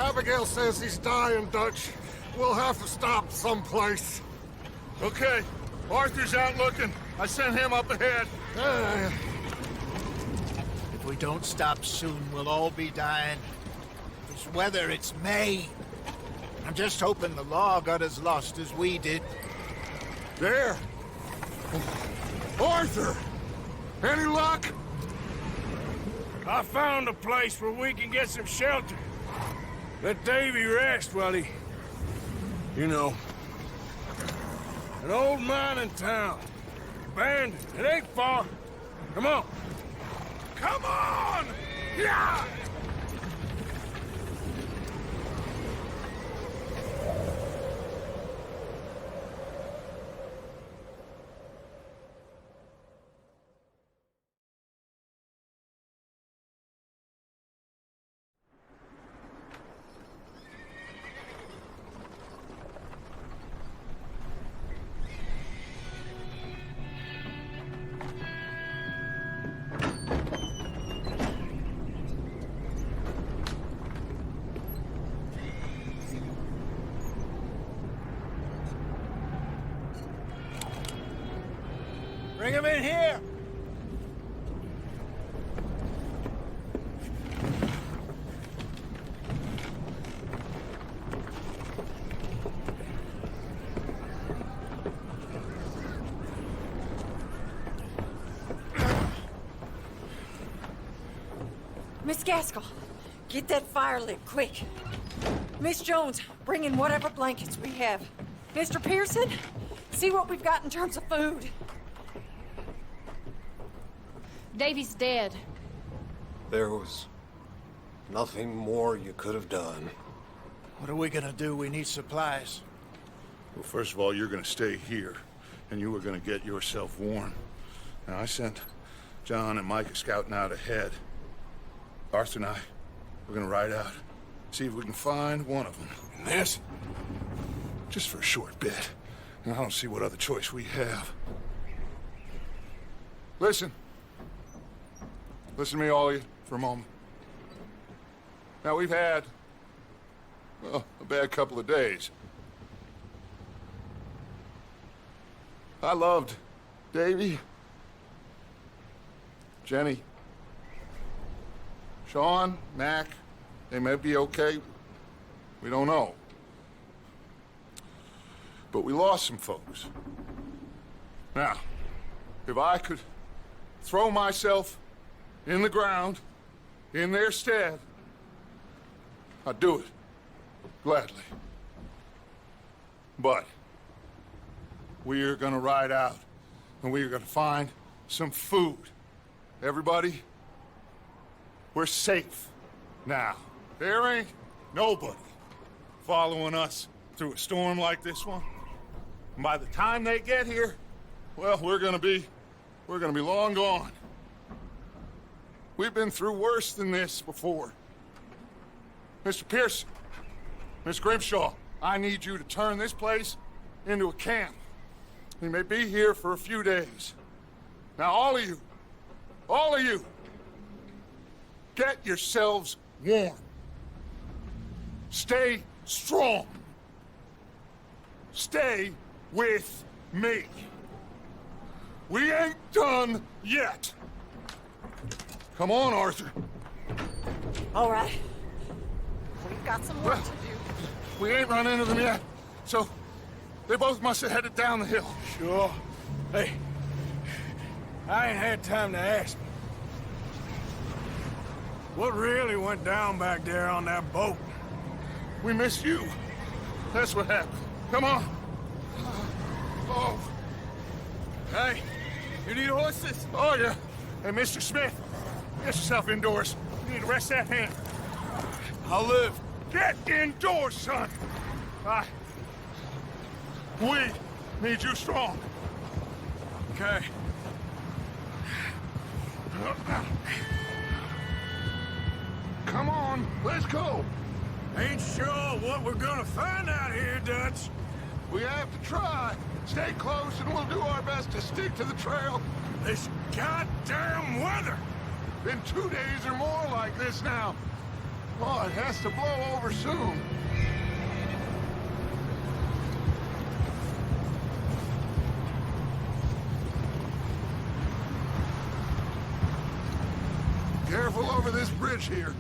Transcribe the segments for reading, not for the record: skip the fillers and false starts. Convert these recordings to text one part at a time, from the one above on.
Abigail says he's dying, Dutch. We'll have to stop someplace. Okay. Arthur's out looking. I sent him up ahead. If we don't stop soon, we'll all be dying. This weather, it's May. I'm just hoping the law got as lost as we did. There. Arthur! Any luck? I found a place where we can get some shelter. Let Davy rest while he... You know. An old mining town. Abandoned. It ain't far. Come on. Come on! Yeah! Bring him in here! Miss Gaskell, get that fire lit, quick. Miss Jones, bring in whatever blankets we have. Mr. Pearson, see what we've got in terms of food. Davy's dead. There was nothing more you could have done. What are we gonna do? We need supplies. Well, first of all, you're gonna stay here, and you are gonna get yourself warm. Now, I sent John and Micah scouting out ahead. Arthur and I, we're gonna ride out, see if we can find one of them. And this? Just for a short bit. And I don't see what other choice we have. Listen. Listen to me, all of you, for a moment. Now, we've had, well, a bad couple of days. I loved Davy, Jenny, Sean, Mac. They may be okay. We don't know. But we lost some folks. Now, if I could throw myself in the ground, in their stead, I'd do it, gladly. But we are gonna ride out, and we are gonna find some food. Everybody, we're safe now. There ain't nobody following us through a storm like this one. And by the time they get here, well, we're gonna be long gone. We've been through worse than this before. Mr. Pearson, Miss Grimshaw, I need you to turn this place into a camp. We may be here for a few days. Now, all of you, get yourselves warm. Stay strong. Stay with me. We ain't done yet. Come on, Arthur. All right. We've got some work to do. We ain't run into them yet, so they both must have headed down the hill. Sure. Hey, I ain't had time to ask. What really went down back there on that boat? We missed you. That's what happened. Come on. Oh. Hey, you need horses? Oh, yeah. Hey, Mr. Smith, get yourself indoors. You need to rest that hand. I'll live. Get indoors, son. We need you strong. Okay. Come on, let's go. Ain't sure what we're gonna find out here, Dutch. We have to try. Stay close and we'll do our best to stick to the trail. This goddamn weather! Been 2 days or more like this now. Oh, it has to blow over soon. Careful over this bridge here.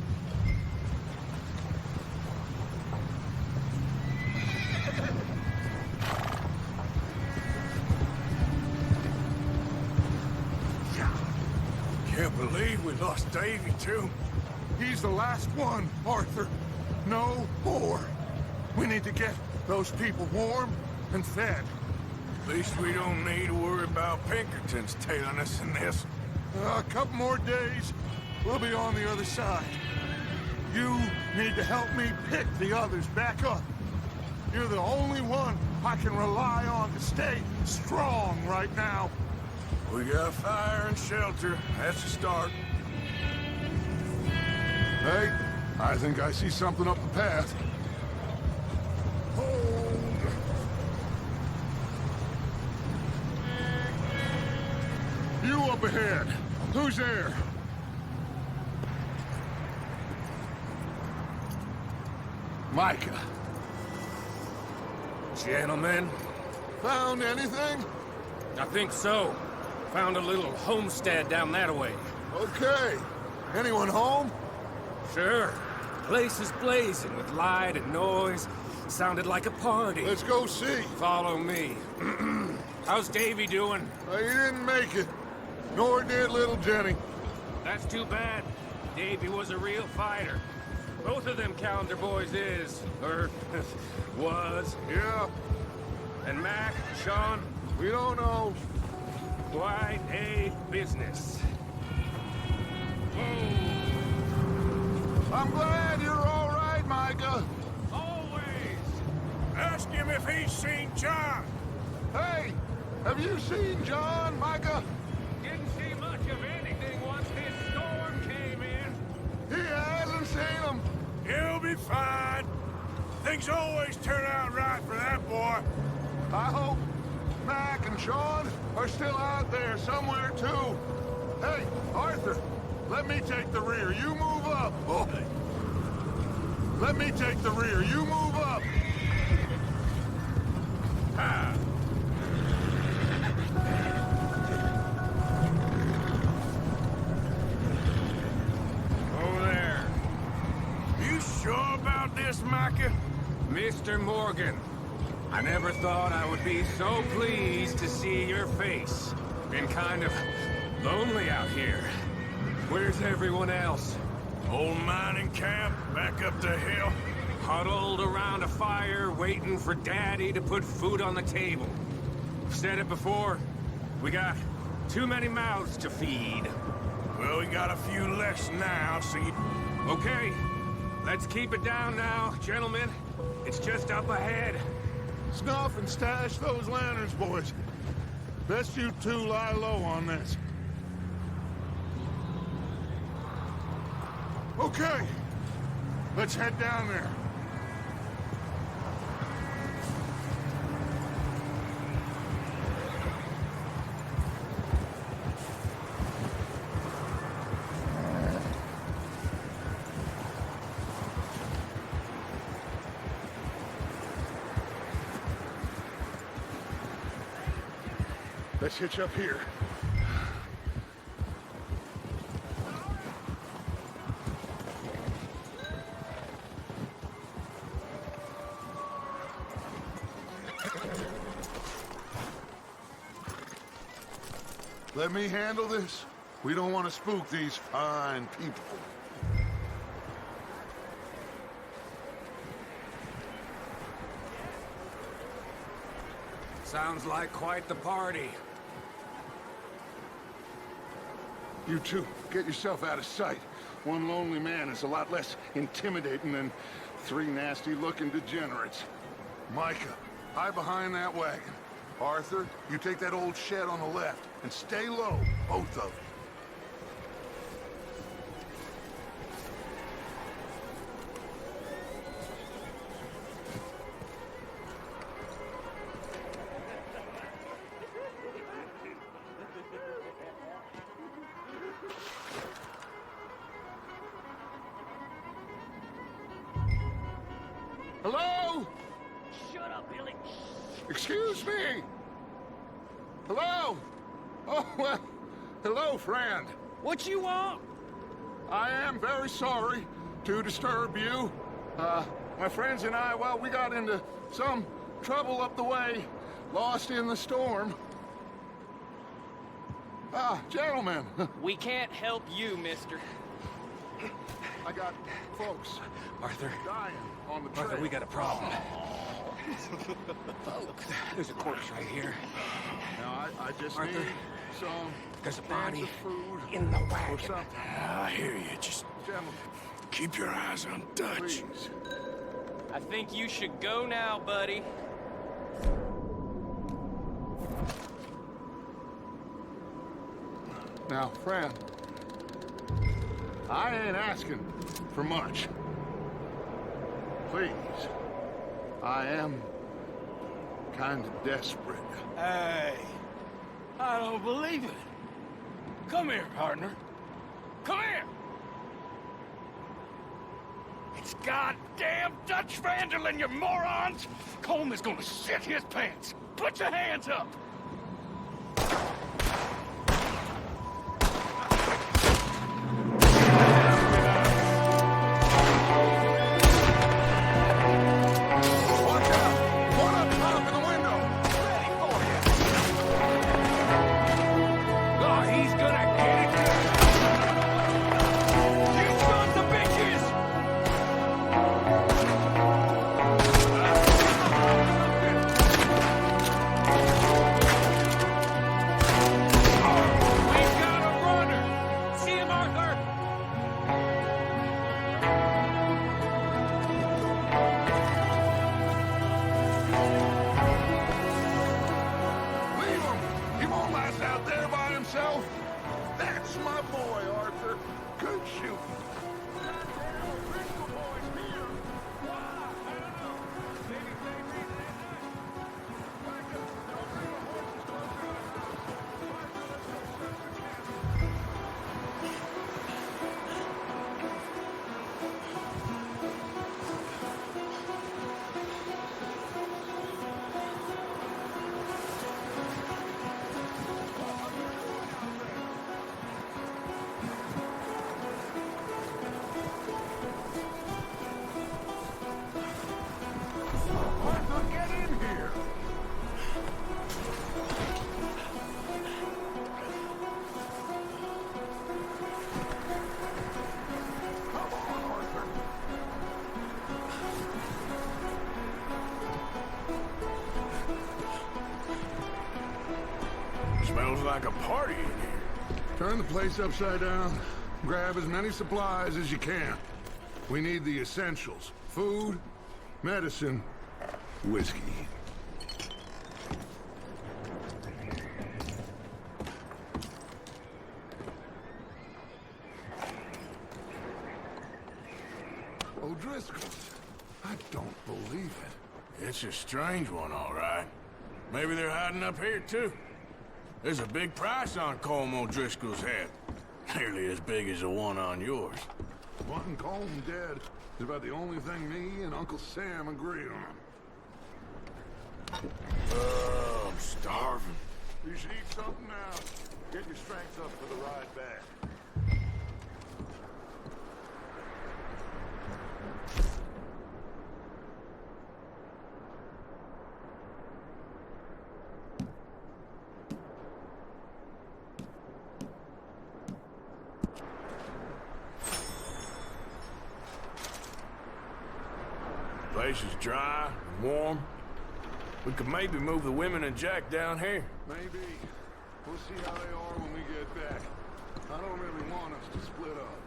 Can't believe we lost Davy, too. He's the last one, Arthur. No more. We need to get those people warm and fed. At least we don't need to worry about Pinkertons tailing us in this. A couple more days, we'll be on the other side. You need to help me pick the others back up. You're the only one I can rely on to stay strong right now. We got fire and shelter. That's a start. Hey, I think I see something up the path. Hold. You up ahead. Who's there? Micah. Gentlemen, Found anything? I think so. Found a little homestead down that way. Okay. Anyone home? Sure. Place is blazing with light and noise. Sounded like a party. Let's go see. Follow me. How's Davy doing? He didn't make it. Nor did little Jenny. That's too bad. Davy was a real fighter. Both of them calendar boys is, or was. Yeah, And Mac, Sean, we don't know. quite a business. I'm glad you're all right, Micah. Always. Ask him if he's seen John. Hey, have you seen John, Micah? Didn't see much of anything once this storm came in. He hasn't seen him. He'll be fine. Things always turn out right for that boy. I hope Mac and Sean are still out there somewhere, too. Hey, Arthur, let me take the rear. You move up. Oh. Let me take the rear. You move up. Ah. Over there. You sure about this, Micah? Mr. Morgan, I never thought I would be so pleased to see your face. Been kind of lonely out here. Where's everyone else? Old mining camp, back up the hill. Huddled around a fire, waiting for Daddy to put food on the table. Said it before, we got too many mouths to feed. Well, we got a few less now, so you... Okay, let's keep it down now, gentlemen. It's just up ahead. Snuff and stash those lanterns, boys. Best you two lie low on this. Okay, let's head down there. Let's hitch up here. Let me handle this. We don't want to spook these fine people. Sounds like quite the party. You two, get yourself out of sight. One lonely man is a lot less intimidating than three nasty-looking degenerates. Micah, hide behind that wagon. Arthur, you take that old shed on the left, and stay low, both of you. Hello? Shut up, Billy. Excuse me? Hello? Oh, well, hello, friend. What you want? I am very sorry to disturb you. My friends and I, well, we got into some trouble up the way, lost in the storm. Gentlemen. We can't help you, mister. I got folks Arthur, dying on the trail. Arthur, we got a problem. Look, there's a corpse right here. Now, I just Arthur, need some there's a cans body of food in the or wagon. something. I hear you. Just Gentlemen, keep your eyes on Dutch. please. I think you should go now, buddy. Now, friend, I ain't asking for much. Please, I am kind of desperate. Hey, I don't believe it. Come here, partner. Come here. It's goddamn Dutch Vanderlyn, you morons! Coleman's gonna shit his pants. Put your hands up. Watch out! One up top in the window! Ready for you! Oh, he's gonna get it. You sons of bitches! We've got a runner! See him, Arthur? Leave him! He won't last out there by himself! That's my boy, Arthur. Good shooting. Arthur, get in here! Come on, Arthur. Smells like a party in here. Turn the place upside down. Grab as many supplies as you can. We need the essentials. Food, medicine, whiskey. O'Driscoll's. I don't believe it. It's a strange one, all right. Maybe they're hiding up here, too. There's a big price on Colm O'Driscoll's head. Nearly as big as the one on yours. Wanting Colm dead is about the only thing me and Uncle Sam agree on. Oh, I'm starving. You should eat something now. Get your strength up for the ride back. Place is dry and warm. We could maybe move the women and Jack down here. Maybe. We'll see how they are when we get back. I don't really want us to split up.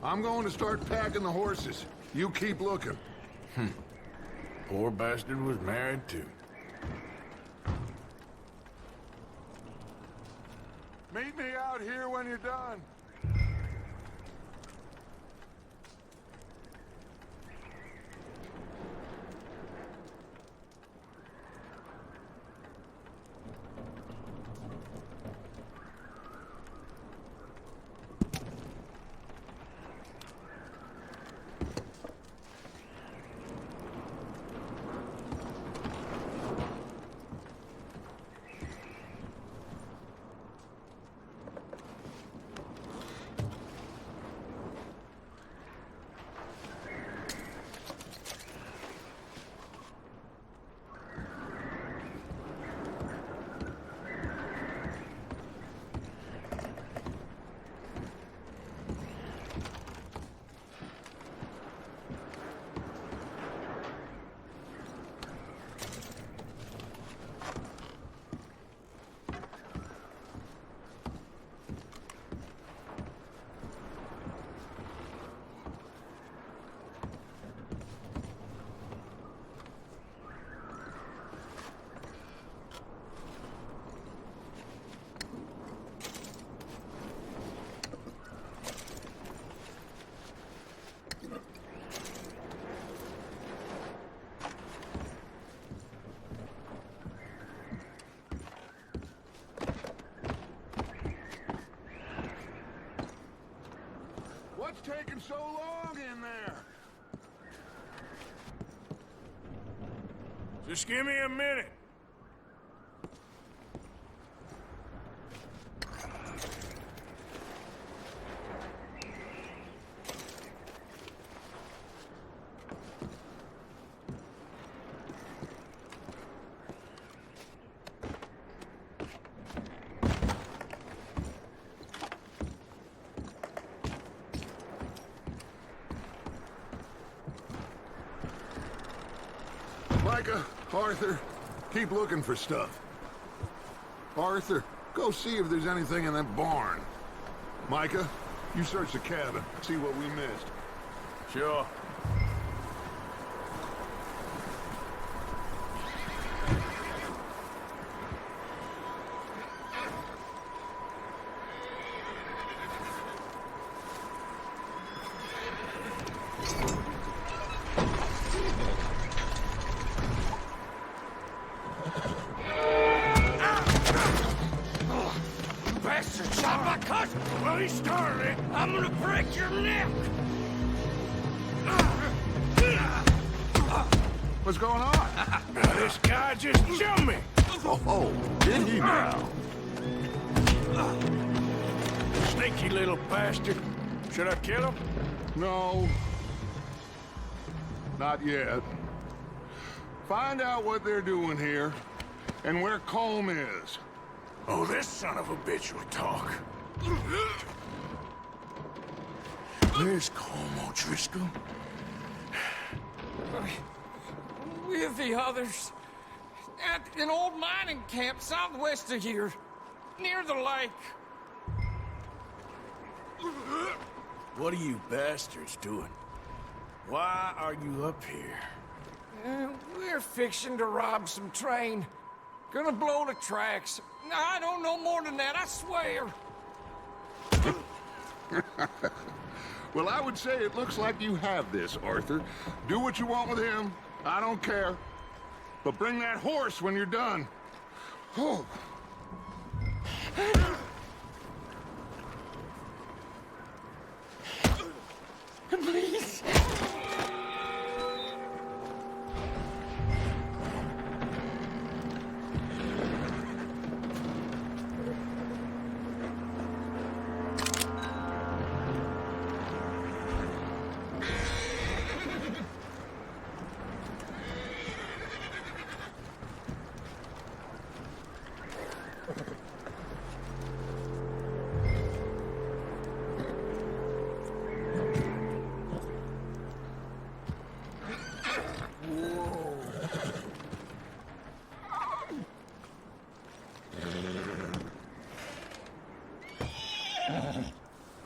I'm going to start packing the horses. You keep looking. Poor bastard was married, too. Meet me out here when you're done. taking so long in there? Just give me a minute. Micah, Arthur, keep looking for stuff. Arthur, go see if there's anything in that barn. Micah, you search the cabin, see what we missed. Sure. Bastard shot my cousin! Well, he started it. I'm gonna break your neck! What's going on? This guy just jumped me. Oh, did he now? Sneaky little bastard. Should I kill him? No. Not yet. Find out what they're doing here, and where Colm is. Oh, this son of a bitch will talk. Where's Colm O'Driscoll? With the others. At an old mining camp southwest of here. Near the lake. What are you bastards doing? Why are you up here? We're fixing to rob some train. Gonna blow the tracks. I don't know more than that, I swear. Well, I would say it looks like you have this, Arthur. Do what you want with him. I don't care. But bring that horse when you're done. Oh. Please.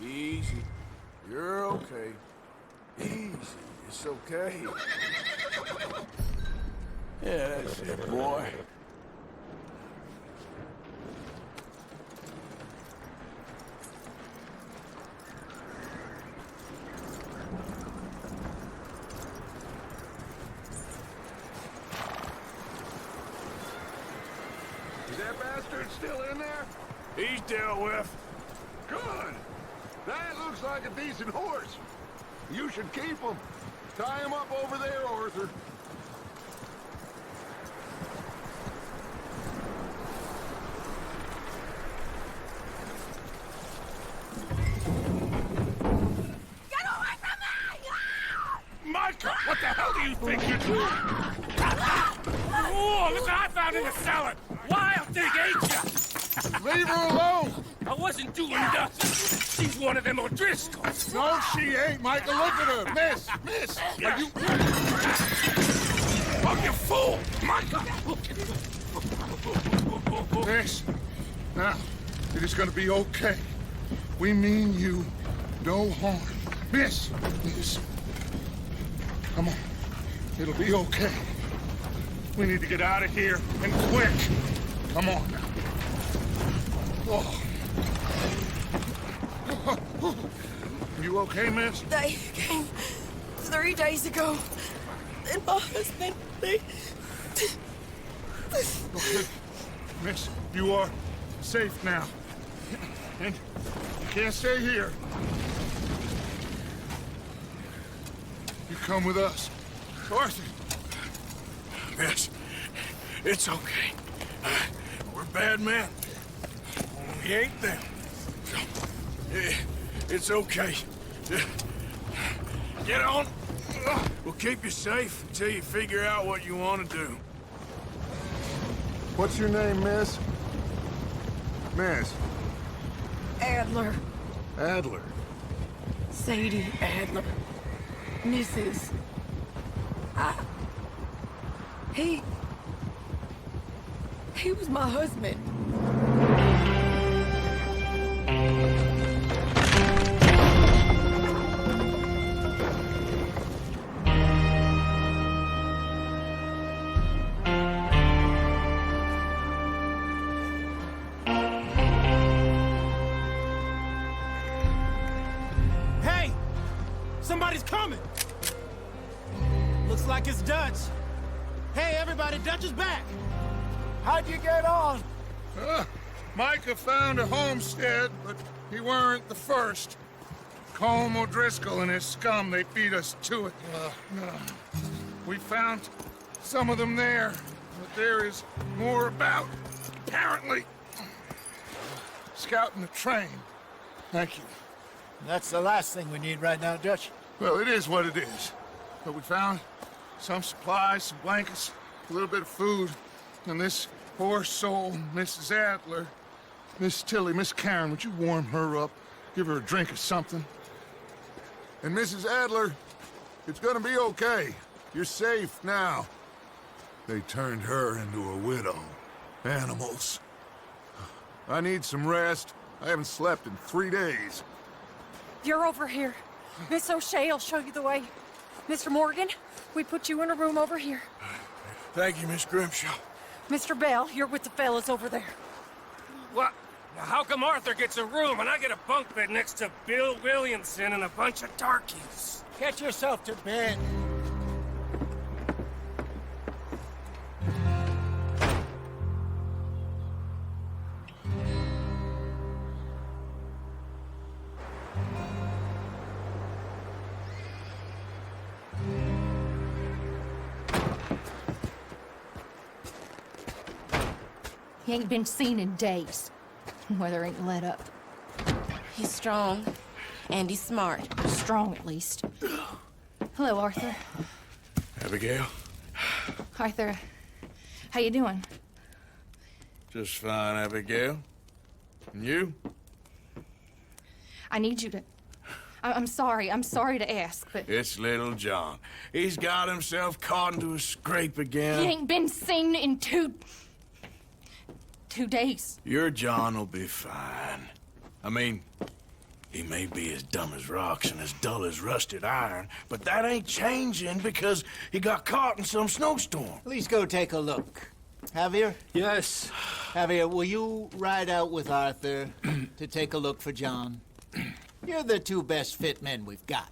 Easy. You're okay. Easy. It's okay. Yeah, that's it, boy. Is that bastard still in there? He's dealt with. Good. That looks like a decent horse. You should keep him. Tie him up over there, Arthur. Get away from me! Micah, what the hell do you think you're doing? Oh, look what I found in the cellar. Wild thing, ain't ya? Leave her alone. I wasn't doing nothing. She's one of them O'Driscolls. No, she ain't, Micah. Look at her. Miss. Are you... Oh, you fool! Micah! Miss. Now, it is gonna be okay. We mean you no harm. Miss. Come on. It'll be okay. We need to get out of here, and quick. Come on now. Oh. You okay, miss? They came 3 days ago. And my husband, they... Okay. Miss, you are safe now. And you can't stay here. You come with us. Arthur! Miss, it's okay. We're bad men. We ain't them. It's okay. Get on. We'll keep you safe until you figure out what you want to do. What's your name, miss? Miss? Adler. Adler. Sadie Adler. Mrs. He was my husband. Hey! Somebody's coming! Looks like it's Dutch. Hey, everybody, Dutch is back! How'd you get on? Micah found a homestead, but he weren't the first. Colm O'Driscoll and his scum, they beat us to it. We found some of them there, but there is more about, apparently. Scouting the train. Thank you. That's the last thing we need right now, Dutch. Well, it is what it is. But we found some supplies, some blankets, a little bit of food, and this poor soul, Mrs. Adler, Miss Tilly, Miss Karen, would you warm her up? Give her a drink or something? And Mrs. Adler, it's gonna be okay. You're safe now. They turned her into a widow. Animals. I need some rest. I haven't slept in 3 days. You're over here. Miss O'Shea will show you the way. Mr. Morgan, we put you in a room over here. Thank you, Miss Grimshaw. Mr. Bell, you're with the fellas over there. What? Now, how come Arthur gets a room and I get a bunk bed next to Bill Williamson and a bunch of darkies? Get yourself to bed. He ain't been seen in days. Weather ain't let up. He's strong, and he's smart. Strong, at least. Hello, Arthur. Abigail? Arthur, how you doing? Just fine, Abigail. And you? I need you to... I'm sorry to ask, but... It's little John. He's got himself caught into a scrape again. He ain't been seen in 2 days. Your John will be fine. I mean, he may be as dumb as rocks and as dull as rusted iron, but that ain't changing because he got caught in some snowstorm. Please go take a look. Javier? Yes. Javier, will you ride out with Arthur to take a look for John? You're the 2 best fit men we've got.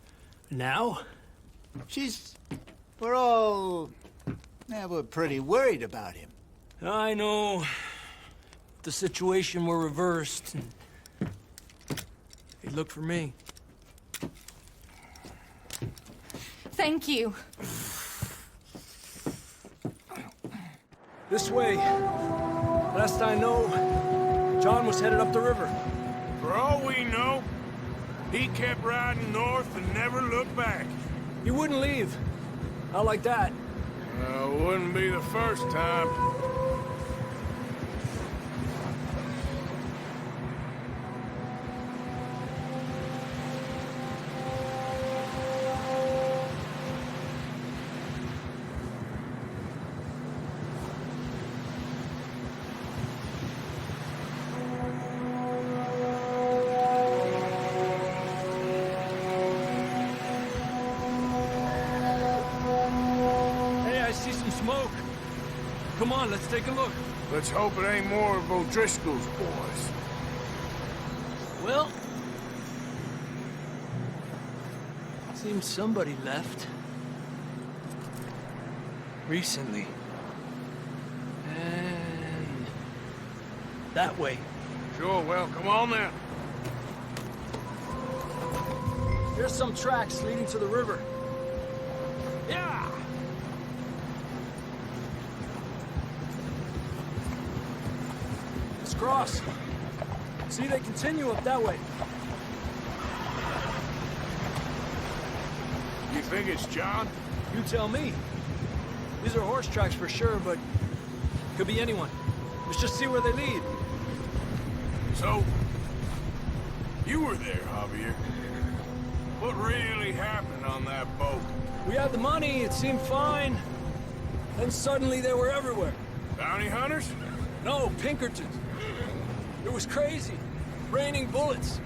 Now? We're pretty worried about him. I know. If the situation were reversed, he'd look for me. Thank you. This way. Last I know, John was headed up the river. For all we know, he kept riding north and never looked back. He wouldn't leave. Not like that. Wouldn't be the first time. Smoke. Come on, let's take a look. Let's hope it ain't more of O'Driscoll's boys. Well, seems somebody left. Recently. And that way. Sure, well, come on then. There's some tracks leading to the river. Yeah! Let's cross. See, they continue up that way. You think it's John? You tell me. These are horse tracks for sure, but could be anyone. Let's just see where they lead. So, you were there, Javier. What really happened on that boat? We had the money, it seemed fine. Then suddenly they were everywhere. Bounty hunters? No, Pinkertons. It was crazy. Raining bullets.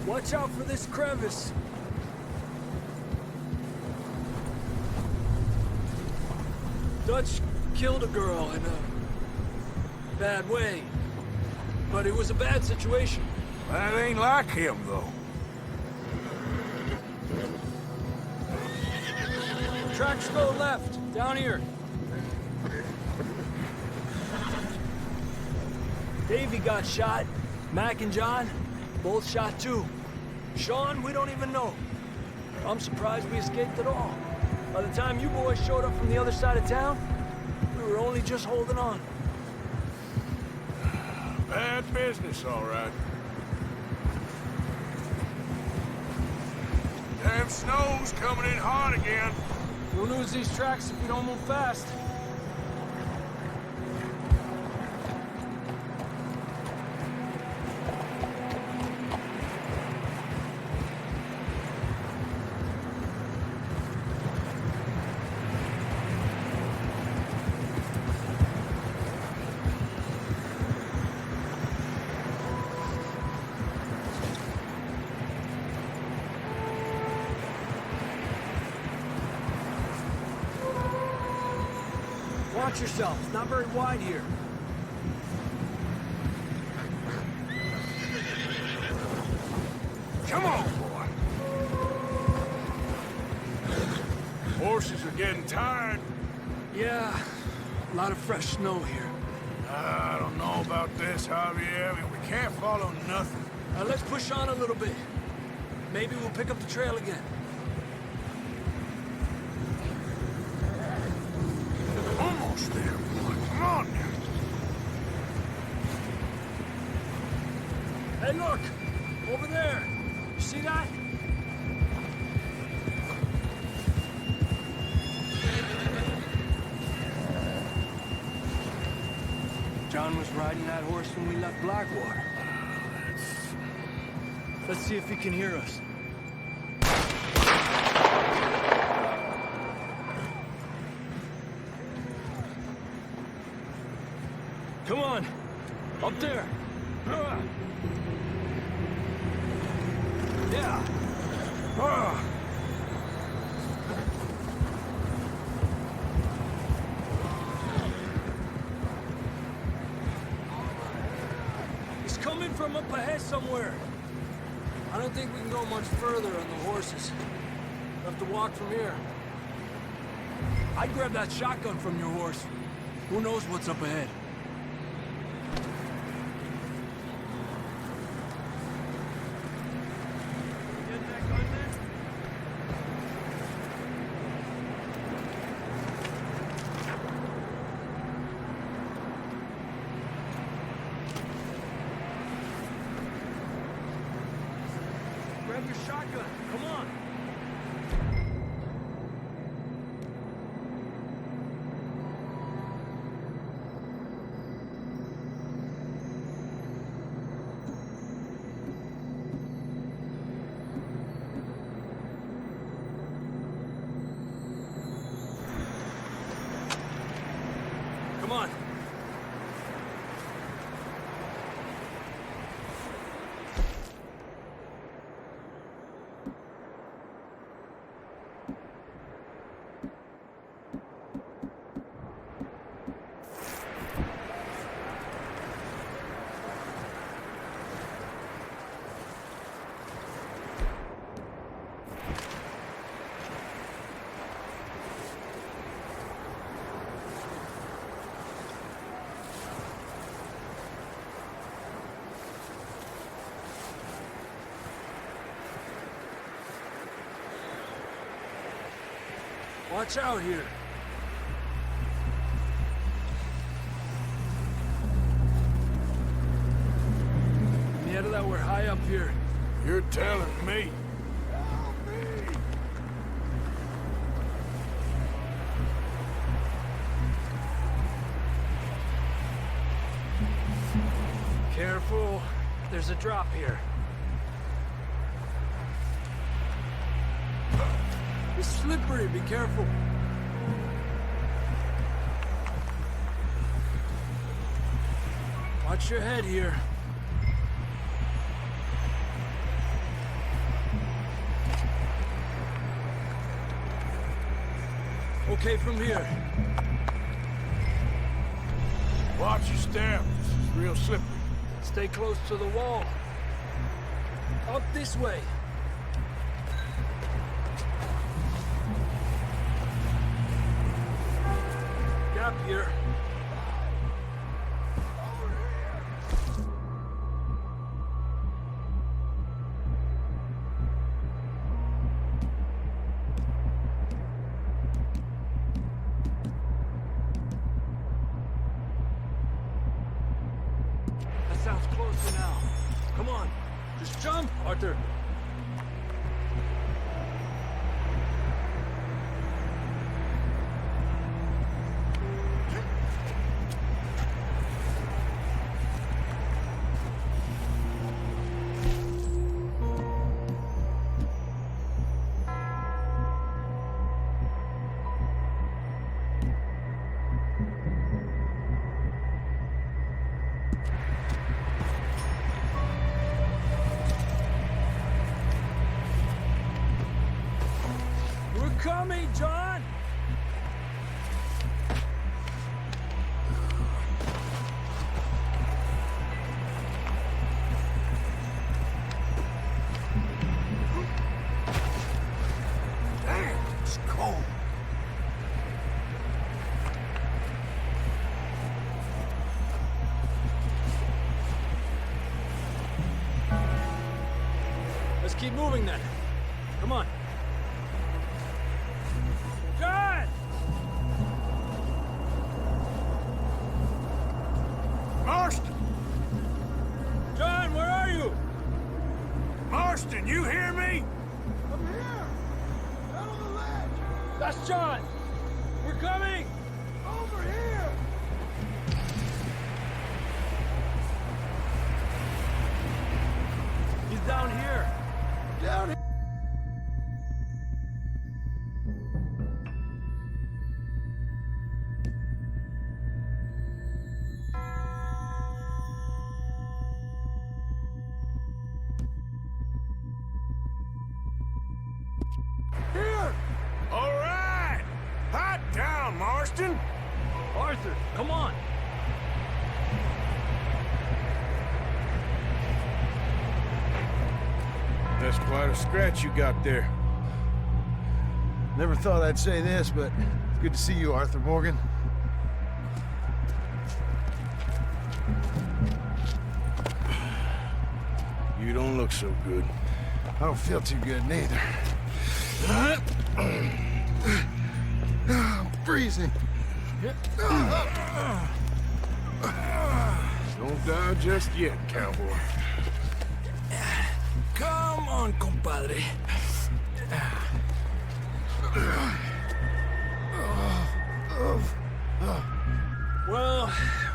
Watch out for this crevice. Dutch killed a girl in a bad way. But it was a bad situation. That ain't like him, though. Tracks go left, down here. Davey got shot. Mac and John, both shot too. Sean, we don't even know. I'm surprised we escaped at all. By the time you boys showed up from the other side of town, we were only just holding on. Bad business, all right. Damn snow's coming in hot again. We'll lose these tracks if we don't move fast. Watch yourself. It's not very wide here. Come on, boy. Horses are getting tired. Yeah, a lot of fresh snow here. I don't know about this, Javier. I mean, we can't follow nothing. Let's push on a little bit. Maybe we'll pick up the trail again. Almost there, boy. Come on now. Hey, look! Over there! You see that? John was riding that horse when we left Blackwater. Let's see if he can hear us. Come on! Up there! Yeah! He's coming from up ahead somewhere. I don't think we can go much further on the horses. We'll have to walk from here. I'd grab that shotgun from your horse. Who knows what's up ahead? Grab your shotgun. Come on. Come on. Watch out here. Mierda, we're high up here. You're telling me. Careful. There's a drop here. It's slippery. Be careful. Watch your head here. Okay from here. Watch your step. This is real slippery. Stay close to the wall. Up this way. Gap here. That sounds closer now. Come on, just jump, Arthur. Coming, John! Damn, it's cold. Let's keep moving then. Come on. John! Marston! John, where are you? Marston, you hear me? I'm here! Down on the ledge! That's John! We're coming! Over here! He's down here. Down here! Here! All right! Hot down, Marston! Arthur, come on! That's quite a scratch you got there. Never thought I'd say this, but it's good to see you, Arthur Morgan. You don't look so good. I don't feel too good, neither. I'm freezing. Don't die just yet, cowboy. Come on, compadre. Well,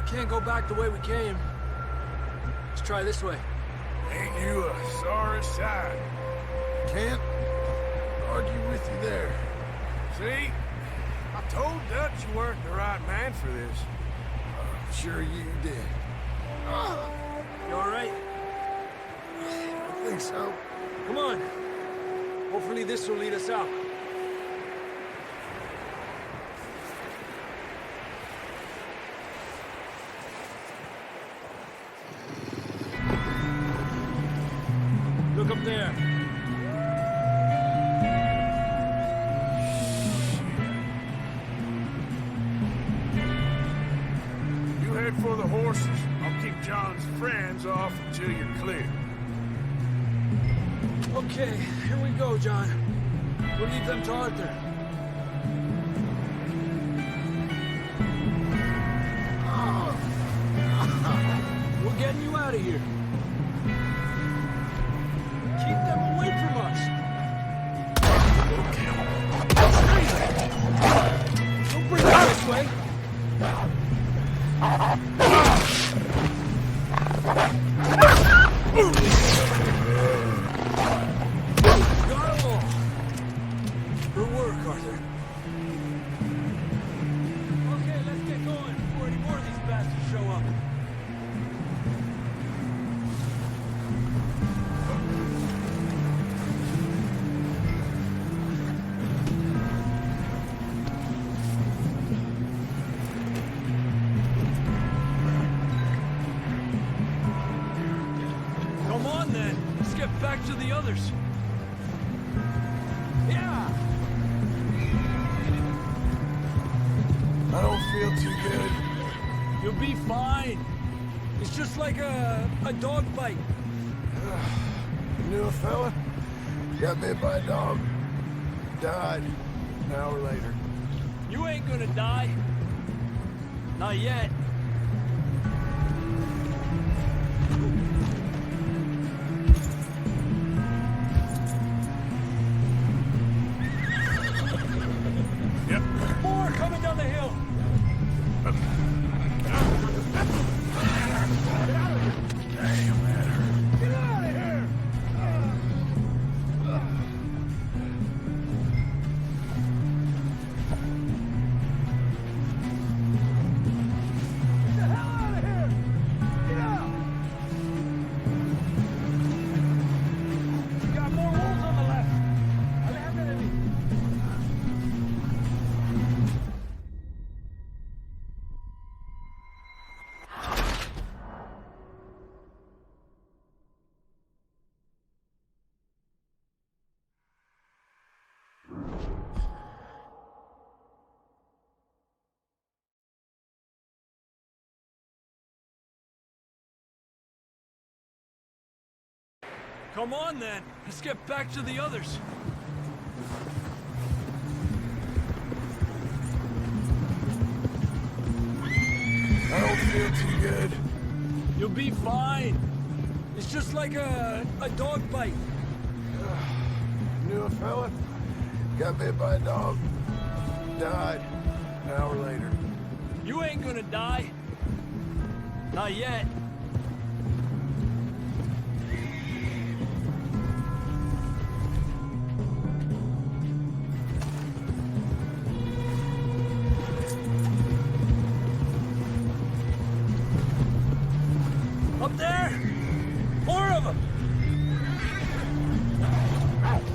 can't go back the way we came. Let's try this way. Ain't you a sorry sight? Can't argue with you there. See? I told Dutch you weren't the right man for this. Sure you did. You all right? I think so. Come on. Hopefully this will lead us out. Look up there. You head for the horses. I'll keep John's friends off until you're clear. Okay, here we go, John. We'll leave them to Arthur. of here. Keep them away from us. Don't bring them this way. Got 'em all. Good work, Arthur. Okay, let's get going before any more of these bastards show up. Come on, then. Let's get back to the others. Yeah! I don't feel too good. You'll be fine. It's just like a dog bite. Knew a fella? Got bit by a dog. Died an hour later. You ain't gonna die. Not yet. Yep. More coming down the hill. Get out of here! Get the hell out of here! Get out! We got more wolves on the left. Adelante. Come on, then. Let's get back to the others. I don't feel too good. You'll be fine. It's just like a dog bite. Knew a fella? Got bit by a dog. Died an hour later. You ain't gonna die. Not yet. Up there! More of them!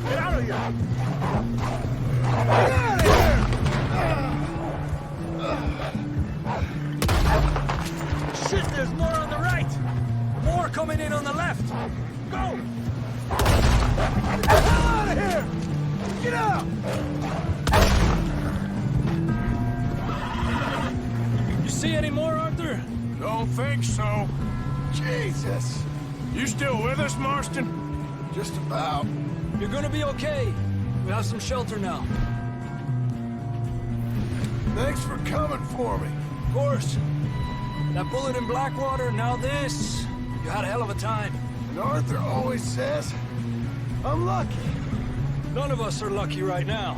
Get out of here! Get out of here! Shit, there's more on the right! More coming in on the left! Go! Get the hell out of here! Get out! You see any more, Arthur? Don't think so. Jesus! You still with us, Marston? Just about. You're gonna be okay. We have some shelter now. Thanks for coming for me. Of course. That bullet in Blackwater, now this. You had a hell of a time. And Arthur always says, I'm lucky. None of us are lucky right now.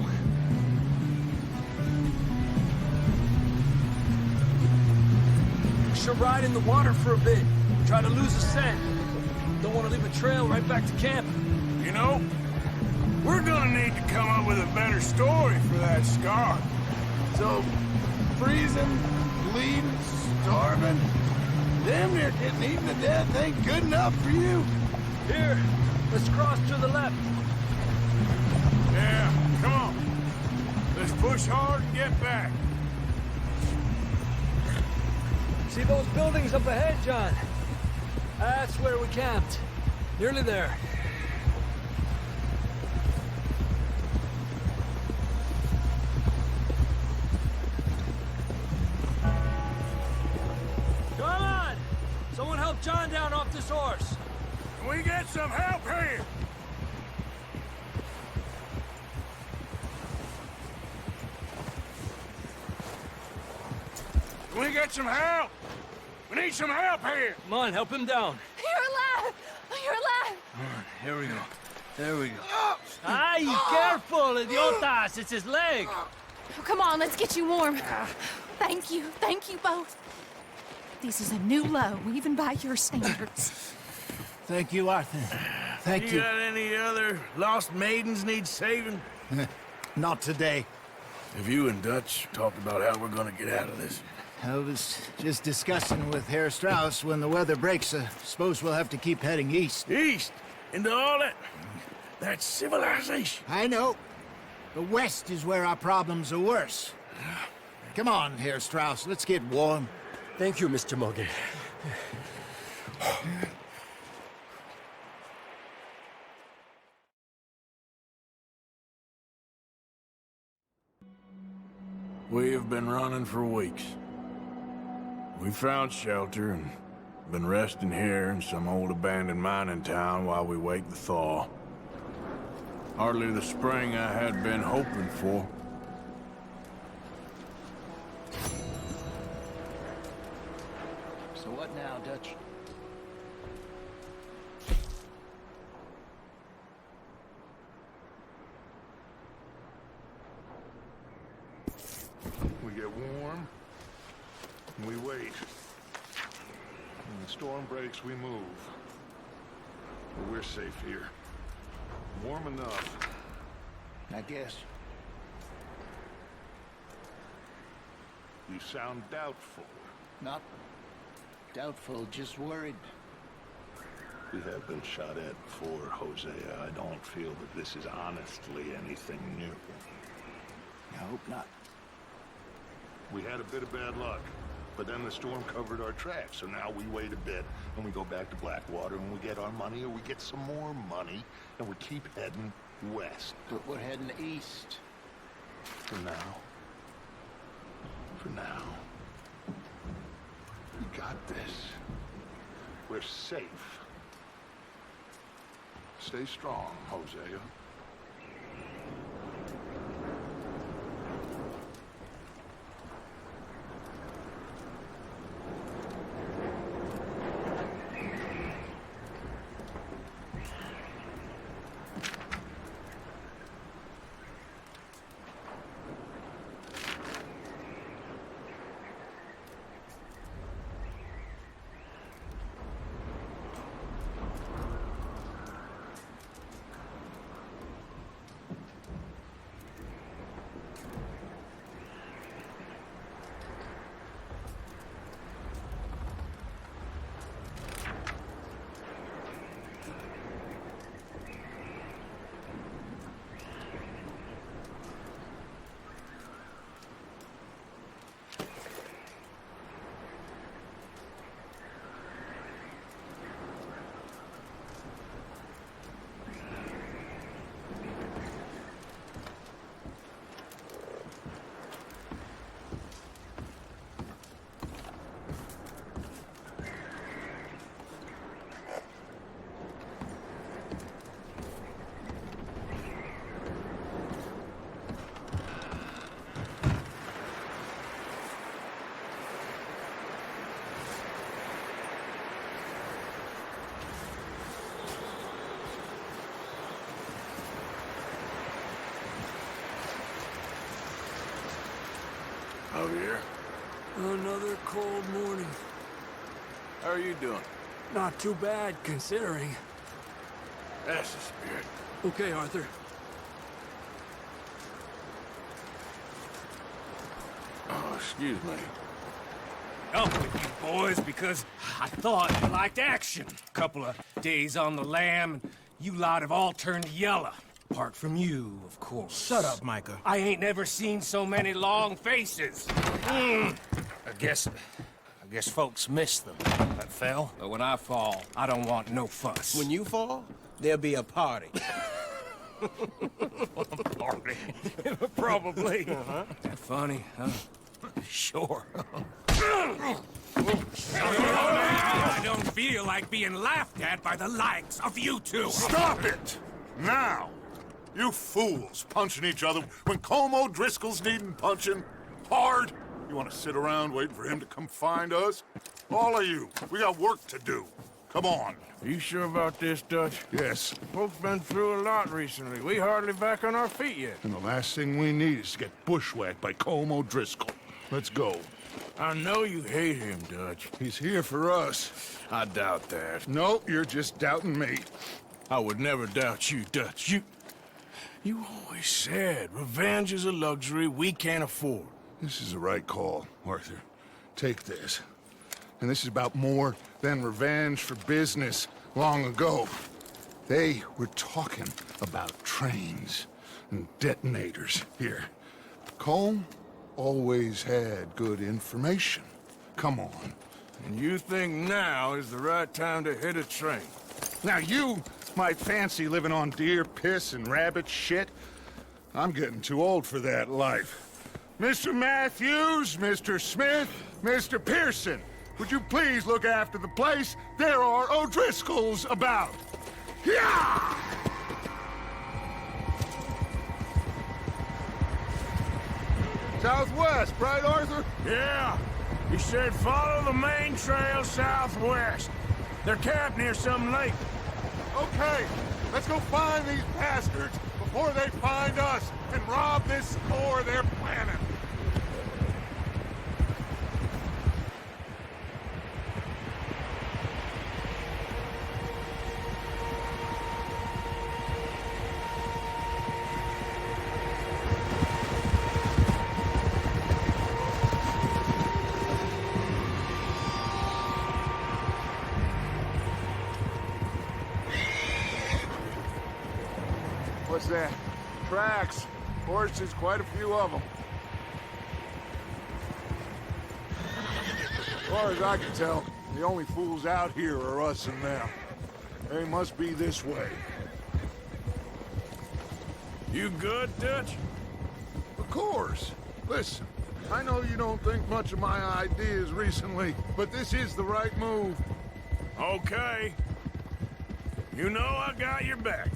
We should ride in the water for a bit. Try to lose a scent. Don't want to leave a trail right back to camp. You know, we're gonna need to come up with a better story for that scar. So, freezing, bleeding, starving, damn near getting eaten to death ain't good enough for you. Here, let's cross to the left. Yeah, come on. Let's push hard and get back. See those buildings up ahead, John? That's where we camped. Nearly there. Come on! Someone help John down off this horse. Can we get some help here? Can we get some help? We need some help here. Come on, help him down. Here we go. There we go. Ay, careful, idiotas! It's his leg! Oh, come on, let's get you warm. Thank you both. This is a new low, even by your standards. Thank you, Arthur. Thank you. You got any other lost maidens need saving? Not today. Have you and Dutch talked about how we're gonna get out of this? I was just discussing with Herr Strauss when the weather breaks. Suppose we'll have to keep heading east. East? Into all that... That's civilization. I know. The west is where our problems are worse. Come on, Herr Strauss, let's get warm. Thank you, Mr. Morgan. We have been running for weeks. We found shelter and been resting here in some old abandoned mining town while we wait the thaw. Hardly the spring I had been hoping for. So what now, Dutch? We get warm, and we wait. When the storm breaks, we move. But we're safe here. Warm enough. I guess. You sound doubtful. Not doubtful, just worried. We have been shot at before, Hosea. I don't feel that this is honestly anything new. I hope not. We had a bit of bad luck, but then the storm covered our tracks, so now we wait a bit, and we go back to Blackwater, and we get our money, or we get some more money, and we keep heading west. But we're heading east. For now. For now. We got this. We're safe. Stay strong, Hosea. Javier? Another cold morning. How are you doing? Not too bad, considering. That's the spirit. Okay, Arthur. Oh, excuse me. Up with you boys because I thought you liked action. Couple of days on the lam, and you lot have all turned yellow. Apart from you, of course. Shut up, Micah. I ain't never seen so many long faces. I guess folks miss them. That fell. But when I fall, I don't want no fuss. When you fall, there'll be a party. Party? Probably. That funny, huh? Sure. I don't feel like being laughed at by the likes of you two. Stop it! Now! You fools punching each other when Como Driscoll's needing punching hard. You want to sit around waiting for him to come find us? All of you, we got work to do. Come on. You sure about this, Dutch? Yes. Folks been through a lot recently. We hardly back on our feet yet. And the last thing we need is to get bushwhacked by Colm O'Driscoll. Let's go. I know you hate him, Dutch. He's here for us. I doubt that. No, you're just doubting me. I would never doubt you, Dutch. You always said revenge is a luxury we can't afford. This is the right call, Arthur. Take this. And this is about more than revenge for business long ago. They were talking about trains and detonators here. Colm always had good information. Come on. And you think now is the right time to hit a train? Now you might fancy living on deer piss and rabbit shit. I'm getting too old for that life. Mr. Matthews, Mr. Smith, Mr. Pearson, would you please look after the place? There are O'Driscolls about. Yeah! Southwest, right, Arthur? Yeah. He said follow the main trail southwest. They're camped near some lake. Okay, let's go find these bastards before they find us and rob this store they're planning. What's that? Tracks. Horses, quite a few of them. As far as I can tell, the only fools out here are us and them. They must be this way. You good, Dutch? Of course. Listen, I know you don't think much of my ideas recently, but this is the right move. Okay. You know I got your back.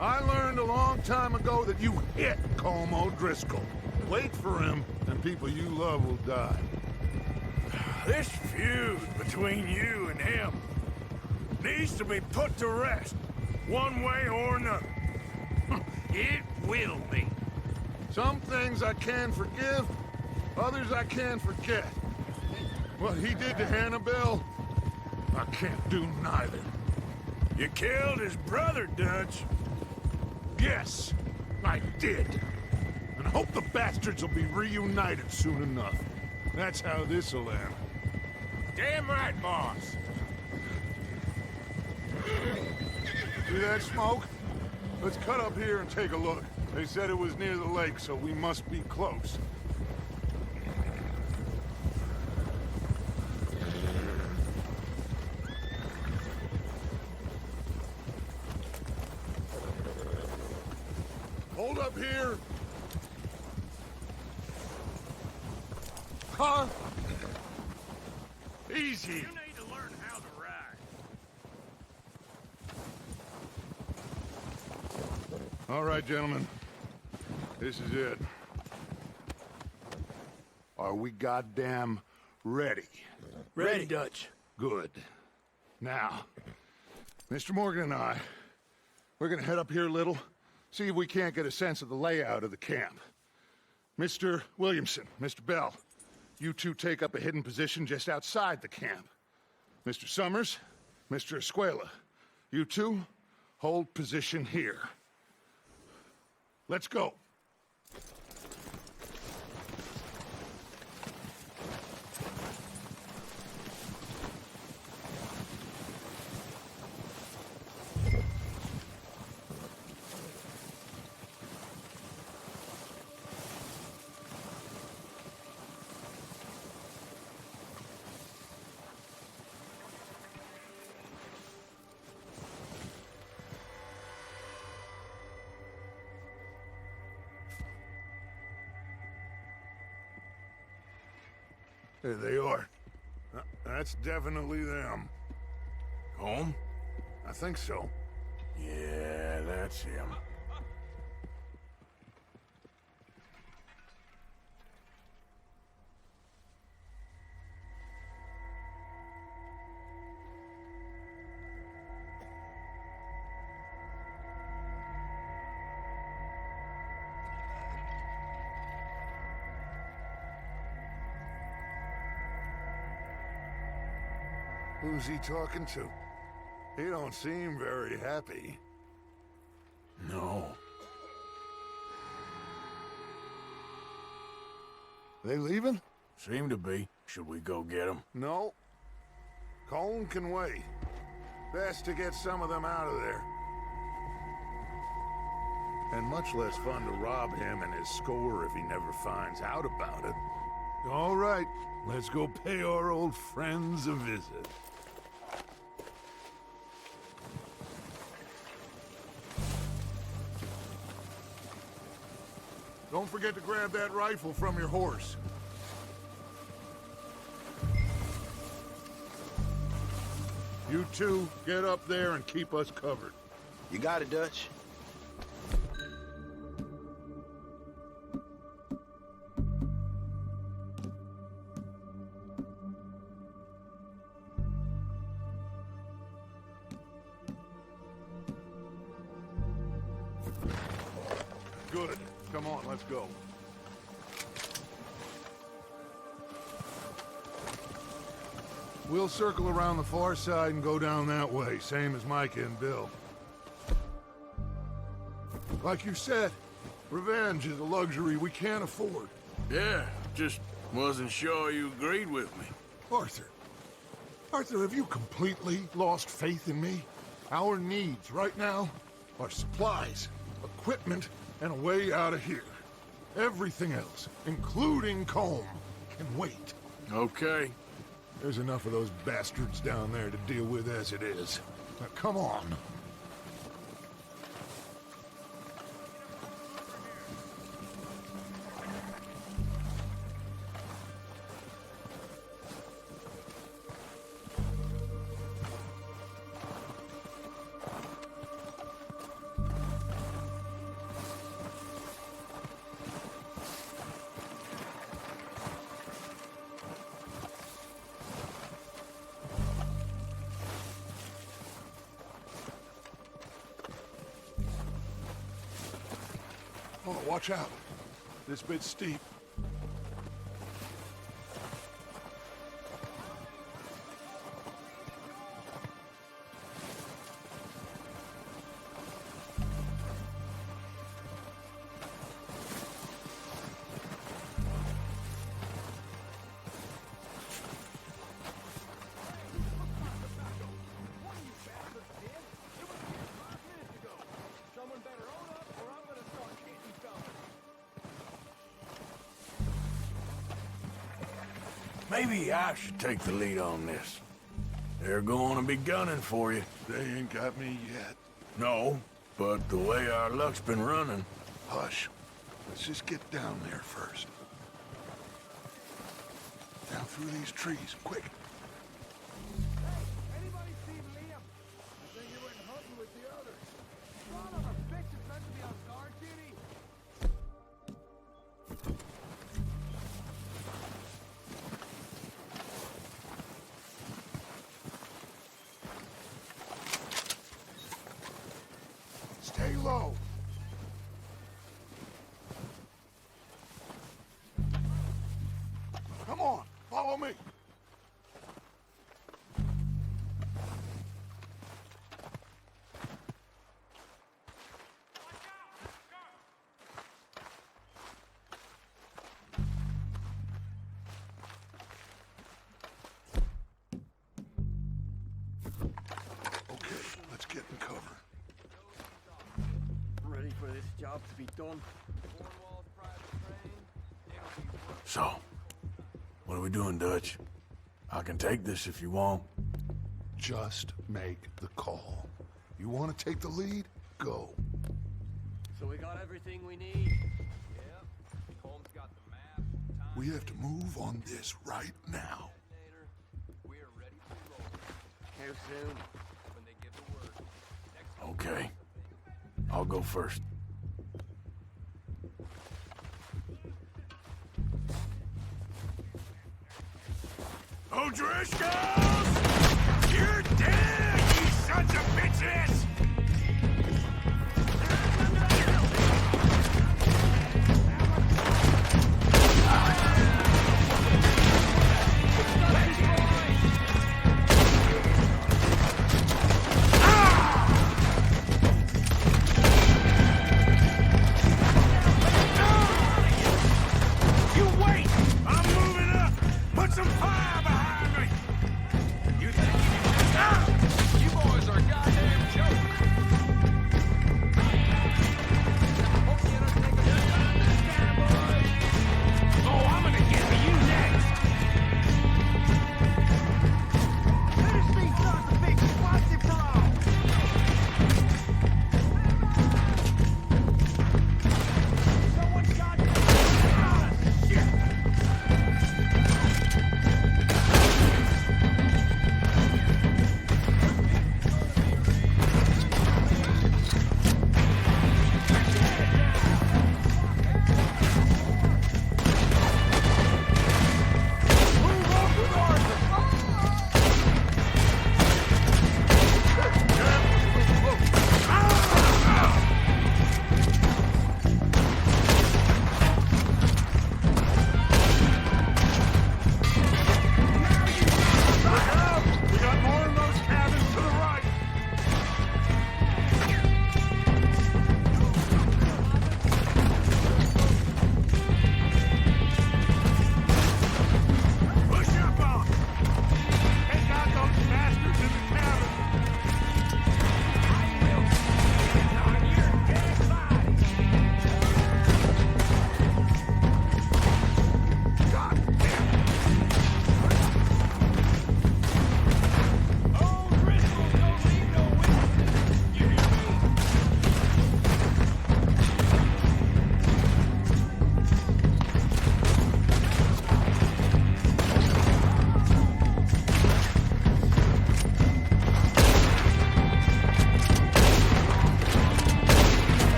I learned a long time ago that you hit Colm O'Driscoll. Wait for him, and people you love will die. This feud between you and him needs to be put to rest, one way or another. It will be. Some things I can forgive, others I can forget. What he did to Hannibal, I can't do neither. You killed his brother, Dutch. Yes, I did. And I hope the bastards will be reunited soon enough. That's how this'll end. Damn right, boss. See that smoke? Let's cut up here and take a look. They said it was near the lake, so we must be close. Hold up here. Huh? Easy. You need to learn how to ride. All right, gentlemen. This is it. Are we goddamn ready? Ready, Dutch. Good. Now, Mr. Morgan and I, we're gonna head up here a little, see if we can't get a sense of the layout of the camp. Mr. Williamson, Mr. Bell, you two take up a hidden position just outside the camp. Mr. Summers, Mr. Escuela, you two hold position here. Let's go. There they are. That's definitely them. Home? I think so. Yeah, that's him. Who's he talking to? He don't seem very happy. No. They leaving? Seem to be. Should we go get them? No. Colm can wait. Best to get some of them out of there. And much less fun to rob him and his score if he never finds out about it. All right, let's go pay our old friends a visit. Don't forget to grab that rifle from your horse. You two, get up there and keep us covered. You got it, Dutch. Good. Come on, let's go. We'll circle around the far side and go down that way, same as Micah and Bill. Like you said, revenge is a luxury we can't afford. Yeah, just wasn't sure you agreed with me. Arthur, have you completely lost faith in me? Our needs right now are supplies, equipment, and a way out of here. Everything else, including Colm, can wait. Okay. There's enough of those bastards down there to deal with as it is. Now, come on. Oh, watch out. This bit's steep. Maybe I should take the lead on this. They're going to be gunning for you. They ain't got me yet. No, but the way our luck's been running... Hush. Let's just get down there first. Down through these trees, quick. Anybody see Liam? I think he went hunting with the others. Son of a bitch is meant to be on guard duty. Stay low. Come on, follow me. Okay, let's get in cover. Ready for this job to be done. So, what are we doing, Dutch? I can take this if you want. Just make the call. You want to take the lead? Go. So we got everything we need. Yep. Colm's got the map. Time. We have to move on this right now. We're ready to roll. How soon? When they give the word. Okay. I'll go first. O'Driscolls! You're dead, you sons of bitches!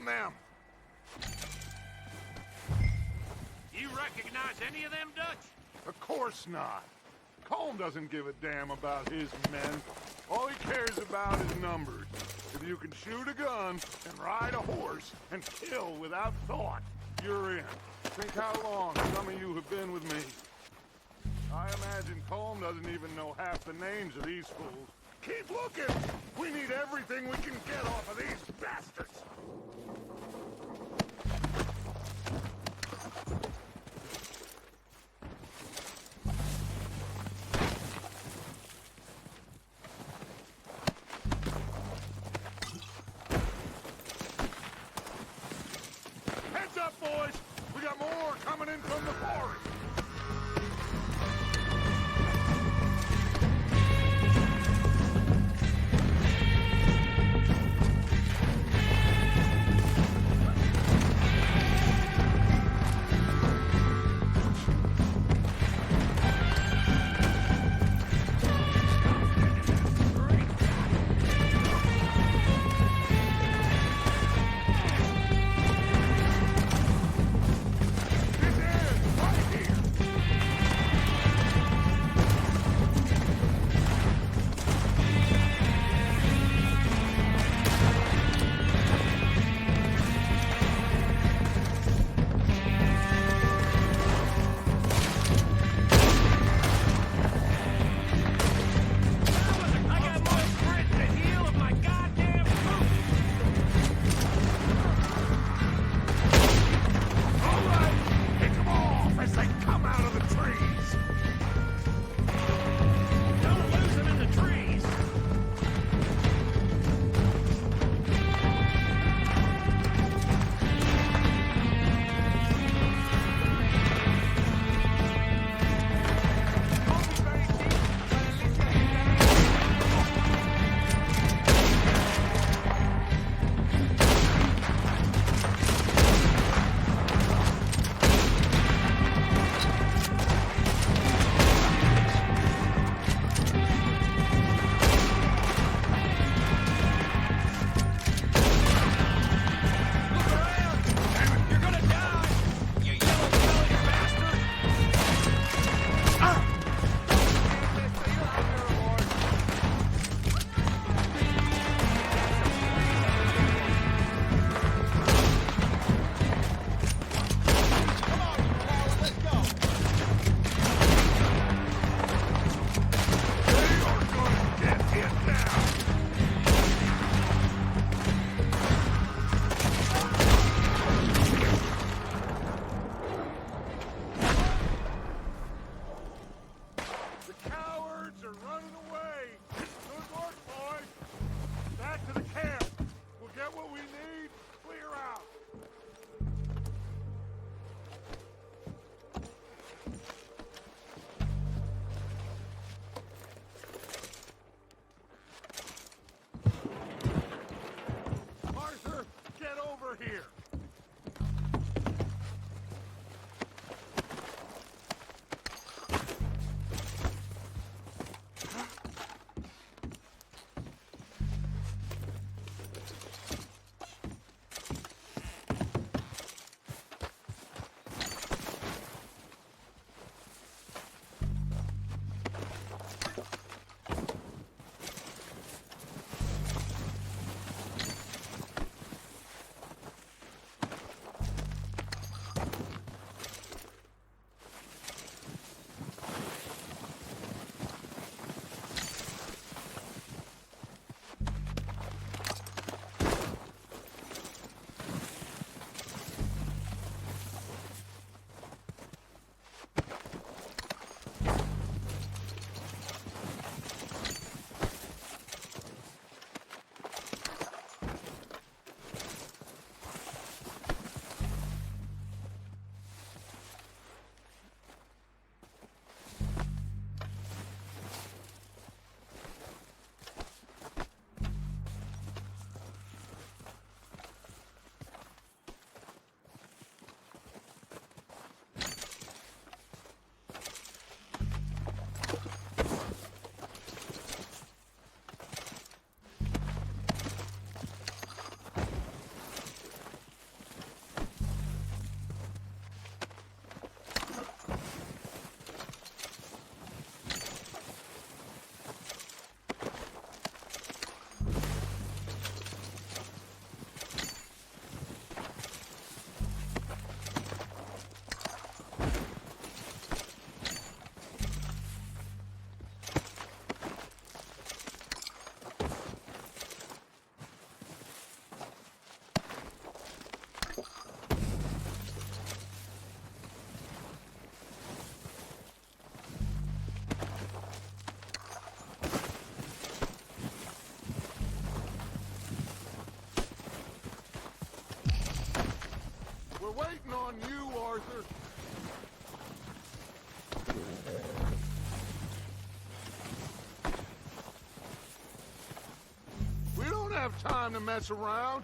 on them. You recognize any of them, Dutch? Of course not. Colm doesn't give a damn about his men. All he cares about is numbers. If you can shoot a gun and ride a horse and kill without thought, you're in. Think how long some of you have been with me. I imagine Colm doesn't even know half the names of these fools. Keep looking! We need everything we can get off of these bastards! Heads up, boys! We got more coming in from the forest! This is right here! on you, Arthur. We don't have time to mess around.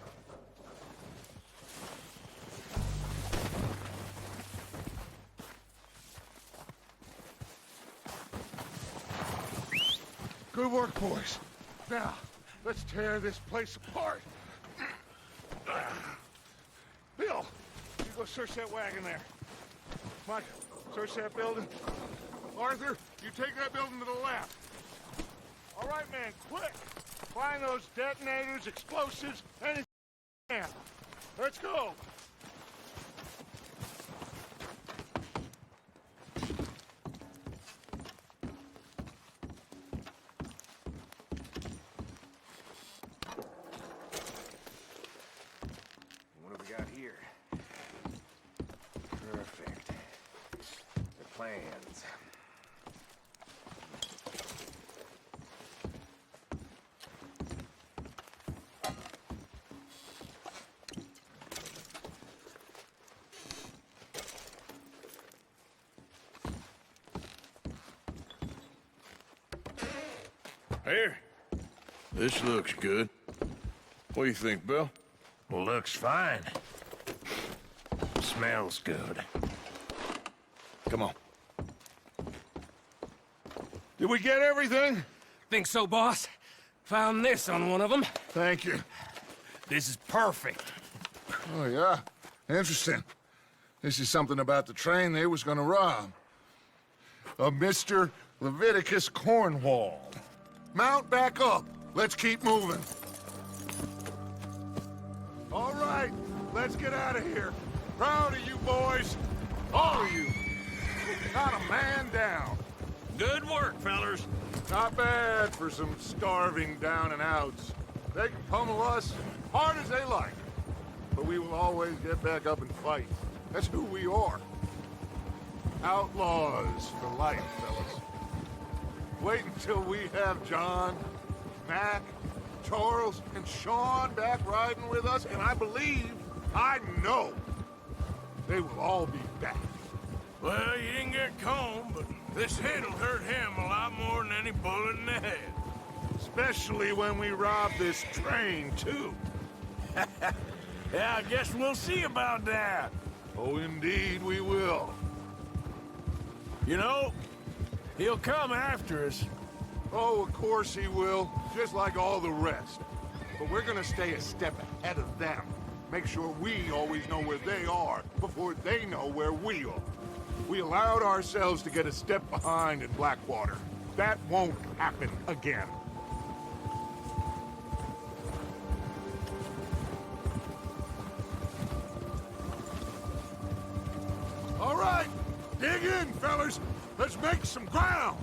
Good work, boys. Now, let's tear this place apart. Bill, you go search that wagon there. Mike, search that building. Arthur, you take that building to the left. All right, man, quick. Find those detonators, explosives, anything you can. Let's go. What have we got here? Perfect. The plans. Here. This looks good. What do you think, Bill? Looks fine. Smells good. Come on. Did we get everything? Think so, boss. Found this on one of them. Thank you. This is perfect. Oh, yeah? Interesting. This is something about the train they was gonna rob. Of Mr. Leviticus Cornwall. Mount back up. Let's keep moving. All right, let's get out of here. Proud of you boys. All of you. Not a man down. Good work, fellers. Not bad for some starving down and outs. They can pummel us hard as they like. But we will always get back up and fight. That's who we are. Outlaws for life, fellas. Wait until we have John, Mac, Charles, and Sean back riding with us, and I know, they will all be back. Well, you didn't get Combe, but this hit'll hurt him a lot more than any bullet in the head. Especially when we rob this train, too. Yeah, I guess we'll see about that. Oh, indeed we will. You know, he'll come after us. Oh, of course he will, just like all the rest. But we're gonna stay a step ahead of them. Make sure we always know where they are before they know where we are. We allowed ourselves to get a step behind in Blackwater. That won't happen again. All right, dig in, fellas. Let's make some ground.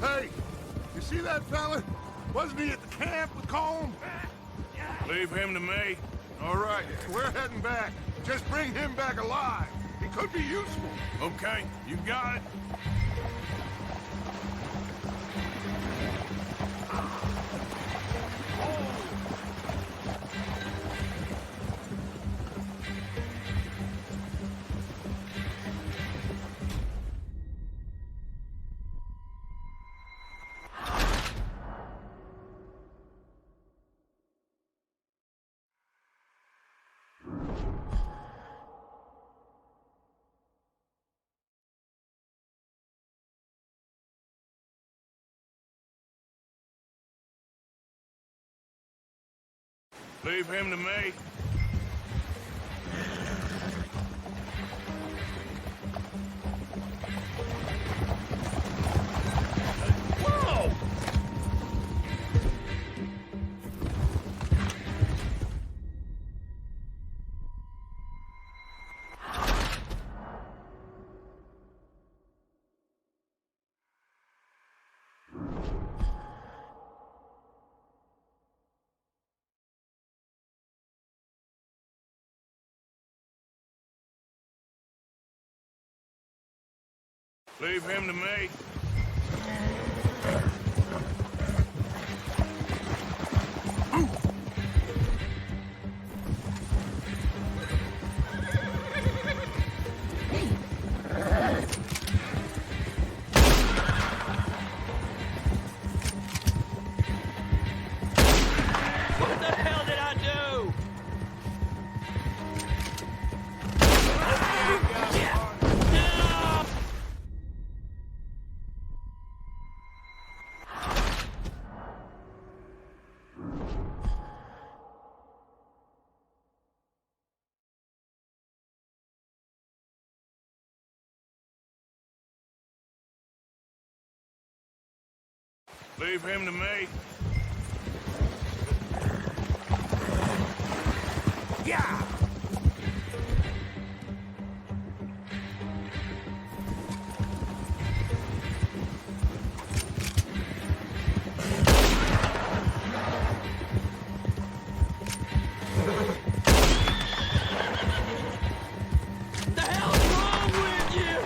Hey, you see that fella? Wasn't he at the camp with Colm? Leave him to me. All right, we're heading back. Just bring him back alive. He could be useful. Okay, you got it. Leave him to me. Leave him to me. What the hell did I do? Leave him to me. Yeah! The hell's wrong with you?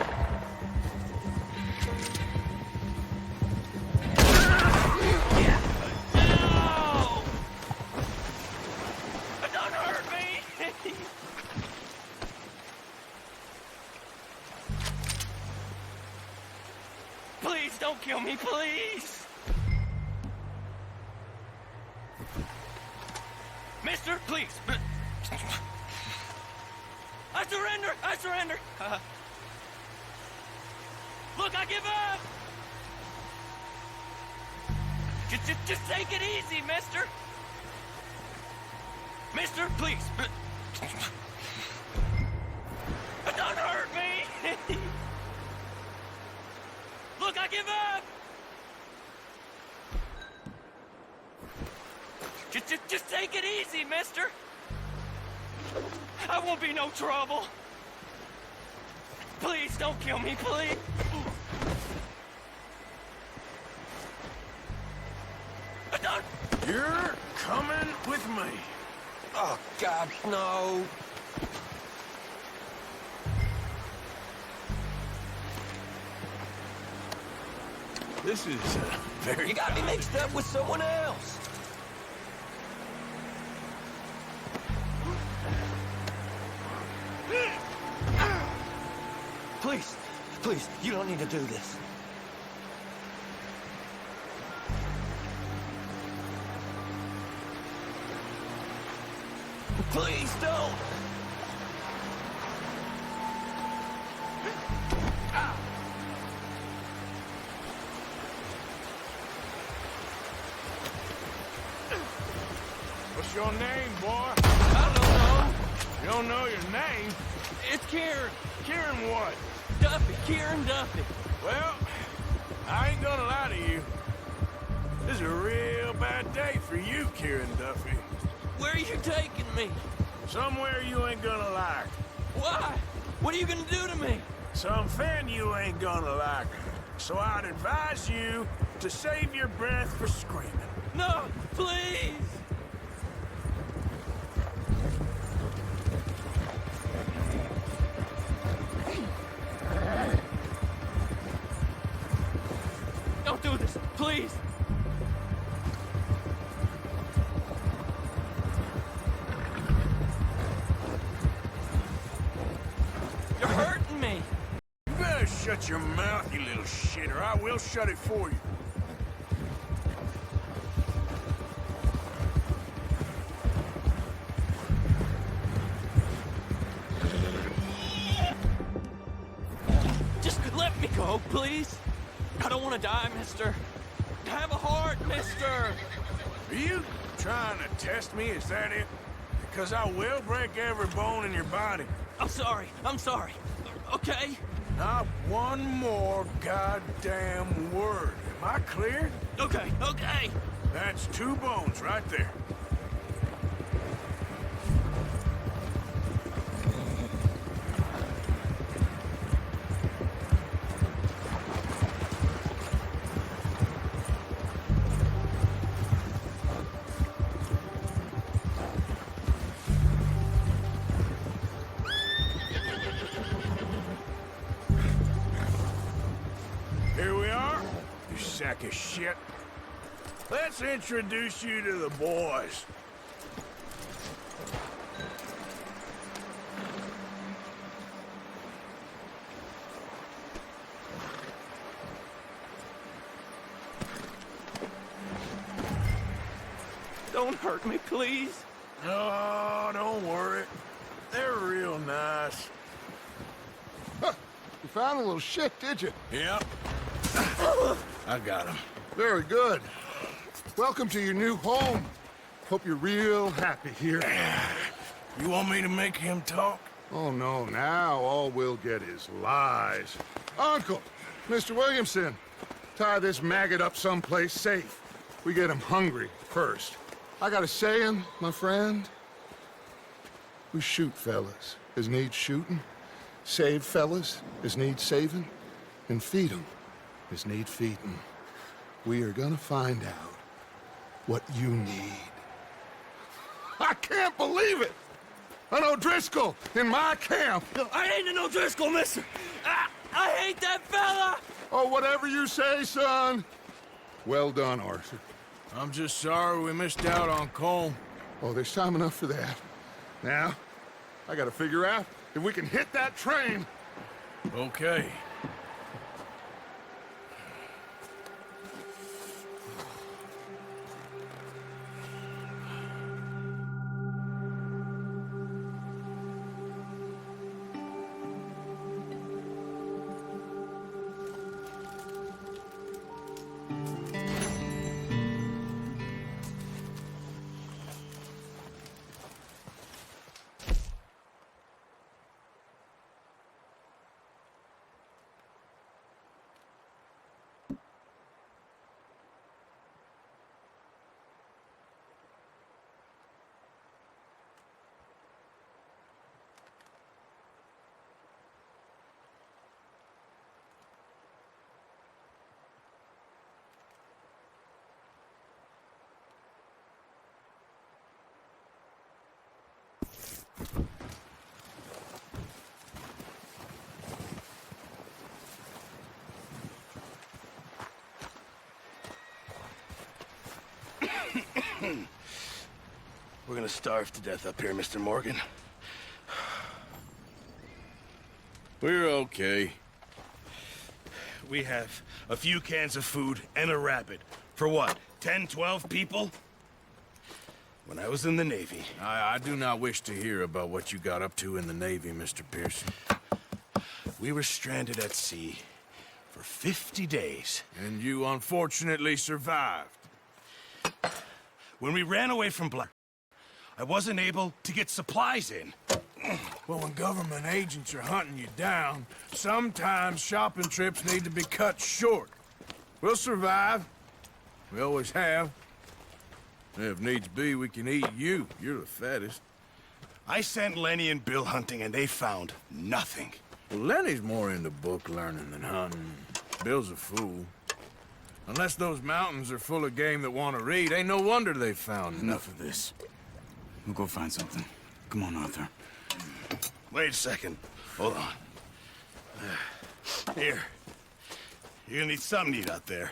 No! Don't hurt me! Please don't kill me, please! Mister, please! I surrender! I surrender! Look, I give up! Just take it easy, mister! Mister, please! Don't hurt me! Look, I give up! Just take it easy, mister! I won't be no trouble! Please don't kill me, please! Don't... You're coming with me. Oh, God, no! This is very... You got me mixed up with someone else! Please, please, you don't need to do this. Please don't! What's your name, boy? I don't know. You don't know your name? It's Kieran. Kieran what? Duffy, Kieran Duffy. Well, I ain't gonna lie to you. This is a real bad day for you, Kieran Duffy. Where are you taking me? Somewhere you ain't gonna like. Why? What are you gonna do to me? Something you ain't gonna like. So I'd advise you to save your breath for screaming. No, please! Don't do this, please! You're hurting me! You better shut your mouth, you little shit, or I will shut it for you. Just let me go, please! I don't want to die, mister. Have a heart, mister! Are you trying to test me? Is that it? Because I will break every bone in your body. I'm sorry, okay? Not one more goddamn word. Am I clear? Okay. That's 2 bones right there. sack of shit. Let's introduce you to the boys. Don't hurt me, please. No, don't worry. They're real nice. Huh. You found a little shit, did you? Yep. I got him. Very good. Welcome to your new home. Hope you're real happy here. You want me to make him talk? Oh, no. Now all we'll get is lies. Uncle, Mr. Williamson, tie this maggot up someplace safe. We get him hungry first. I got a saying, my friend. We shoot fellas as need shooting, save fellas as need saving, and feed them as need feeding. We are gonna find out what you need. I can't believe it! An O'Driscoll in my camp! I ain't an O'Driscoll, mister! I hate that fella! Oh, whatever you say, son. Well done, Arthur. I'm just sorry we missed out on Colm. Oh, there's time enough for that. Now, I gotta figure out if we can hit that train. Okay. We're gonna starve to death up here, Mr. Morgan. We're okay. We have a few cans of food and a rabbit. For what, 10, 12 people? When I was in the Navy... I do not wish to hear about what you got up to in the Navy, Mr. Pearson. We were stranded at sea for 50 days. And you unfortunately survived. When we ran away from Black, I wasn't able to get supplies in. Well, when government agents are hunting you down, sometimes shopping trips need to be cut short. We'll survive. We always have. If needs be, we can eat you. You're the fattest. I sent Lenny and Bill hunting, and they found nothing. Well, Lenny's more into book learning than hunting. Bill's a fool. Unless those mountains are full of game that want to read, ain't no wonder they found Enough of this. We'll go find something. Come on, Arthur. Wait a second. Hold on. Here. You're gonna need something to eat out there.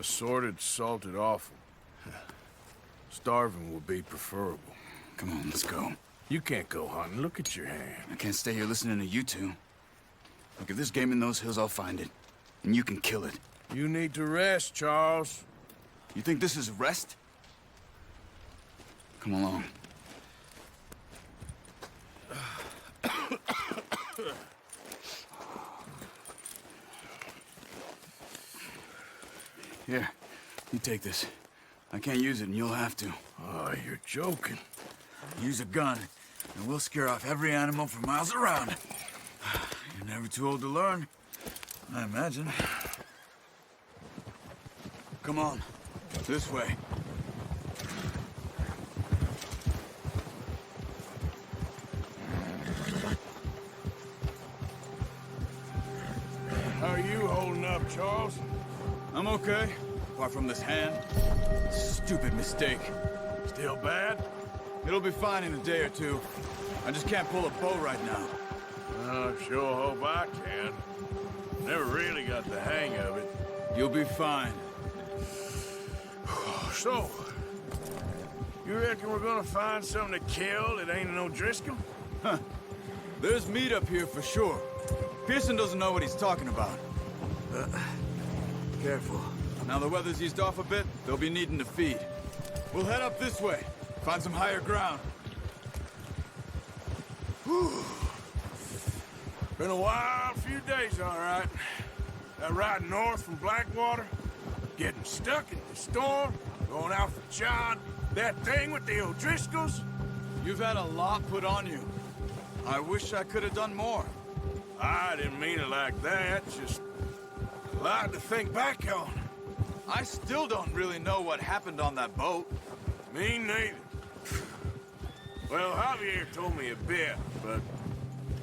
Assorted, salted offal. Starving will be preferable. Come on, let's go. You can't go hunting. Look at your hand. I can't stay here listening to you two. Look, if there's game in those hills, I'll find it. And you can kill it. You need to rest, Charles. You think this is rest? Come along. Here, you take this. I can't use it, and you'll have to. Oh, you're joking. Use a gun, and we'll scare off every animal for miles around. You're never too old to learn, I imagine. Come on, this way. How are you holding up, Charles? I'm okay, apart from this hand. Stupid mistake. Still bad? It'll be fine in a day or two. I just can't pull a bow right now. I sure hope I can. Never really got the hang of it. You'll be fine. So, you reckon we're gonna find something to kill that ain't an O'Driscoll? Huh. There's meat up here for sure. Pearson doesn't know what he's talking about. Careful. Now the weather's eased off a bit, they'll be needing to feed. We'll head up this way. Find some higher ground. Whew. Been a wild few days, all right. That ride north from Blackwater, getting stuck in the storm, going out for John, that thing with the O'Driscolls. You've had a lot put on you. I wish I could have done more. I didn't mean it like that, just a lot to think back on. I still don't really know what happened on that boat. Me neither. Well, Javier told me a bit, but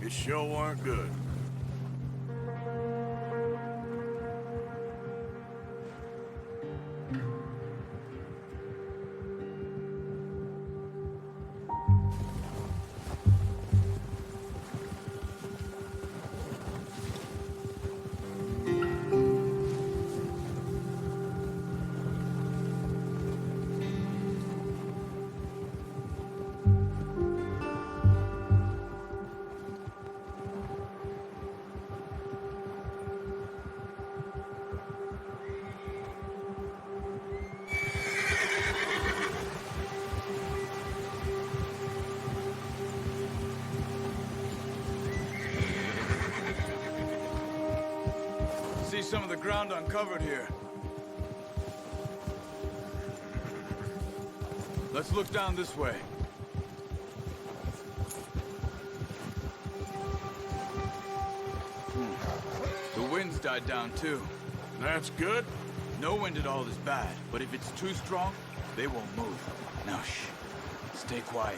it sure weren't good. See some of the ground uncovered here. Let's look down this way. The wind's died down too. That's good. No wind at all is bad, but if it's too strong, they won't move. Now shh. Stay quiet.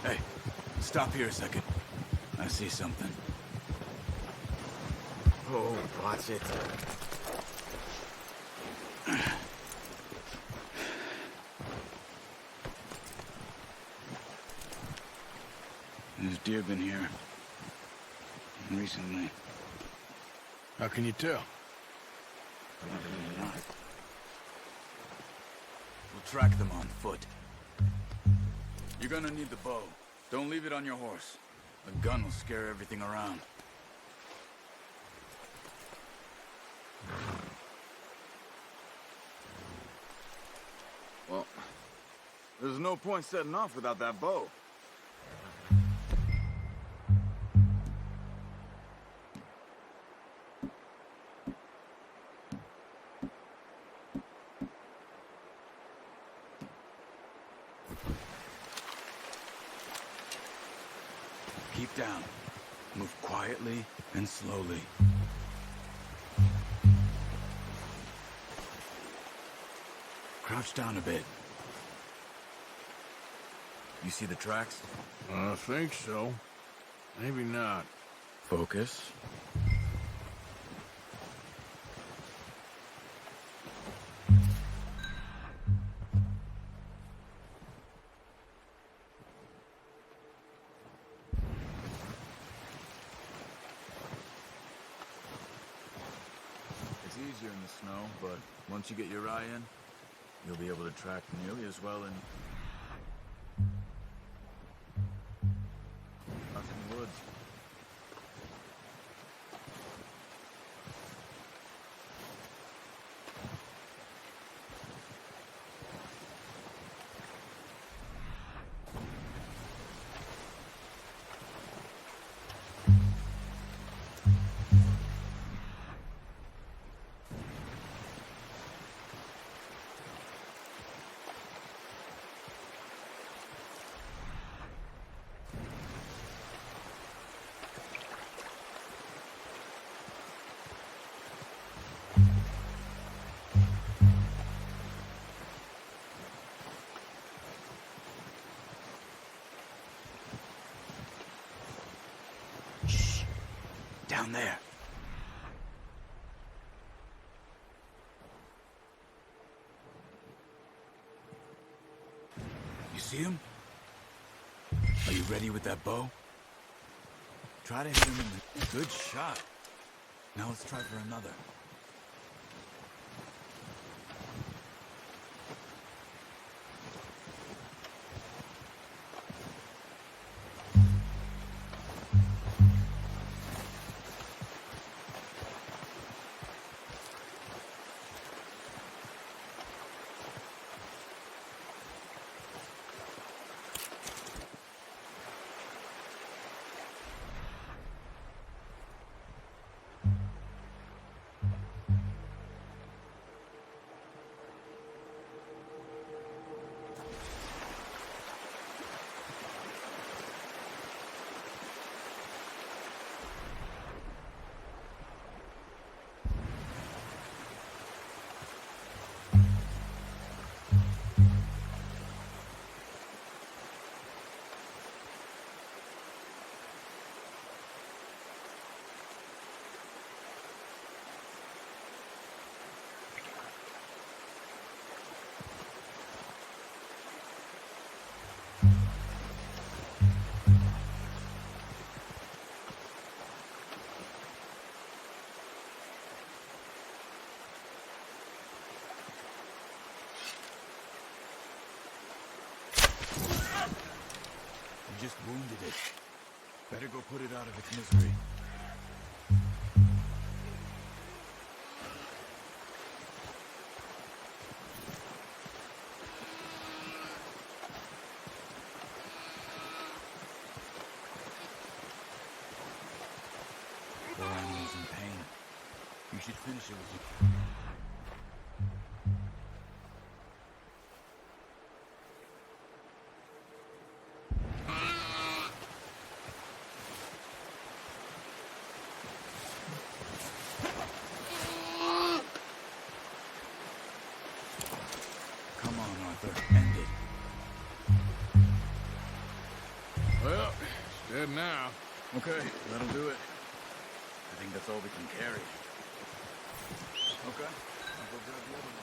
Hey, stop here a second. I see something. Oh, watch it. There's deer been here. Recently. How can you tell? We'll track them on foot. You're gonna need the bow. Don't leave it on your horse. A gun will scare everything around. Well, there's no point setting off without that bow. Keep down. Move quietly and slowly. Crouch down a bit. You see the tracks? I think so. Maybe not. Focus. It's easier in the snow, but once you get your eye in, you'll be able to track nearly as well in the woods. Down there. You see him? you ready with that bow? Try to hit him in the... Good shot. Now let's try for another. You just wounded it. Better go put it out of its misery. Poor animal's in pain. You should finish it with you. End it. Well, it's dead now. Okay, that'll do it. I think that's all we can carry. Okay, I'll go grab the other one.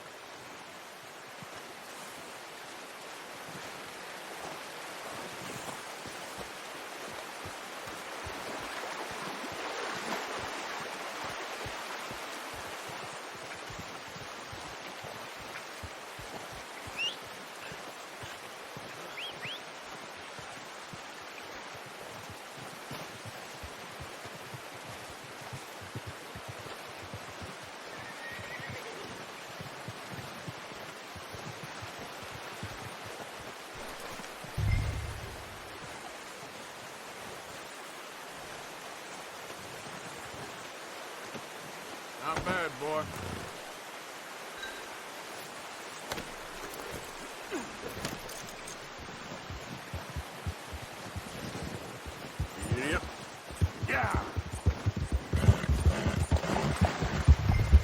Not bad, boy. Yep. Yeah.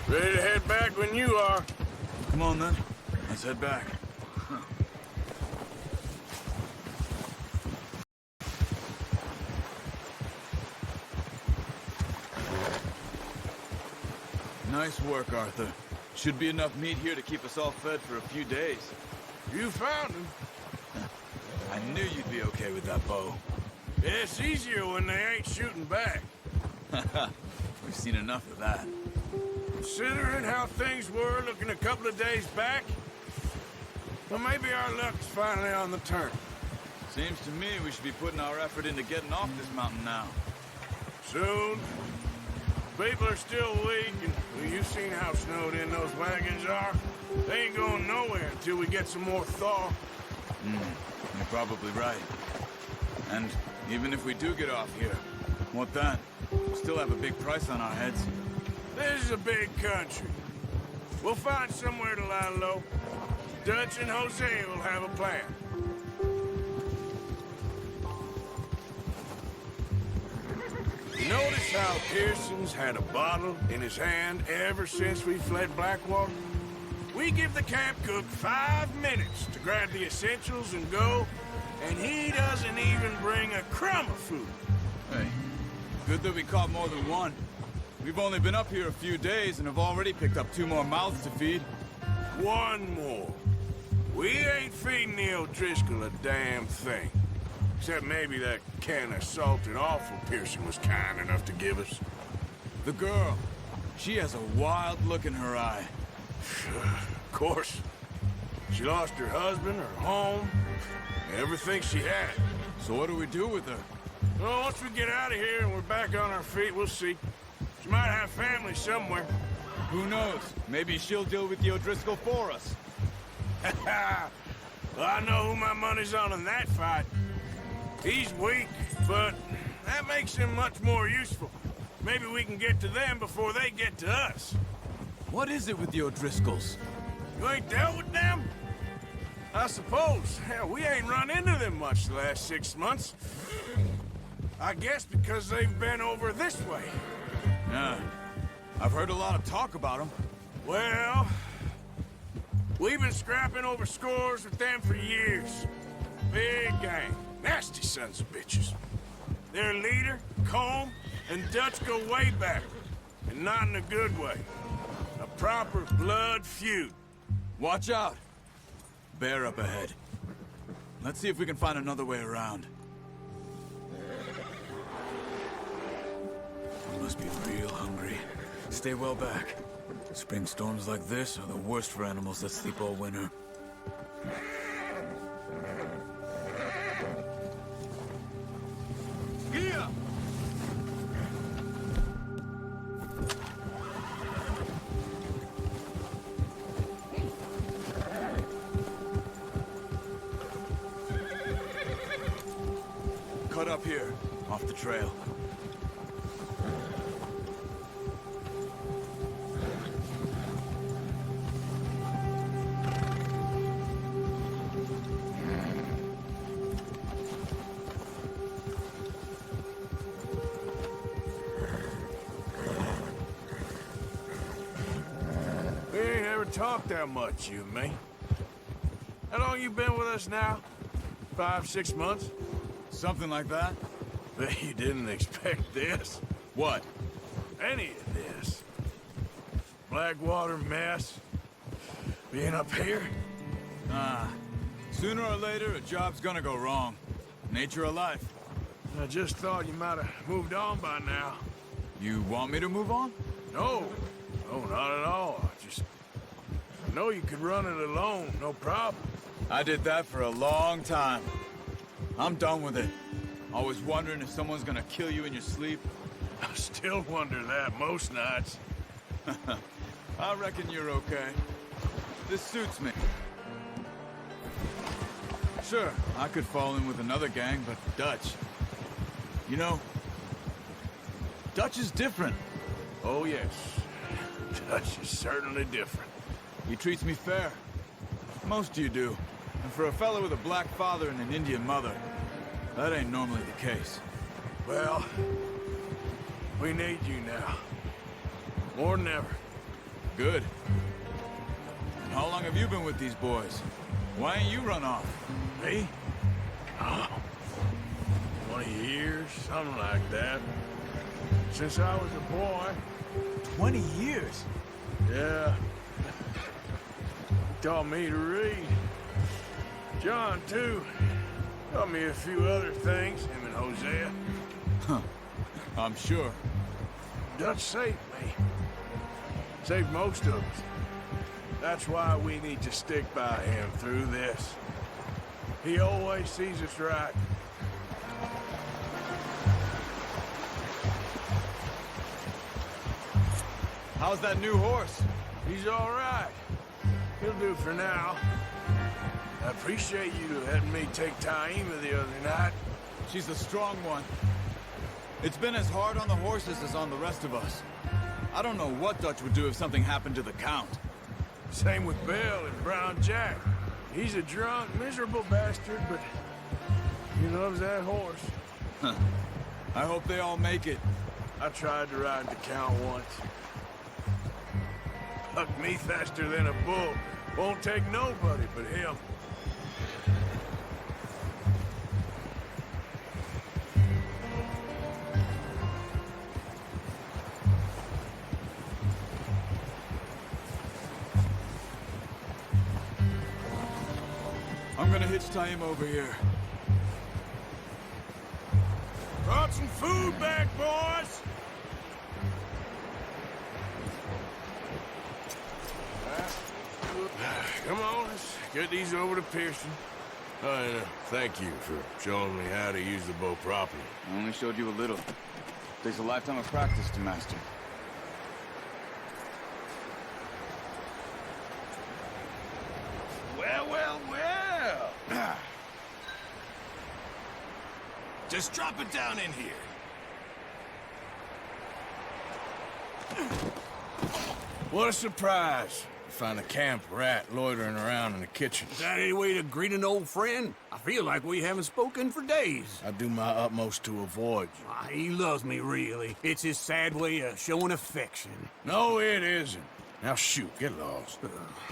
Ready to head back when you are. Come on, then. Let's head back. Nice work, Arthur. Should be enough meat here to keep us all fed for a few days. You found him. I knew you'd be okay with that bow. It's easier when they ain't shooting back. We've seen enough of that. Considering how things were looking a couple of days back, well, maybe our luck's finally on the turn. Seems to me we should be putting our effort into getting off this mountain now. Soon. People are still weak, and well, you've seen how snowed in those wagons are. They ain't going nowhere until we get some more thaw. You're probably right. And even if we do get off here, what then? We'll still have a big price on our heads. This is a big country. We'll find somewhere to lie low. Dutch and Jose will have a plan. Notice how Pearson's had a bottle in his hand ever since we fled Blackwater? We give the camp cook 5 minutes to grab the essentials and go, and he doesn't even bring a crumb of food. Hey, good that we caught more than one. We've only been up here a few days and have already picked up 2 more mouths to feed. 1 more. We ain't feeding the O'Driscoll a damn thing. Except maybe that can of salted offal Pearson was kind enough to give us. The girl. She has a wild look in her eye. Of course. She lost her husband, her home, everything she had. So what do we do with her? Well, once we get out of here and we're back on our feet, we'll see. She might have family somewhere. Who knows? Maybe she'll deal with the O'Driscoll for us. Well, I know who my money's on in that fight. He's weak, but that makes him much more useful. Maybe we can get to them before they get to us. What is it with the O'Driscolls? You ain't dealt with them? I suppose. Hell, we ain't run into them much the last 6 months. I guess because they've been over this way. Yeah. I've heard a lot of talk about them. Well, we've been scrapping over scores with them for years. Big gang. Nasty sons of bitches. Their leader, Combe, and Dutch go way back. And not in a good way. A proper blood feud. Watch out! Bear up ahead. Let's see if we can find another way around. We must be real hungry. Stay well back. Spring storms like this are the worst for animals that sleep all winter. Here! Cut up here, off the trail. We ain't ever talked that much, you and me. How long you been with us now? 5, 6 months? Something like that? Bet you didn't expect this. What? Any of this. Blackwater mess. Being up here? Sooner or later, a job's gonna go wrong. Nature of life. I just thought you might have moved on by now. You want me to move on? No. No, not at all. I know you could run it alone, no problem. I did that for a long time. I'm done with it. Always wondering if someone's gonna kill you in your sleep. I still wonder that most nights. I reckon you're okay. This suits me. Sure, I could fall in with another gang, but Dutch... You know, Dutch is different. Oh, yes. Dutch is certainly different. He treats me fair. Most of you do. And for a fellow with a black father and an Indian mother, that ain't normally the case. Well, we need you now. More than ever. Good. And how long have you been with these boys? Why ain't you run off? Me? Oh, 20 years, something like that. Since I was a boy. 20 years? Yeah. He taught me to read. John, too. Taught me a few other things, him and Hosea. Huh. I'm sure. Dutch saved me. Saved most of us. That's why we need to stick by him through this. He always sees us right. How's that new horse? He's all right. He'll do for now. I appreciate you letting me take Taima the other night. She's a strong one. It's been as hard on the horses as on the rest of us. I don't know what Dutch would do if something happened to the Count. Same with Bill and Brown Jack. He's a drunk, miserable bastard, but he loves that horse. Huh. I hope they all make it. I tried to ride the Count once. Hucked me faster than a bull. Won't take nobody but him. I'm gonna hitch Taima over here. brought some food back, boys! Come on, let's get these over to Pearson. Oh, and thank you for showing me how to use the bow properly. I only showed you a little. Takes a lifetime of practice to master. Well, well, well. Just drop it down in here. What a surprise. Find a camp rat loitering around in the kitchen. Is that any way to greet an old friend? I feel like we haven't spoken for days. I do my utmost to avoid you. He loves me, really. It's his sad way of showing affection. No, it isn't. Now shoot, get lost.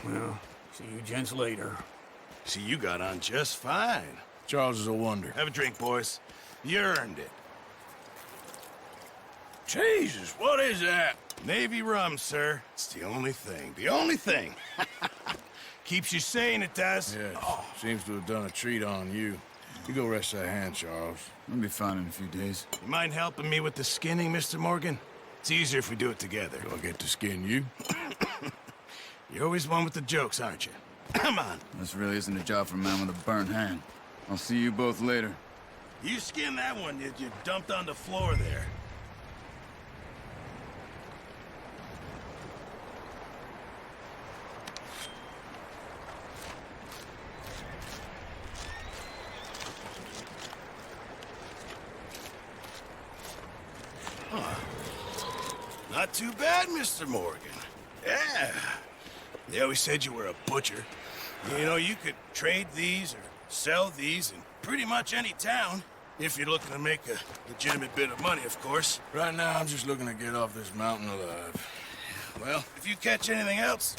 Well, see you gents later. See, you got on just fine. Charles is a wonder. Have a drink, boys. You earned it. Jesus, what is that? Navy rum, sir. It's the only thing. The only thing. Keeps you sane, it does. Yes. Seems to have done a treat on you. You go rest that hand, Charles. I'll be fine in a few days. You mind helping me with the skinning, Mr. Morgan? It's easier if we do it together. Do I get to skin you? You're always one with the jokes, aren't you? Come on. This really isn't a job for a man with a burnt hand. I'll see you both later. You skinned that one that you dumped on the floor there. Not too bad, Mr. Morgan. Yeah. They always said you were a butcher. You know, you could trade these or sell these in pretty much any town. If you're looking to make a legitimate bit of money, of course. Right now, I'm just looking to get off this mountain alive. Well, if you catch anything else,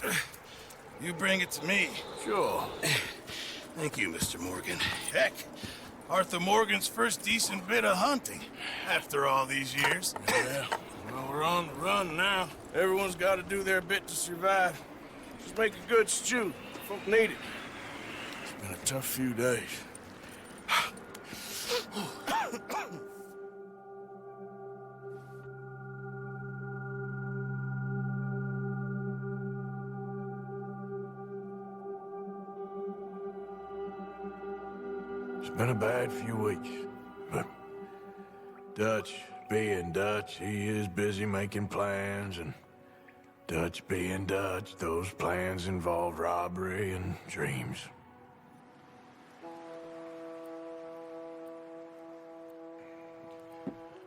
you bring it to me. Sure. Thank you, Mr. Morgan. Heck, Arthur Morgan's first decent bit of hunting after all these years. Yeah. Well, we're on the run now. Everyone's got to do their bit to survive. Just make a good stew. Folk need it. It's been a tough few days. It's been a bad few weeks, but Dutch being Dutch, he is busy making plans, and Dutch being Dutch, those plans involve robbery and dreams.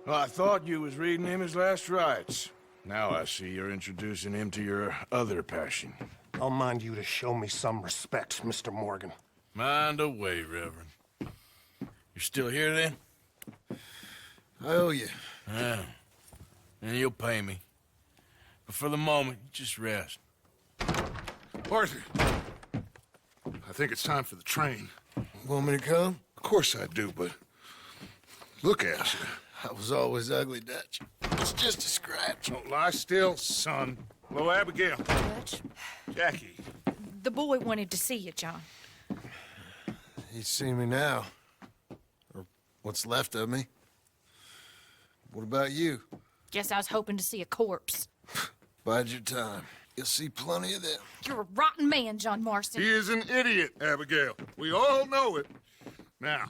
Well, I thought you was reading him his last rites. Now I see you're introducing him to your other passion. I'll mind you to show me some respect, Mr. Morgan. Mind away, Reverend. You're still here, then? I owe you. Yeah. And you'll pay me. But for the moment, just rest. Arthur! I think it's time for the train. Want me to come? Of course I do, but... look at you. I was always ugly, Dutch. It's just a scratch. Don't lie still, son. Hello, Abigail. Dutch, Jackie. the boy wanted to see you, John. He's seen me now. Or what's left of me. What about you? Guess I was hoping to see a corpse. Bide your time. You'll see plenty of them. You're a rotten man, John Marston. He is an idiot, Abigail. We all know it. Now,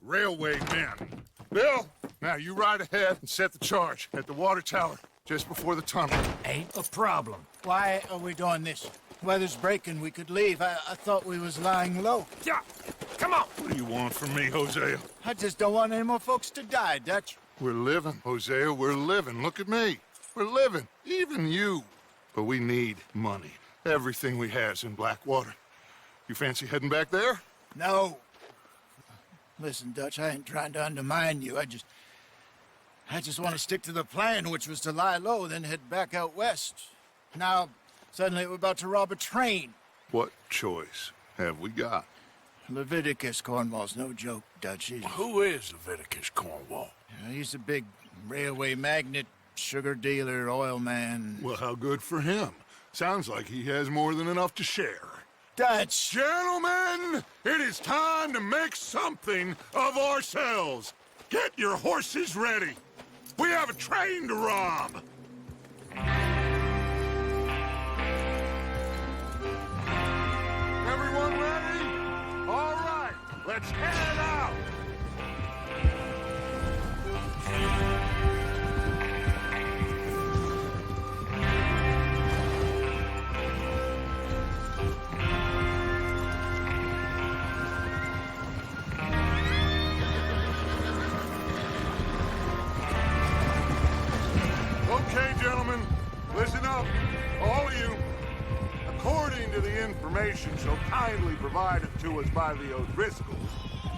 railway men. Bill, now you ride ahead and set the charge at the water tower just before the tunnel. Ain't a problem. Why are we doing this? Weather's breaking. We could leave. I thought we was lying low. Yeah, come on. What do you want from me, Hosea? I just don't want any more folks to die, Dutch. We're living, Hosea. We're living. Look at me. We're living. Even you. But we need money. Everything we has in Blackwater. You fancy heading back there? No. Listen, Dutch, I ain't trying to undermine you. I just want to stick to the plan, which was to lie low, then head back out west. Now, suddenly we're about to rob a train. What choice have we got? Leviticus Cornwall's no joke, Dutch. Who is Leviticus Cornwall? He's a big railway magnate, sugar dealer, oil man. Well, how good for him. Sounds like he has more than enough to share. Dutch! Gentlemen, it is time to make something of ourselves. Get your horses ready! We have a train to rob! Everyone ready? All right, let's head out! Okay, gentlemen, listen up, all of you. According to the information so kindly provided to us by the O'Driscolls,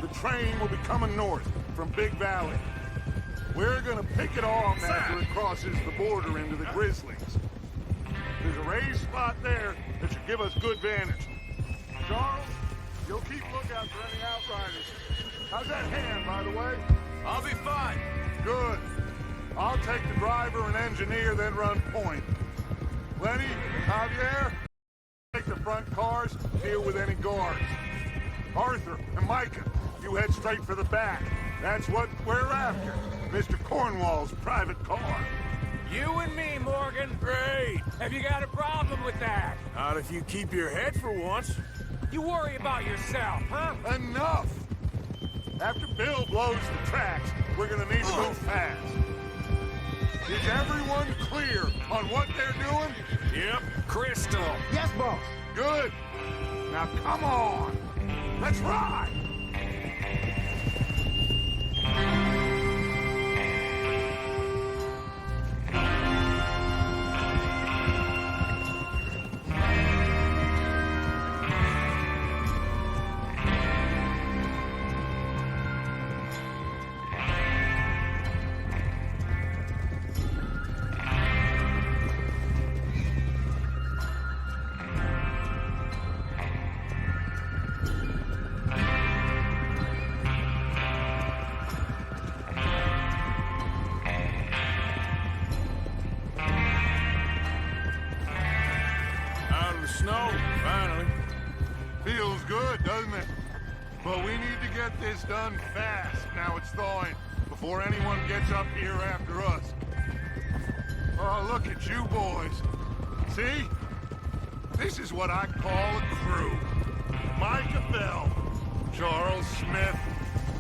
the train will be coming north from Big Valley. We're gonna pick it off after it crosses the border into the Grizzlies. There's a raised spot there that should give us good vantage. Charles, you'll keep lookout for any outriders. How's that hand, by the way? I'll be fine. Good. I'll take the driver and engineer, then run point. Lenny, Javier, take the front cars, deal with any guards. Arthur and Micah, you head straight for the back. That's what we're after. Mr. Cornwall's private car. You and me, Morgan. Great. Have you got a problem with that? Not if you keep your head for once. You worry about yourself, huh? Enough! After Bill blows the tracks, we're gonna need to move fast. Is everyone clear on what they're doing? Yep. Crystal. Yes, boss. Good. Now come on. Let's ride. Snow, finally. Feels good, doesn't it? But we need to get this done fast. Now it's thawing, before anyone gets up here after us. Oh, look at you boys. See? This is what I call a crew. Micah Bell, Charles Smith,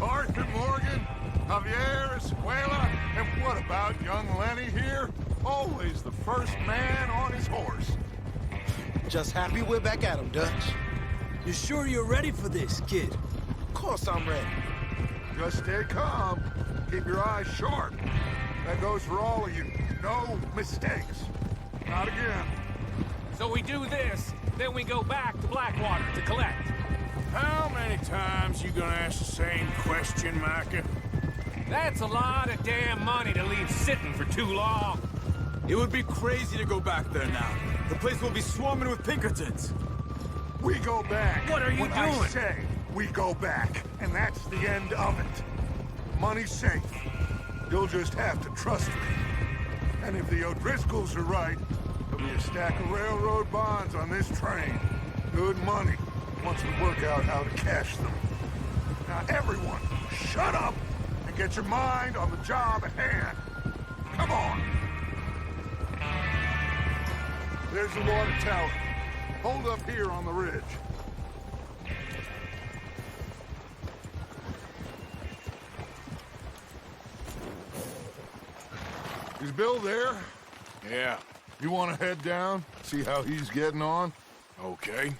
Arthur Morgan, Javier Escuela, and what about young Lenny here? Always the first man on his horse. Just happy we're back at him, Dutch. You sure you're ready for this, kid? Of course I'm ready. Just stay calm. Keep your eyes sharp. That goes for all of you. No mistakes. Not again. So we do this, then we go back to Blackwater to collect. How many times you gonna ask the same question, Micah? That's a lot of damn money to leave sitting for too long. It would be crazy to go back there now. The place will be swarming with Pinkertons. We go back. What are you when doing? I say we go back, and that's the end of it. Money's safe. You'll just have to trust me. And if the O'Driscolls are right, there'll be a stack of railroad bonds on this train. Good money, once we work out how to cash them. Now everyone, shut up and get your mind on the job at hand. Come on. There's the water tower. Hold up here on the ridge. Is Bill there? Yeah. You want to head down, see how he's getting on? Okay.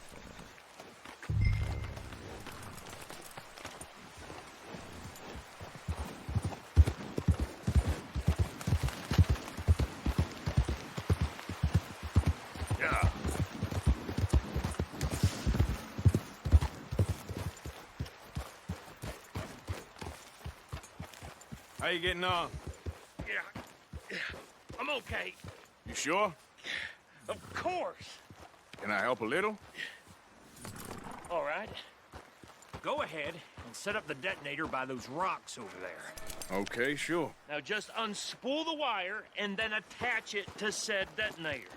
Yeah. How you getting on? Yeah, I'm okay. You sure? Of course. Can I help a little? All right. Go ahead and set up the detonator by those rocks over there. Okay, sure. Now just unspool the wire and then attach it to said detonator.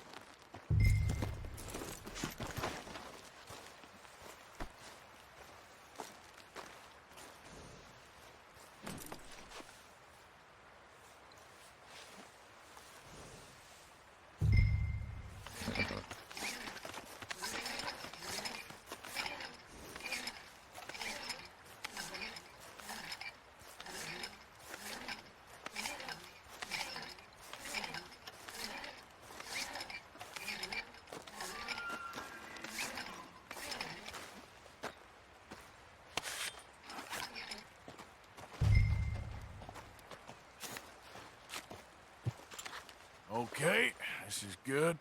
Okay, this is good.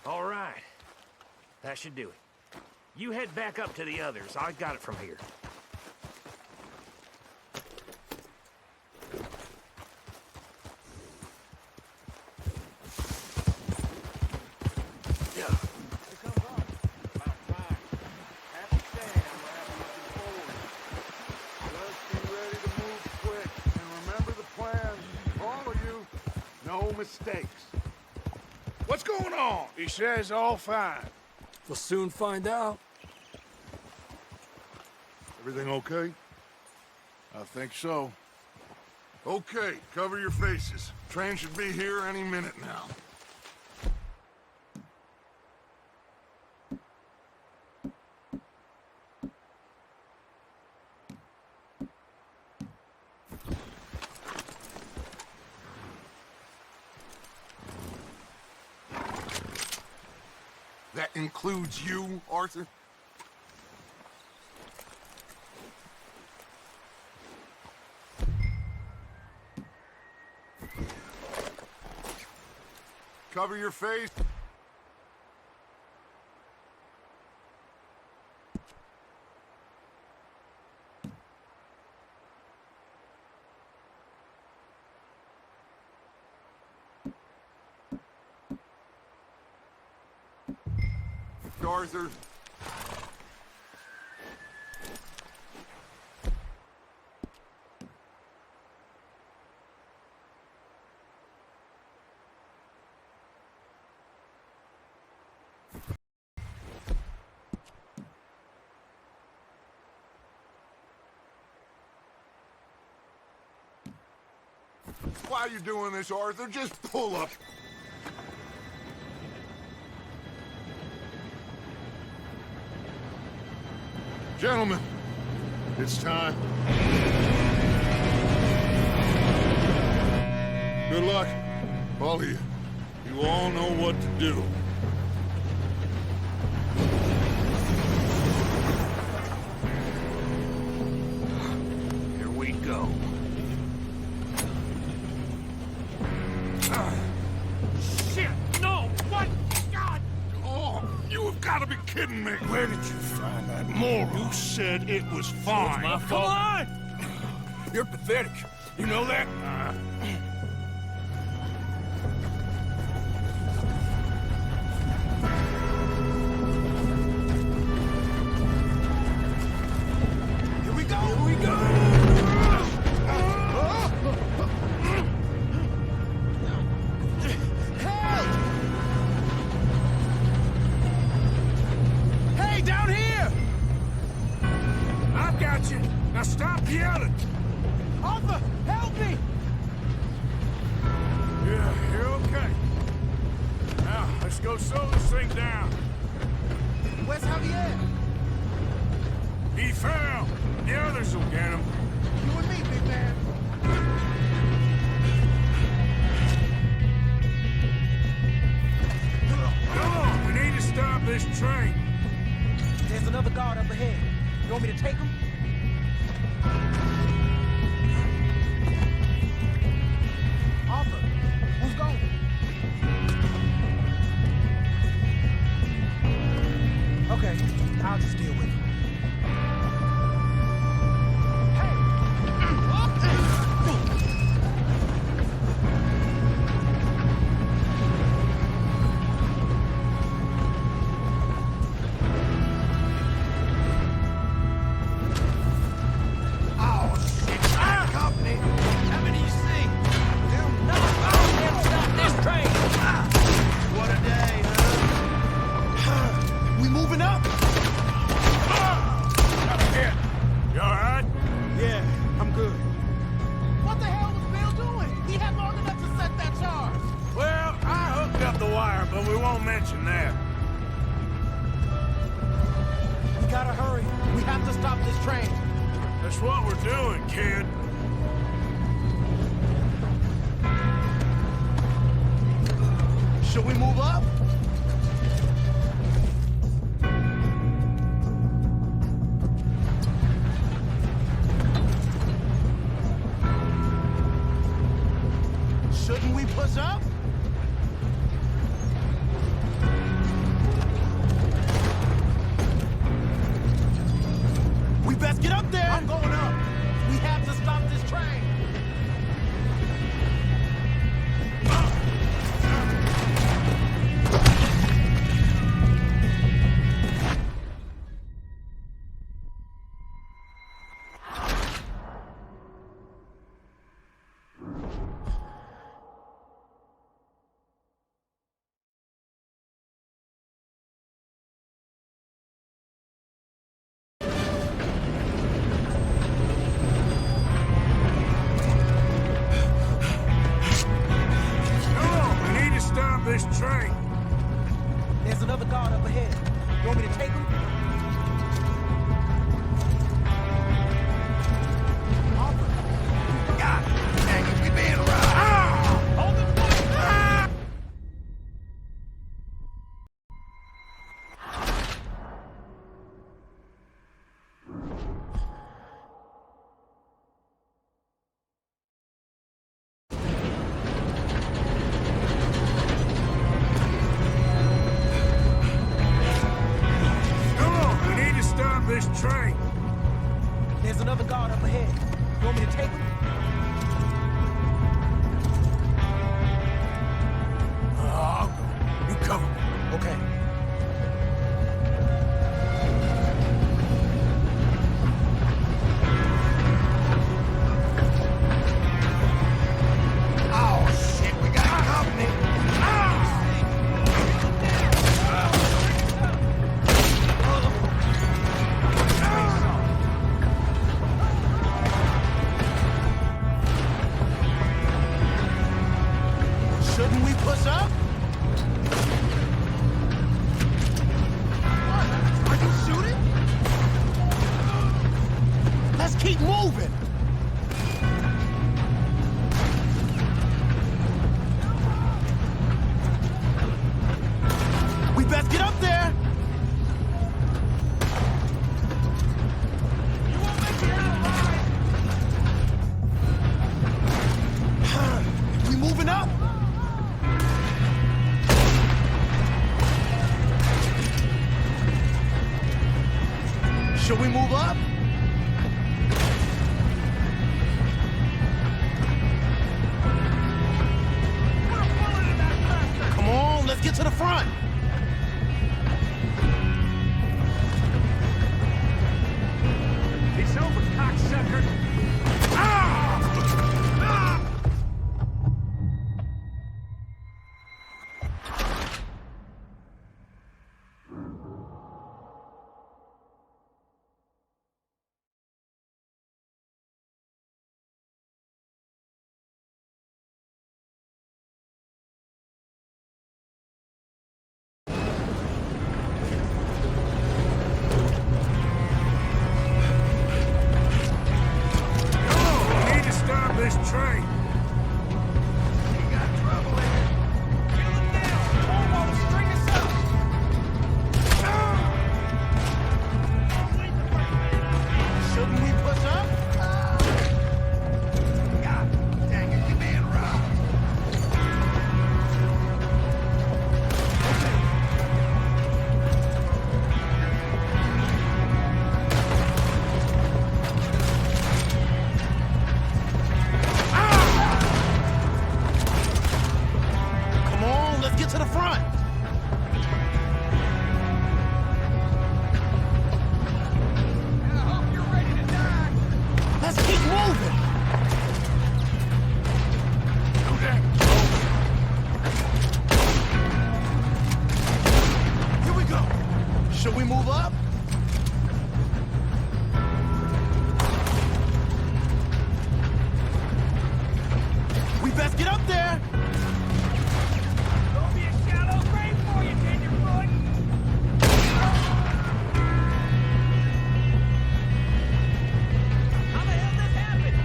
All right. That should do it. You head back up to the others. I got it from here. Mistakes. What's going on? He says all fine. We'll soon find out. Everything okay? I think so. Okay, cover your faces. Train should be here any minute now. That includes you, Arthur? Cover your face. Arthur. Why are you doing this, Arthur? Just pull up. Gentlemen, it's time. Good luck, all of you. You all know what to do. Here we go. Shit! No! What? God! Oh, you have got to be kidding me. Where did you find that moron? You said it was fine. My Come fault. on! You're pathetic. You know that? Here we go! Here we go! Help! Hey, down here! I've got you. Now stop yelling. Arthur, help me! Yeah, you're okay. Now, let's go slow this thing down. Where's Javier? He fell. The others will get him. You and me, big man. Come on, we need to stop this train. There's another guard up ahead. You want me to take him? Arthur, who's going? Okay, I'll just deal with him. That's what we're doing, kid. Should we move up? Shouldn't we push up? another guard up ahead. You want me to take him? God dang it, we being robbed. Hold the point! Come on, we need to stop this train. There's another guard up ahead. You want me to take him? I'll go. You cover me. Okay. Oh, shit, we got company. Shouldn't we push up? Are you shooting? Let's keep moving. We best get up there. You won't make it out alive! We moving up? Should we move up? Come on, let's get to the front. It's over, cocksucker. We need to stop this train. We got trouble here. Kill him now! Homo to string us up! Shouldn't we push up? God dang it, we being robbed. Come on, let's get to the front. I hope you're ready to die! Let's keep moving. Here we go. Should we move up? We best get up there. Don't be a shallow grave for you, tenderfoot! How the hell this happened?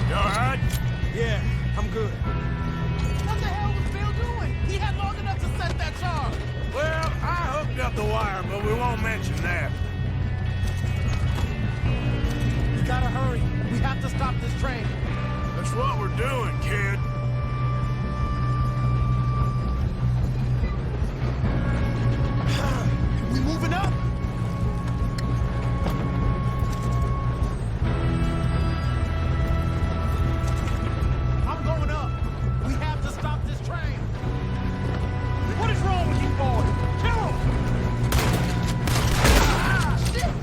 You all right? Yeah, I'm good. What the hell was Bill doing? He had long enough to set that charge! Well, I hooked up the wire, but we won't mention that. We gotta hurry. We have to stop this train. That's what we're doing, kid. We moving up? I'm going up. We have to stop this train. What is wrong with you boys? Kill him! Ah, shit!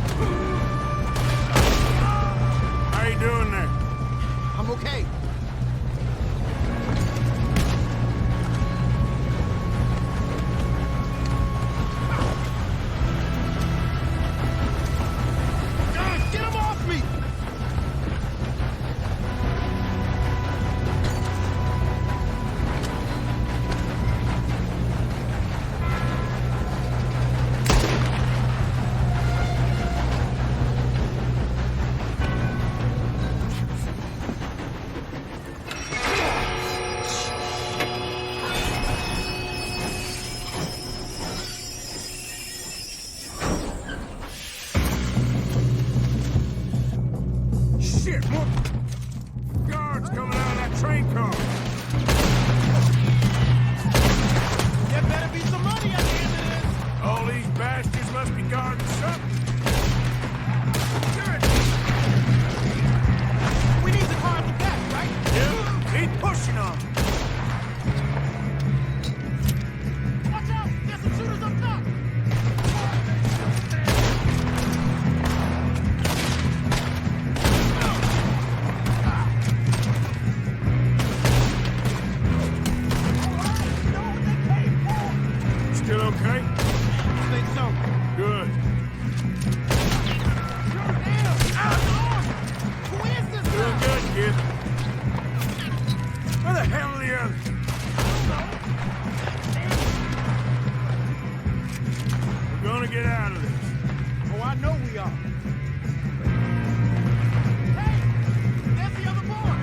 How you doing there? I'm okay. on them. Watch out! There's some shooters up top! Still okay? I think so. Good. Who is this Doing guy? good, kid. Where the hell are the others? We're gonna get out of this. Oh, I know we are. Hey! There's the other boy!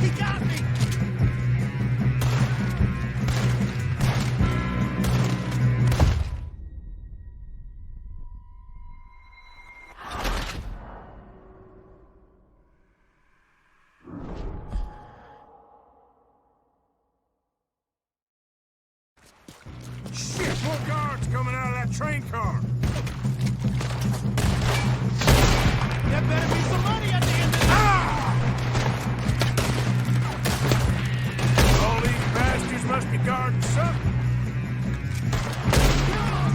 He got me! Shit, more guards coming out of that train car. There better be some money at the end of this! All these bastards must be guarding something.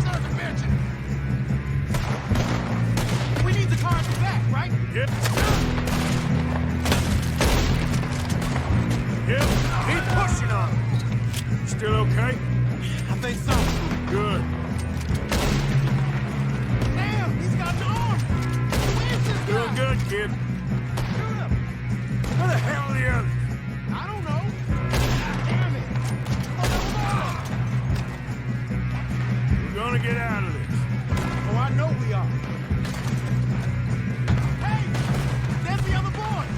Sergeant Benson! We need the car at the back, right? Yep. Yep, keep pushing on them. Still okay? I think so. Good. Damn, he's got an arm! Who is this guy? Doing good, kid. Shoot him! Where the hell are the others? I don't know. Damn it! We're gonna get out of this. Oh, I know we are. Hey! There's the other boys!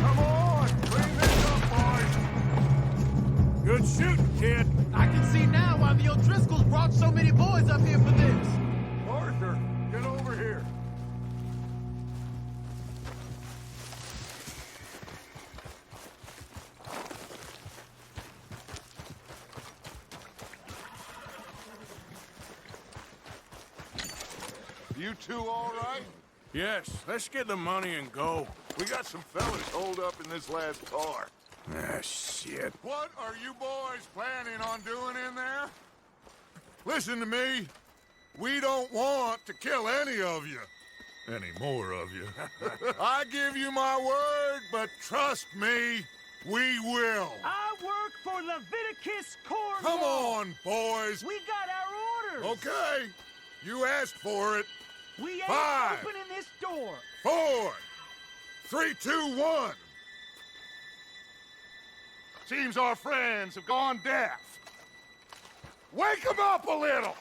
Come on, bring this up, boys. Good shooting, kid. I can see now why the O'Driscolls brought so many boys up here for this. Arthur, get over here. You two all right? Yes, let's get the money and go. We got some fellas holed up in this last car. Ah, shit. What are you boys planning on doing in there? Listen to me. We don't want to kill any of you. Any more of you. I give you my word, but trust me, we will. I work for Leviticus Corps. Come on, boys. We got our orders. Okay. You asked for it. We ain't 5, opening this door. 4, 3, 2, 1. Seems our friends have gone deaf. Wake them up a little!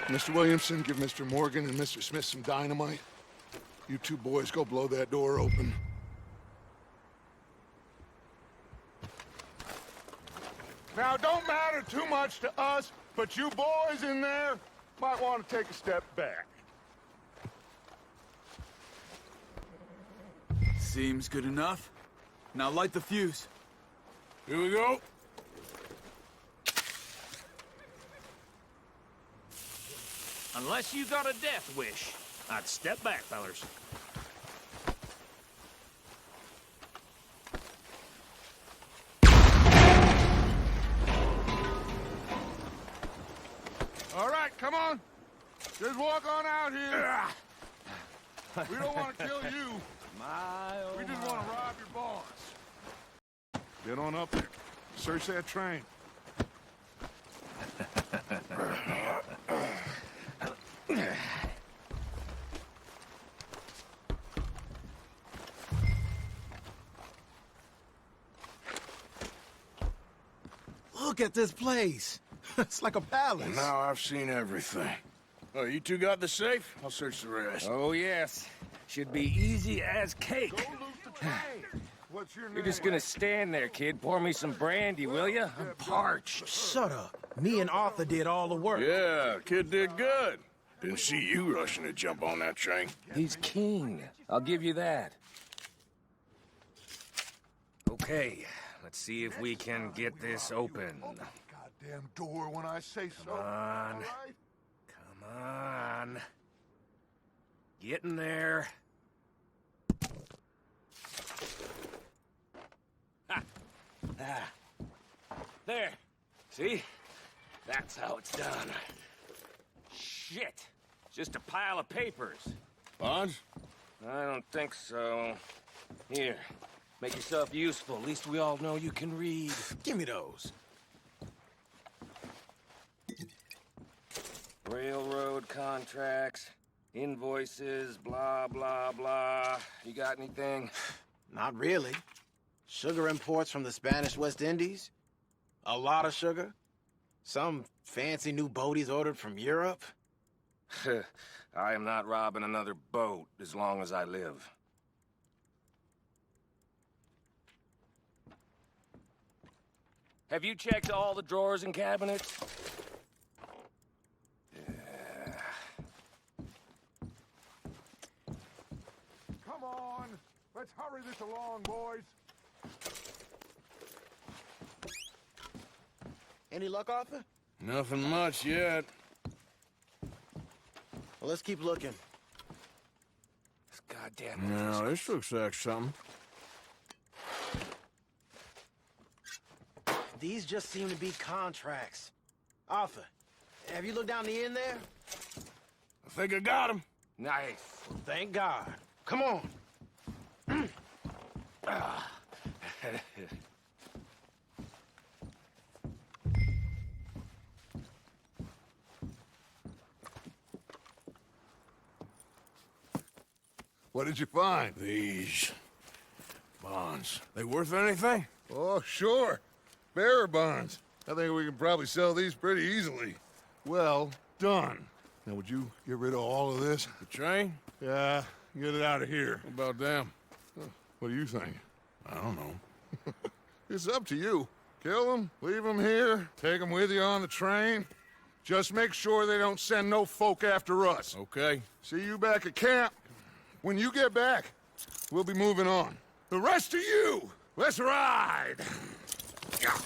Mr. Williamson, give Mr. Morgan and Mr. Smith some dynamite. You two boys go blow that door open. Now, it don't matter too much to us, but you boys in there might want to take a step back. Seems good enough. Now light the fuse. Here we go. Unless you got a death wish, I'd step back, fellers. All right, come on. Just walk on out here. We don't want to kill you. We just want to rob your boss. Get on up there. Search that train. Look at this place. It's like a palace. Now I've seen everything. Oh, you two got the safe? I'll search the rest. Oh, yes. Should be easy as cake. Go loot the train. What's your name? You're just gonna stand there, kid. Pour me some brandy, will ya? I'm parched. Shut up. Me and Arthur did all the work. Yeah, kid did good. Didn't see you rushing to jump on that train. He's keen. I'll give you that. Okay, let's see if we can get this open. Goddamn door when I say so. Come on. All right? Come on. Get in there. Ha. Ah. There. See? That's how it's done. Shit. Just a pile of papers. Bonds? I don't think so. Here. Make yourself useful. At least we all know you can read. Give me those. Railroad contracts, invoices, blah, blah, blah. You got anything? Not really. Sugar imports from the Spanish West Indies. A lot of sugar. Some fancy new boat he's ordered from Europe. I am not robbing another boat as long as I live. Have you checked all the drawers and cabinets? Come on. Let's hurry this along, boys. Any luck, Arthur? Nothing much yet. Well, let's keep looking. This goddamn... No, this looks like something. These just seem to be contracts. Arthur, have you looked down the end there? I think I got him. Nice. Thank God. Come on. What did you find? These bonds. They worth anything? Oh, sure. Bearer bonds. I think we can probably sell these pretty easily. Well done. Now, would you get rid of all of this? The train? Yeah, get it out of here. What about them? What do you think? I don't know. It's up to you. Kill them, leave them here, take them with you on the train. Just make sure they don't send no folk after us. Okay. See you back at camp. When you get back, we'll be moving on. The rest of you, let's ride! Yeah.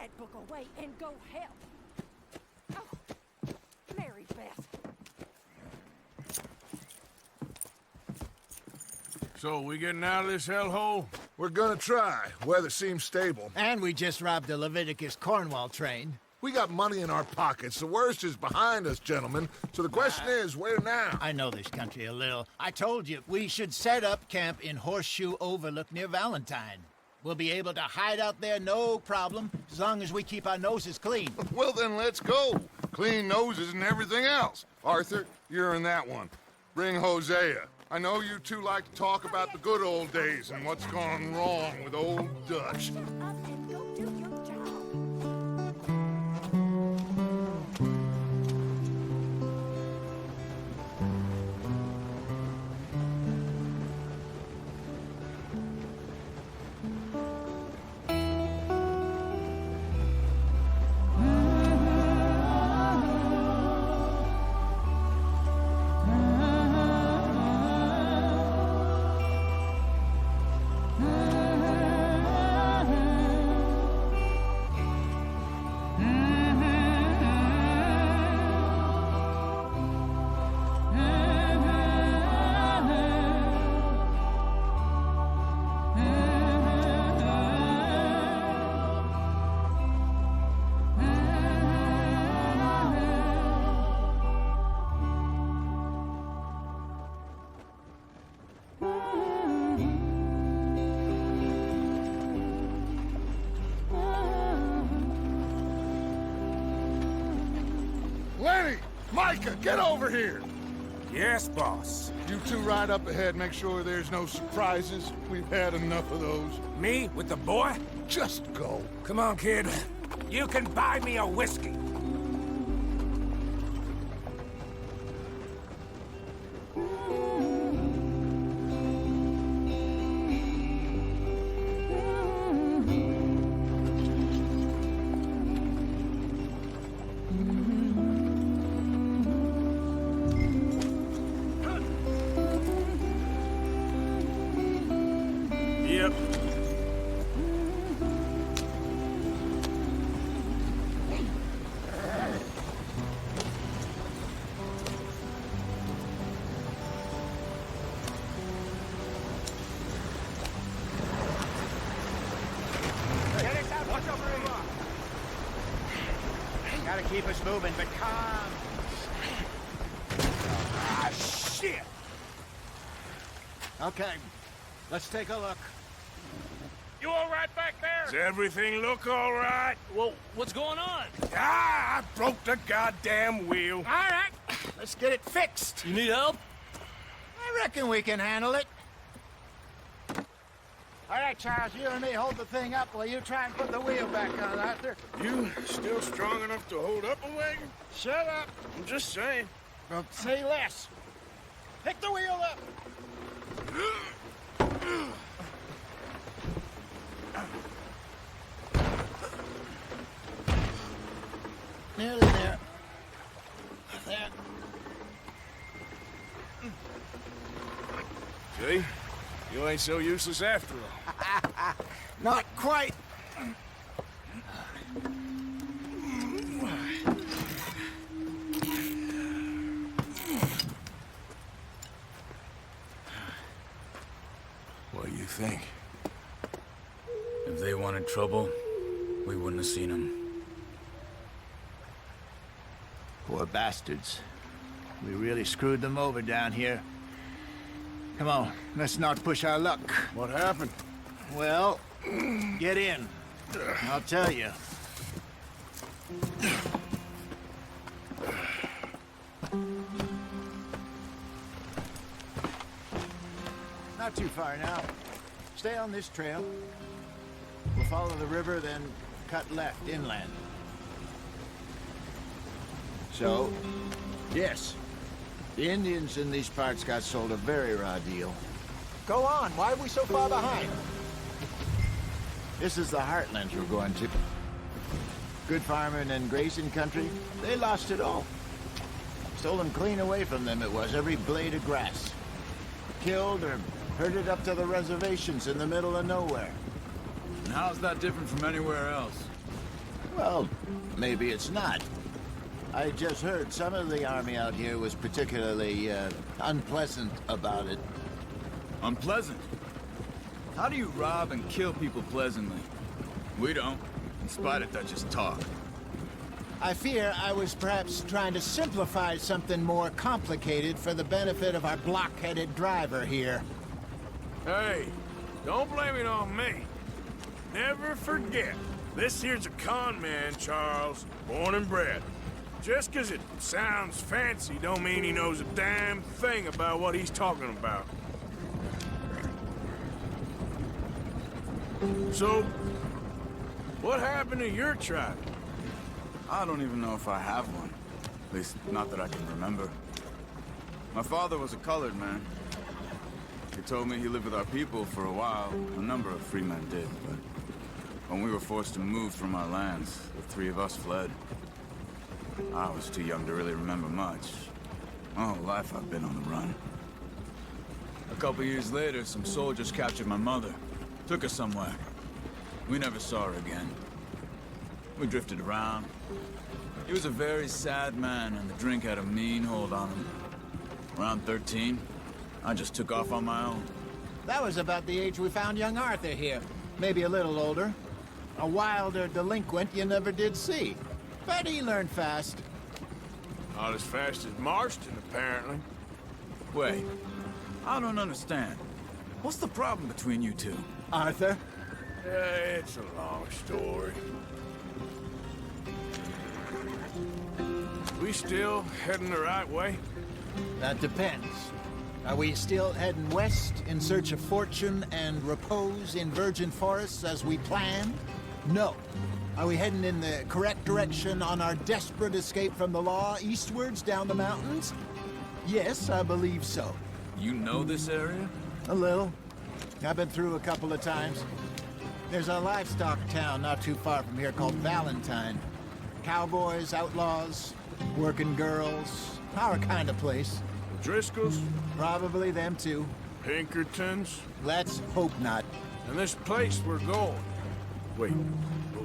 that book away and go help. Oh, Mary Beth. So, we getting out of this hellhole? We're gonna try. Weather seems stable. And we just robbed a Leviticus Cornwall train. We got money in our pockets. The worst is behind us, gentlemen. So the question is, where now? I know this country a little. I told you, we should set up camp in Horseshoe Overlook near Valentine. We'll be able to hide out there, no problem, as long as we keep our noses clean. Well, then let's go. Clean noses and everything else. Arthur, you're in that one. Bring Hosea. I know you two like to talk about the good old days and what's gone wrong with old Dutch. Micah, get over here! Yes, boss. You two ride up ahead, make sure there's no surprises. We've had enough of those. Me with the boy? Just go. Come on, kid. You can buy me a whiskey. Gotta keep us moving, but calm. Ah, shit! Okay, let's take a look. You all right back there? Does everything look all right? Well, what's going on? Ah, I broke the goddamn wheel. All right, let's get it fixed. You need help? I reckon we can handle it. All right, Charles, you and me hold the thing up while you try and put the wheel back on, Arthur. You still strong enough to hold up a wagon? Shut up. I'm just saying. Well, say less. Pick the wheel up. Nearly there. There. See? You ain't so useless after all. Not quite. What do you think? If they wanted trouble, we wouldn't have seen them. Poor bastards. We really screwed them over down here. Come on, let's not push our luck. What happened? Well, get in. I'll tell you. Not too far now. Stay on this trail. We'll follow the river, then cut left inland. So, yes, the Indians in these parts got sold a very raw deal. Go on, why are we so far behind? This is the heartlands we're going to. Good farming and grazing country, they lost it all. Stolen clean away from them it was, every blade of grass. Killed or herded up to the reservations in the middle of nowhere. And how's that different from anywhere else? Well, maybe it's not. I just heard some of the army out here was particularly unpleasant about it. Unpleasant? How do you rob and kill people pleasantly? We don't, in spite of Dutch's talk. I fear I was perhaps trying to simplify something more complicated for the benefit of our block-headed driver here. Hey, don't blame it on me. Never forget, this here's a con man, Charles, born and bred. Just 'cause it sounds fancy don't mean he knows a damn thing about what he's talking about. So, what happened to your tribe? I don't even know if I have one. At least, not that I can remember. My father was a colored man. He told me he lived with our people for a while. A number of free men did, but when we were forced to move from our lands, the three of us fled. I was too young to really remember much. My whole life I've been on the run. A couple years later, some soldiers captured my mother. Took her somewhere. We never saw her again. We drifted around. He was a very sad man, and the drink had a mean hold on him. Around 13, I just took off on my own. That was about the age we found young Arthur here. Maybe a little older. A wilder delinquent you never did see. But he learned fast. Not as fast as Marston, apparently. Wait, I don't understand. What's the problem between you two? Arthur? It's a long story. We still heading the right way? That depends. Are we still heading west in search of fortune and repose in virgin forests as we planned? No. Are we heading in the correct direction on our desperate escape from the law eastwards down the mountains? Yes, I believe so. You know this area? A little. I've been through a couple of times. There's a livestock town not too far from here called Valentine. Cowboys, outlaws, working girls, our kind of place. Driscolls? Probably them too. Pinkertons? Let's hope not. And this place we're going. Wait,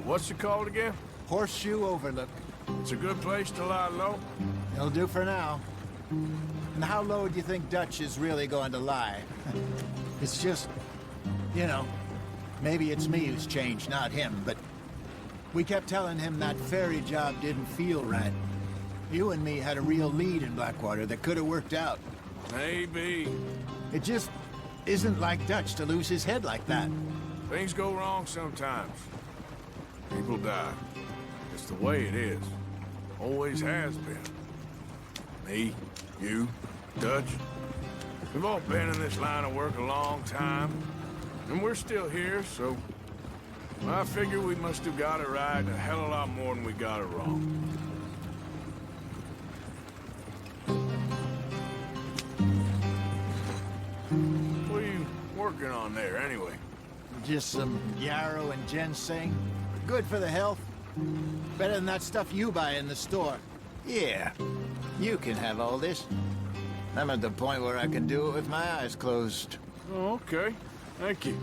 what's it called again? Horseshoe Overlook. It's a good place to lie low? It'll do for now. And how low do you think Dutch is really going to lie? It's just, you know, maybe it's me who's changed, not him, but we kept telling him that ferry job didn't feel right. You and me had a real lead in Blackwater that could have worked out. Maybe. It just isn't like Dutch to lose his head like that. Things go wrong sometimes. People die. It's the way it is. Always has been. Me, you, Dutch. We've all been in this line of work a long time. And we're still here, so I figure we must have got it right a hell of a lot more than we got it wrong. What are you working on there, anyway? Just some yarrow and ginseng. Good for the health. Better than that stuff you buy in the store. Yeah, you can have all this. I'm at the point where I can do it with my eyes closed. Oh, okay. Thank you.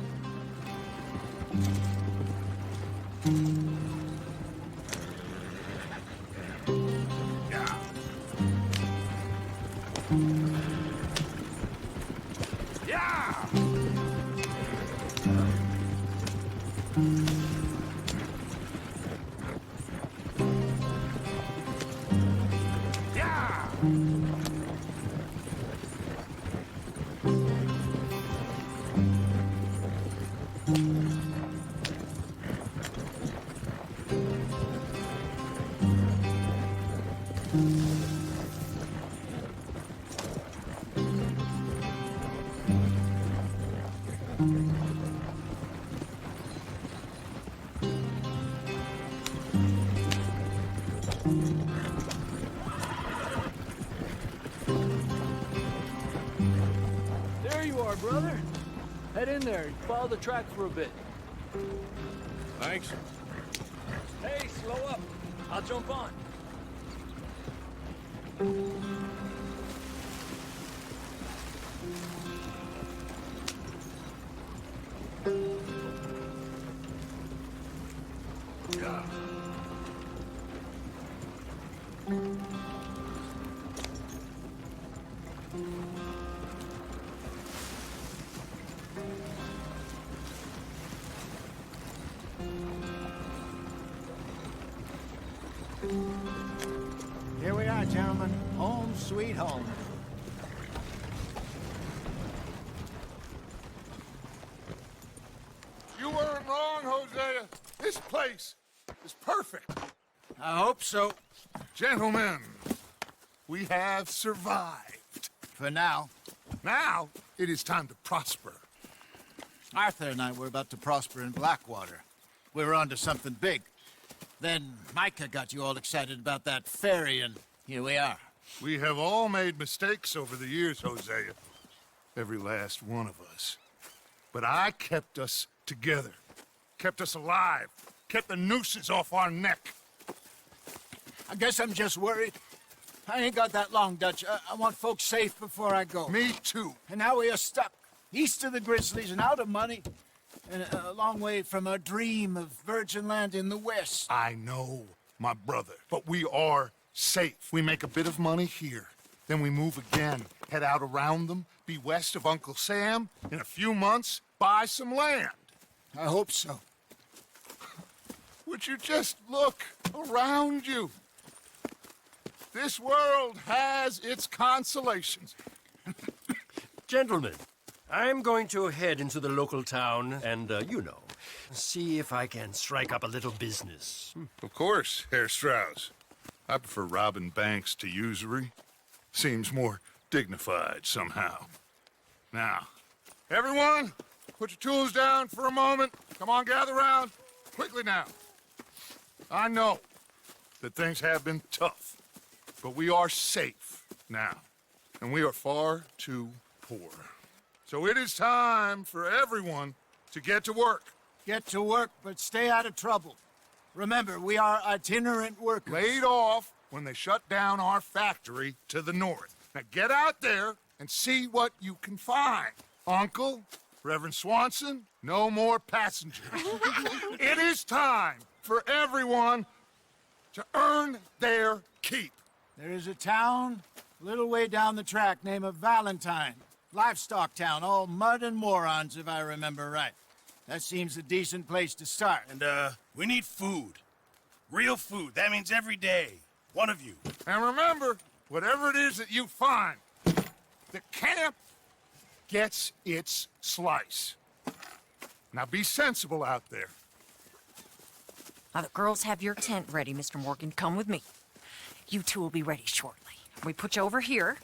Yeah. Yeah! There you are, brother. Head in there. Follow the track for a bit. Thanks. Hey, slow up. I'll jump on. Yeah. Home sweet home. You weren't wrong, Hosea. This place is perfect. I hope so. Gentlemen, we have survived. For now. Now, it is time to prosper. Arthur and I were about to prosper in Blackwater. We were onto something big. Then Micah got you all excited about that ferry, and here we are. We have all made mistakes over the years, Hosea. Every last one of us. But I kept us together. Kept us alive. Kept the nooses off our neck. I guess I'm just worried. I ain't got that long, Dutch. I want folks safe before I go. Me too. And now we are stuck. East of the Grizzlies and out of money. And a long way from our dream of virgin land in the west. I know, my brother. But we are safe. We make a bit of money here. Then we move again. Head out around them. Be west of Uncle Sam. In a few months, buy some land. I hope so. Would you just look around you? This world has its consolations. Gentlemen, I'm going to head into the local town and, see if I can strike up a little business. Of course, Herr Strauss. I prefer robbing banks to usury. Seems more dignified somehow. Now, everyone, put your tools down for a moment. Come on, gather round. Quickly now. I know that things have been tough, but we are safe now, and we are far too poor. So it is time for everyone to get to work. Get to work, but stay out of trouble. Remember, we are itinerant workers. Laid off when they shut down our factory to the north. Now get out there and see what you can find. Uncle, Reverend Swanson, no more passengers. It is time for everyone to earn their keep. There is a town a little way down the track named Valentine. Livestock town, all mud and morons, if I remember right. That seems a decent place to start. And, we need food. Real food. That means every day. One of you. And remember, whatever it is that you find, the camp gets its slice. Now be sensible out there. Now, the girls have your tent ready, Mr. Morgan. Come with me. You two will be ready shortly. We put you over here.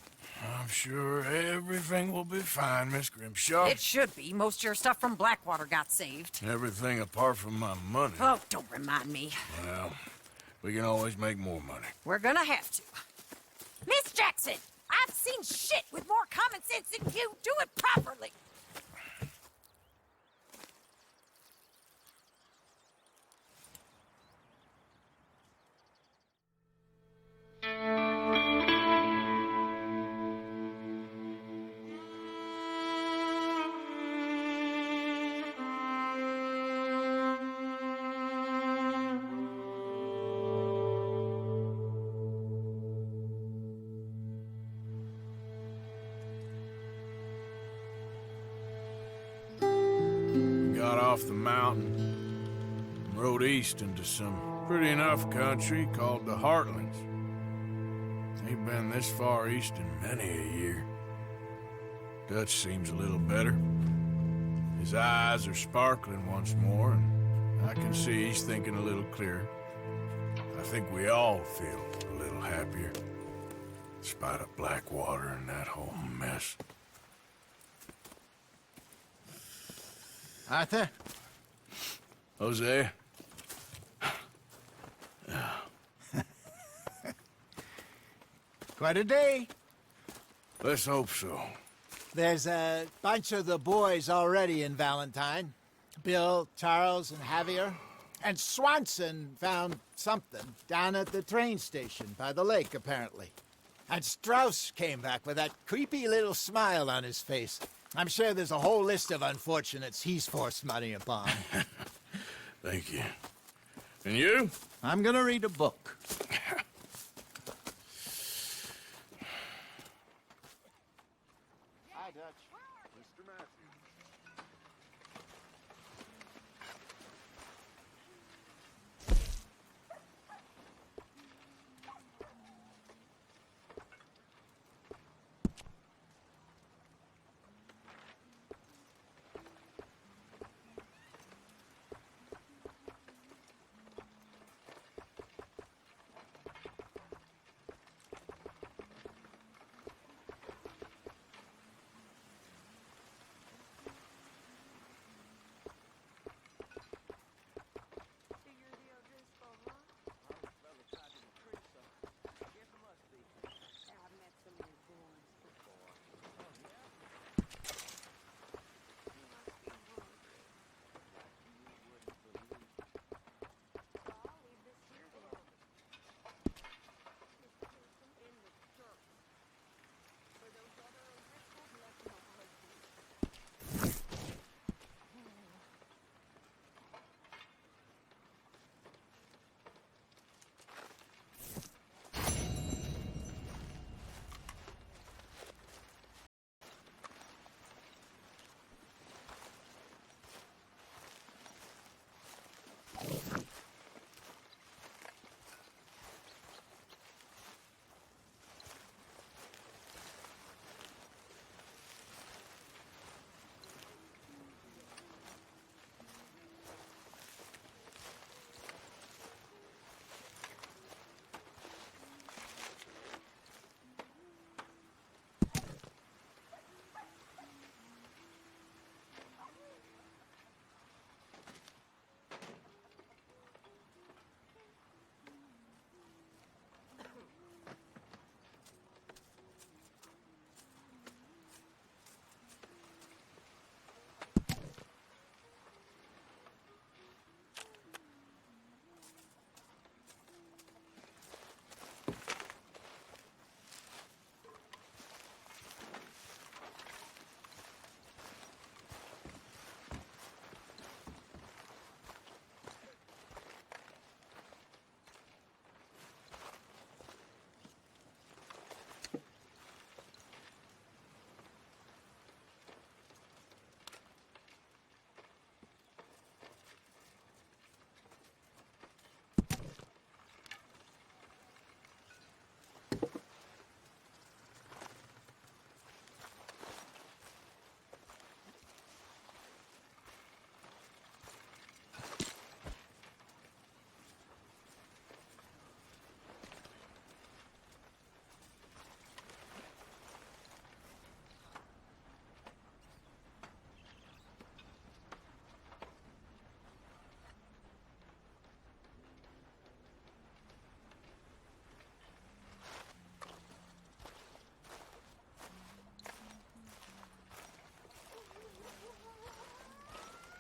I'm sure everything will be fine, Miss Grimshaw. It should be. Most of your stuff from Blackwater got saved. Everything apart from my money. Oh, don't remind me. Well, we can always make more money. We're gonna have to. Miss Jackson, I've seen shit with more common sense than you. Do it properly. Got off the mountain and rode east into some pretty enough country called the Heartlands. Ain't been this far east in many a year. Dutch seems a little better. His eyes are sparkling once more, and I can see he's thinking a little clearer. I think we all feel a little happier, in spite of Blackwater and that whole mess. Arthur? Jose? Quite a day. Let's hope so. There's a bunch of the boys already in Valentine. Bill, Charles, and Javier. And Swanson found something down at the train station by the lake, apparently. And Strauss came back with that creepy little smile on his face. I'm sure there's a whole list of unfortunates he's forced money upon. Thank you. And you? I'm gonna read a book. Hi, Dutch. Mr. Matthews.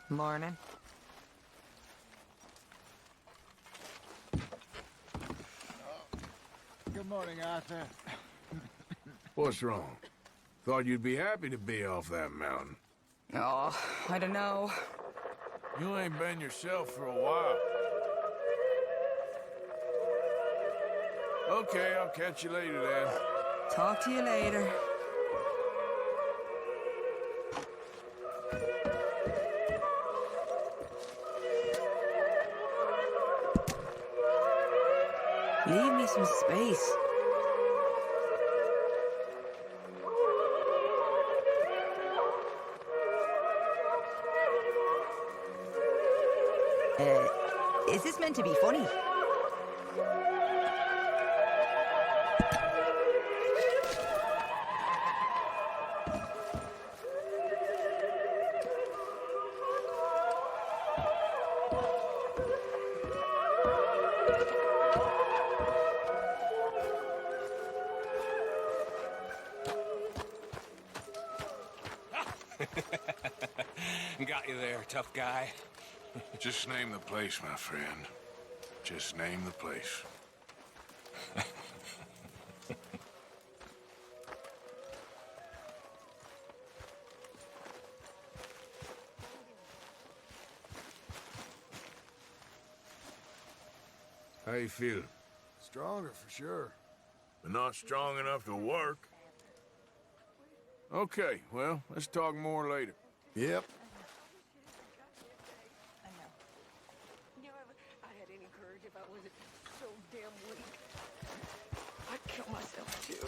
Morning. Good morning, Arthur. What's wrong? Thought you'd be happy to be off that mountain. Oh, I don't know. You ain't been yourself for a while. Okay, I'll catch you later then. Talk to you later. Leave me some space. Is this meant to be funny? Got you there, tough guy. Just name the place, my friend. Just name the place. How you feeling? Stronger, for sure. But not strong enough to work. Okay, well, let's talk more later. Yep. I had any courage if I wasn't so damn weak. I'd kill myself too.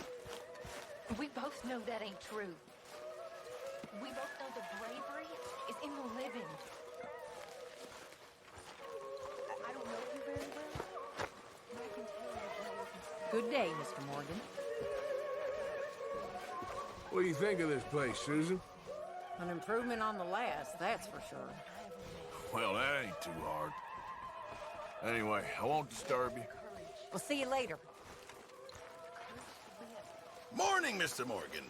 We both know that ain't true. We both know the bravery is in the living. I don't know you very well, but I can tell you that you can. Good day, Mr. Morgan. What do you think of this place, Susan? An improvement on the last, that's for sure. Well, that ain't too hard. Anyway, I won't disturb you. We'll see you later. Morning, Mr. Morgan.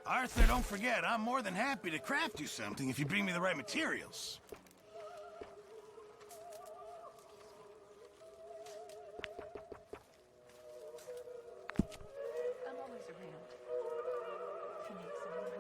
Arthur, don't forget, I'm more than happy to craft you something if you bring me the right materials. I'm always around. If you need someone.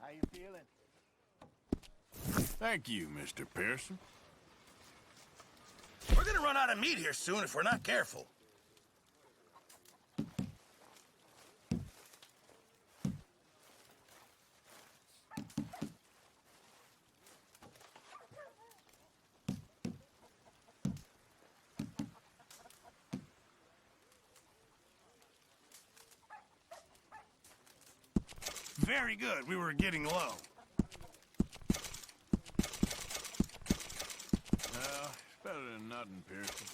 How you feeling? Thank you, Mr. Pearson. We're gonna run out of meat here soon if we're not careful. Very good. We were getting low. It's better than nothing, Pearson.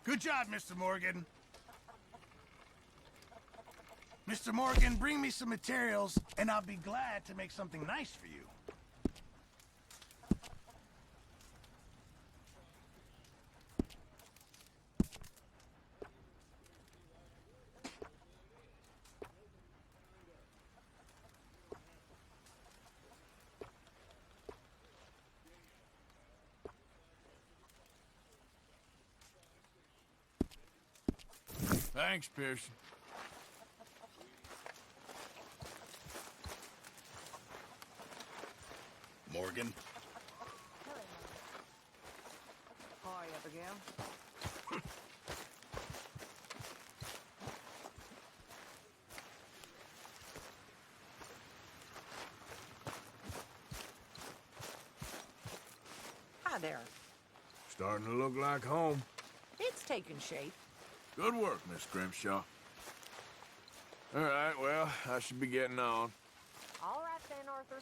Good job, Mr. Morgan. Mr. Morgan, bring me some materials, and I'll be glad to make something nice for you. Thanks, Pearson. Morgan? Hi, Abigail. Hi there. Starting to look like home. It's taking shape. Good work, Miss Grimshaw. All right, well, I should be getting on. All right then, Arthur.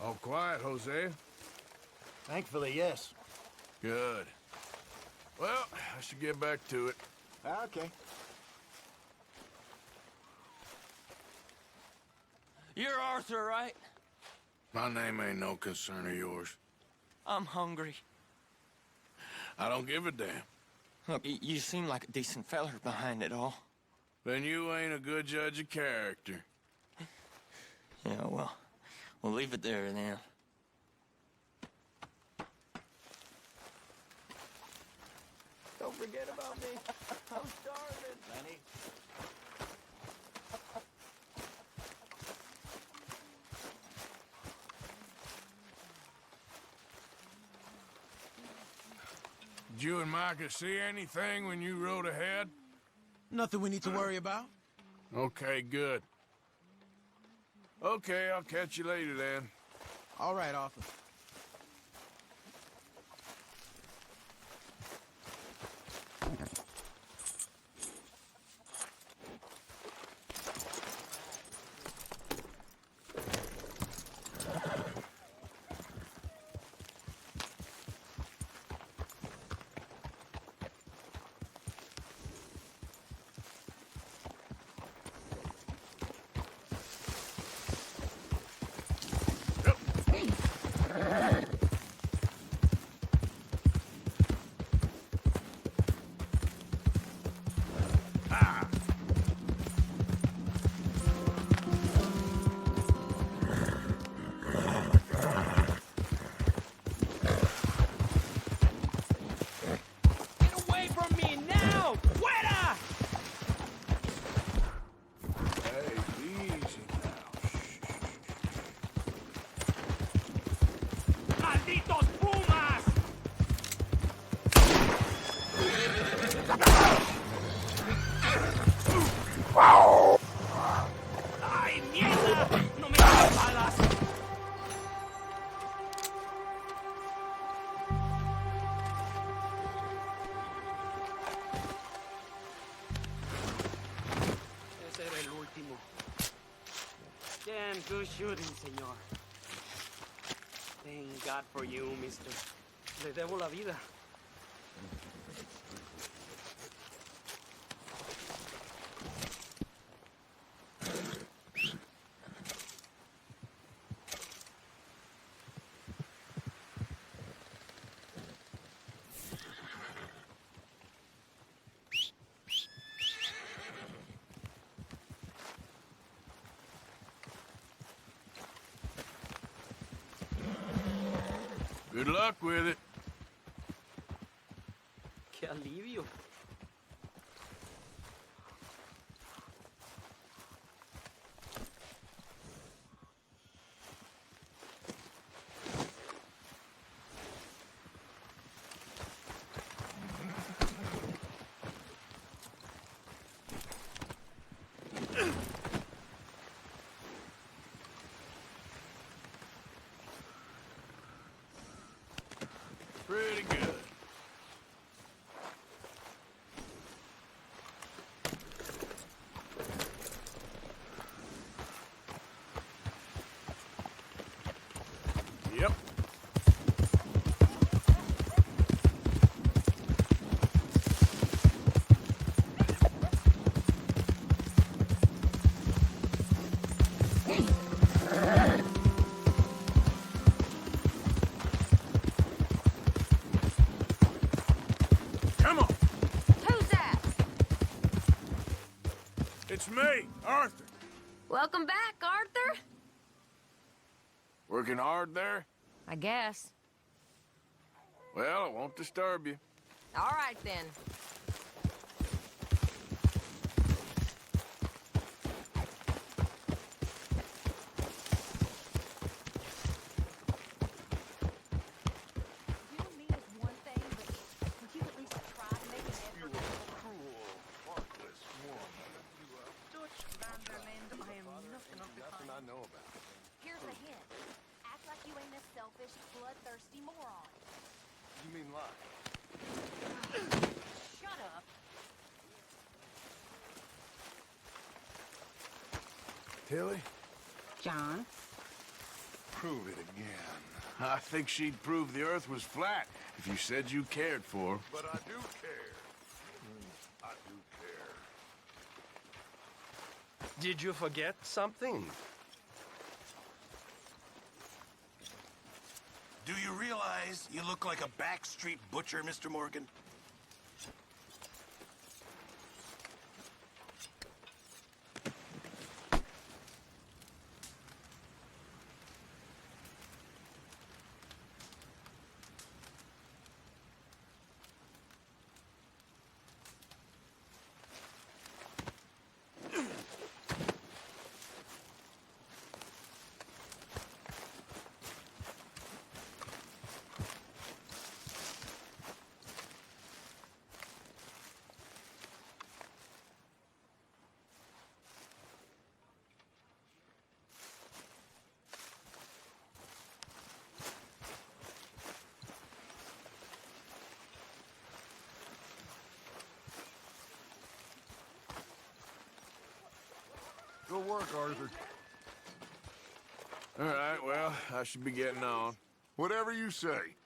All quiet, Hosea? Thankfully, yes. Good. Well, I should get back to it. Okay. You're Arthur, right? My name ain't no concern of yours. I'm hungry. I don't give a damn. Look, you seem like a decent feller behind it all. Then you ain't a good judge of character. Yeah, well, we'll leave it there then. Don't forget about me. I'm starving. Lenny? Did you and Micah see anything when you rode ahead? Nothing we need to worry about. Okay, good. Okay, I'll catch you later then. All right, Arthur. Get away from me now! Fuera! Hey, easy ¡Malditos pumas! ¡Ay, mierda! ¡No me das balas! Ese era el último. Damn good shooting, señor. Thank God for you, mister. Le debo la vida. Good luck with it. Qué alivio. Pretty good. Welcome back, Arthur. Working hard there? I guess. Well, I won't disturb you. All right, then. Here's a hint. Act like you ain't a selfish, bloodthirsty moron. You mean lie? Shut up. Tilly? John? Prove it again. I think she'd prove the Earth was flat if you said you cared for her. But I do care. I do care. Did you forget something? Do you realize you look like a backstreet butcher, Mr. Morgan? Good work, Arthur. All right, well, I should be getting on. Whatever you say.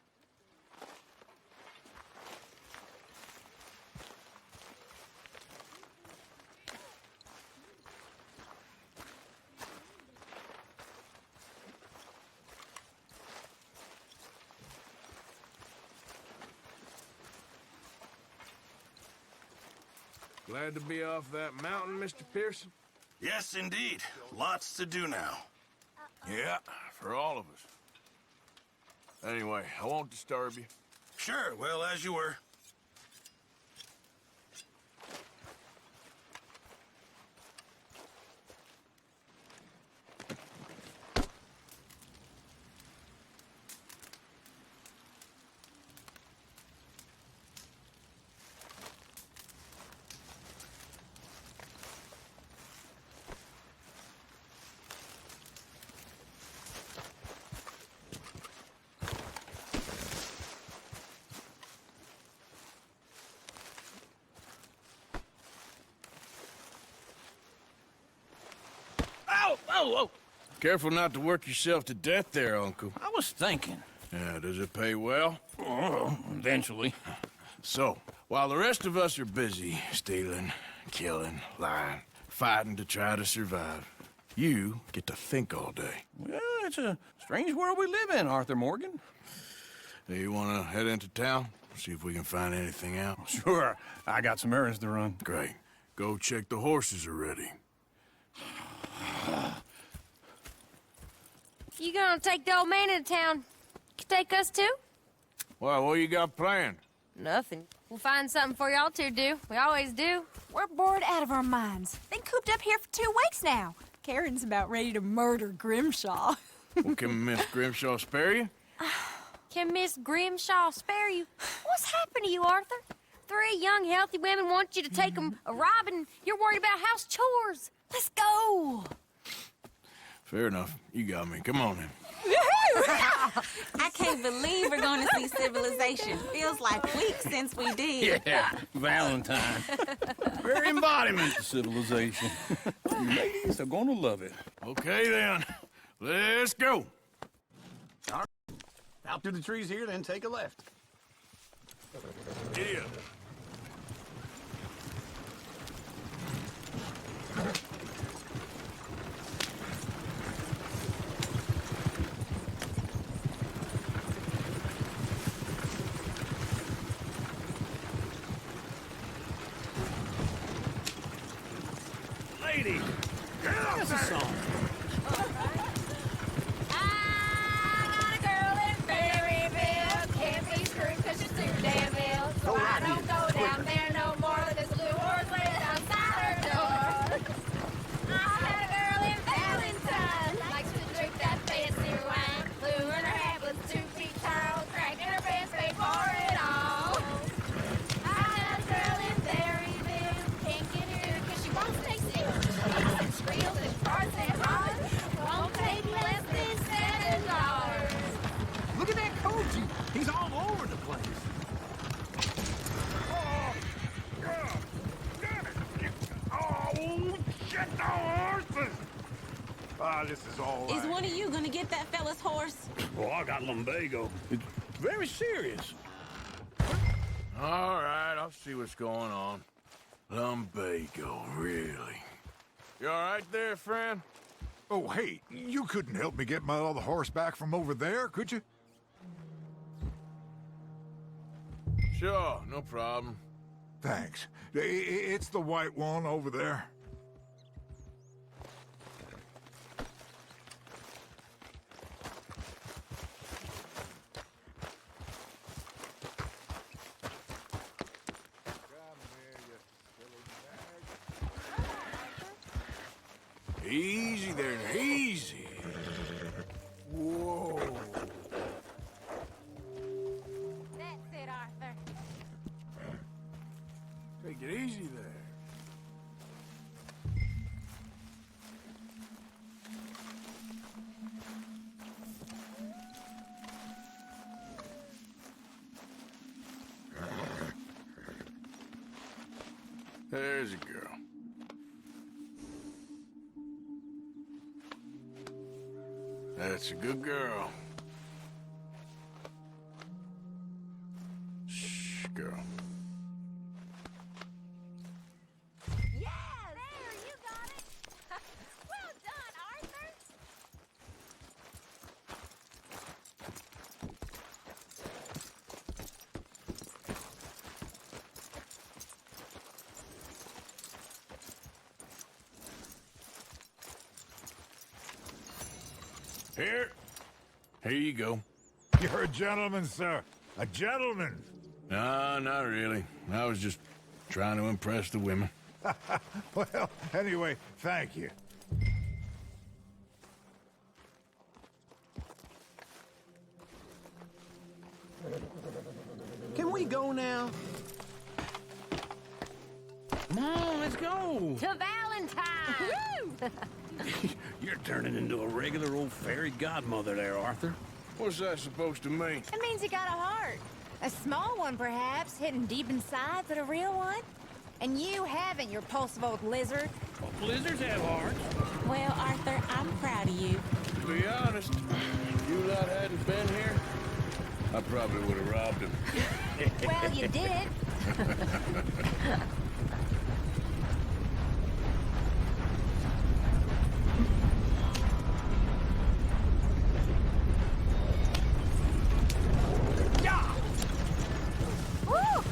Glad to be off that mountain, Mr. Pearson? Yes, indeed. Lots to do now. Yeah, for all of us. Anyway, I won't disturb you. Sure, well, as you were. Whoa! Careful not to work yourself to death there, Uncle. I was thinking. Yeah, does it pay well? Oh, eventually. So, while the rest of us are busy stealing, killing, lying, fighting to try to survive, you get to think all day. Well, it's a strange world we live in, Arthur Morgan. Hey, you want to head into town? See if we can find anything out? Sure. I got some errands to run. Great. Go check the horses are ready. You gonna take the old man into town? You take us too? Well, what you got planned? Nothing. We'll find something for y'all to do. We always do. We're bored out of our minds. Been cooped up here for 2 weeks now. Karen's about ready to murder Grimshaw. Well, can Miss Grimshaw spare you? Can Miss Grimshaw spare you? What's happened to you, Arthur? 3 young, healthy women want you to take them a robbing. You're worried about house chores. Let's go. Fair enough. You got me. Come on, then. I can't believe we're going to see civilization. Feels like weeks since we did. Yeah, Valentine. Very embodiment of civilization. Ladies are gonna love it. Okay, then. Let's go. All right. Out through the trees here, then take a left. Yeah. Lady, girl, That's a song. I got a girl in Berryville. Can't be screwed 'cause she's too damn ill. So I don't go down there no more. This blue horse lays outside her door. I had a girl in Valentine. Likes to drink that fancy wine. Blue in her hat was 2 feet tall. Crack in her pants, paid for it all. I had a girl in Berryville. Can't get her 'cause she won't stay still. She kicks and squeals and farts and hollers. Won't pay less than $7. Look at that Koji. He's all over the place. Oh, shit, the horses! Ah, this is all right. Is one of you gonna get that fella's horse? Oh, I got lumbago. It's very serious. All right, I'll see what's going on. Lumbago, really? You all right there, friend? Oh, hey, you couldn't help me get my other horse back from over there, could you? Sure, no problem. Thanks. It's the white one over there. Easy there, easy. Whoa. That's it, Arthur. Take it easy there. There's a girl. That's a good girl. Shh, girl. Yeah, there, you got it. Well done, Arthur. Here you go. You're a gentleman, sir. A gentleman. No, not really. I was just trying to impress the women. Well, anyway, thank you. Can we go now? Come on, let's go. To Valentine. You're turning into a regular old fairy godmother there, Arthur. What's that supposed to mean? It means you got a heart. A small one, perhaps, hidden deep inside, but a real one. And you haven't, you repulsive old lizard. Well, lizards have hearts. Well, Arthur, I'm proud of you. To be honest, if you lot hadn't been here, I probably would have robbed him. Well, you did. Woo!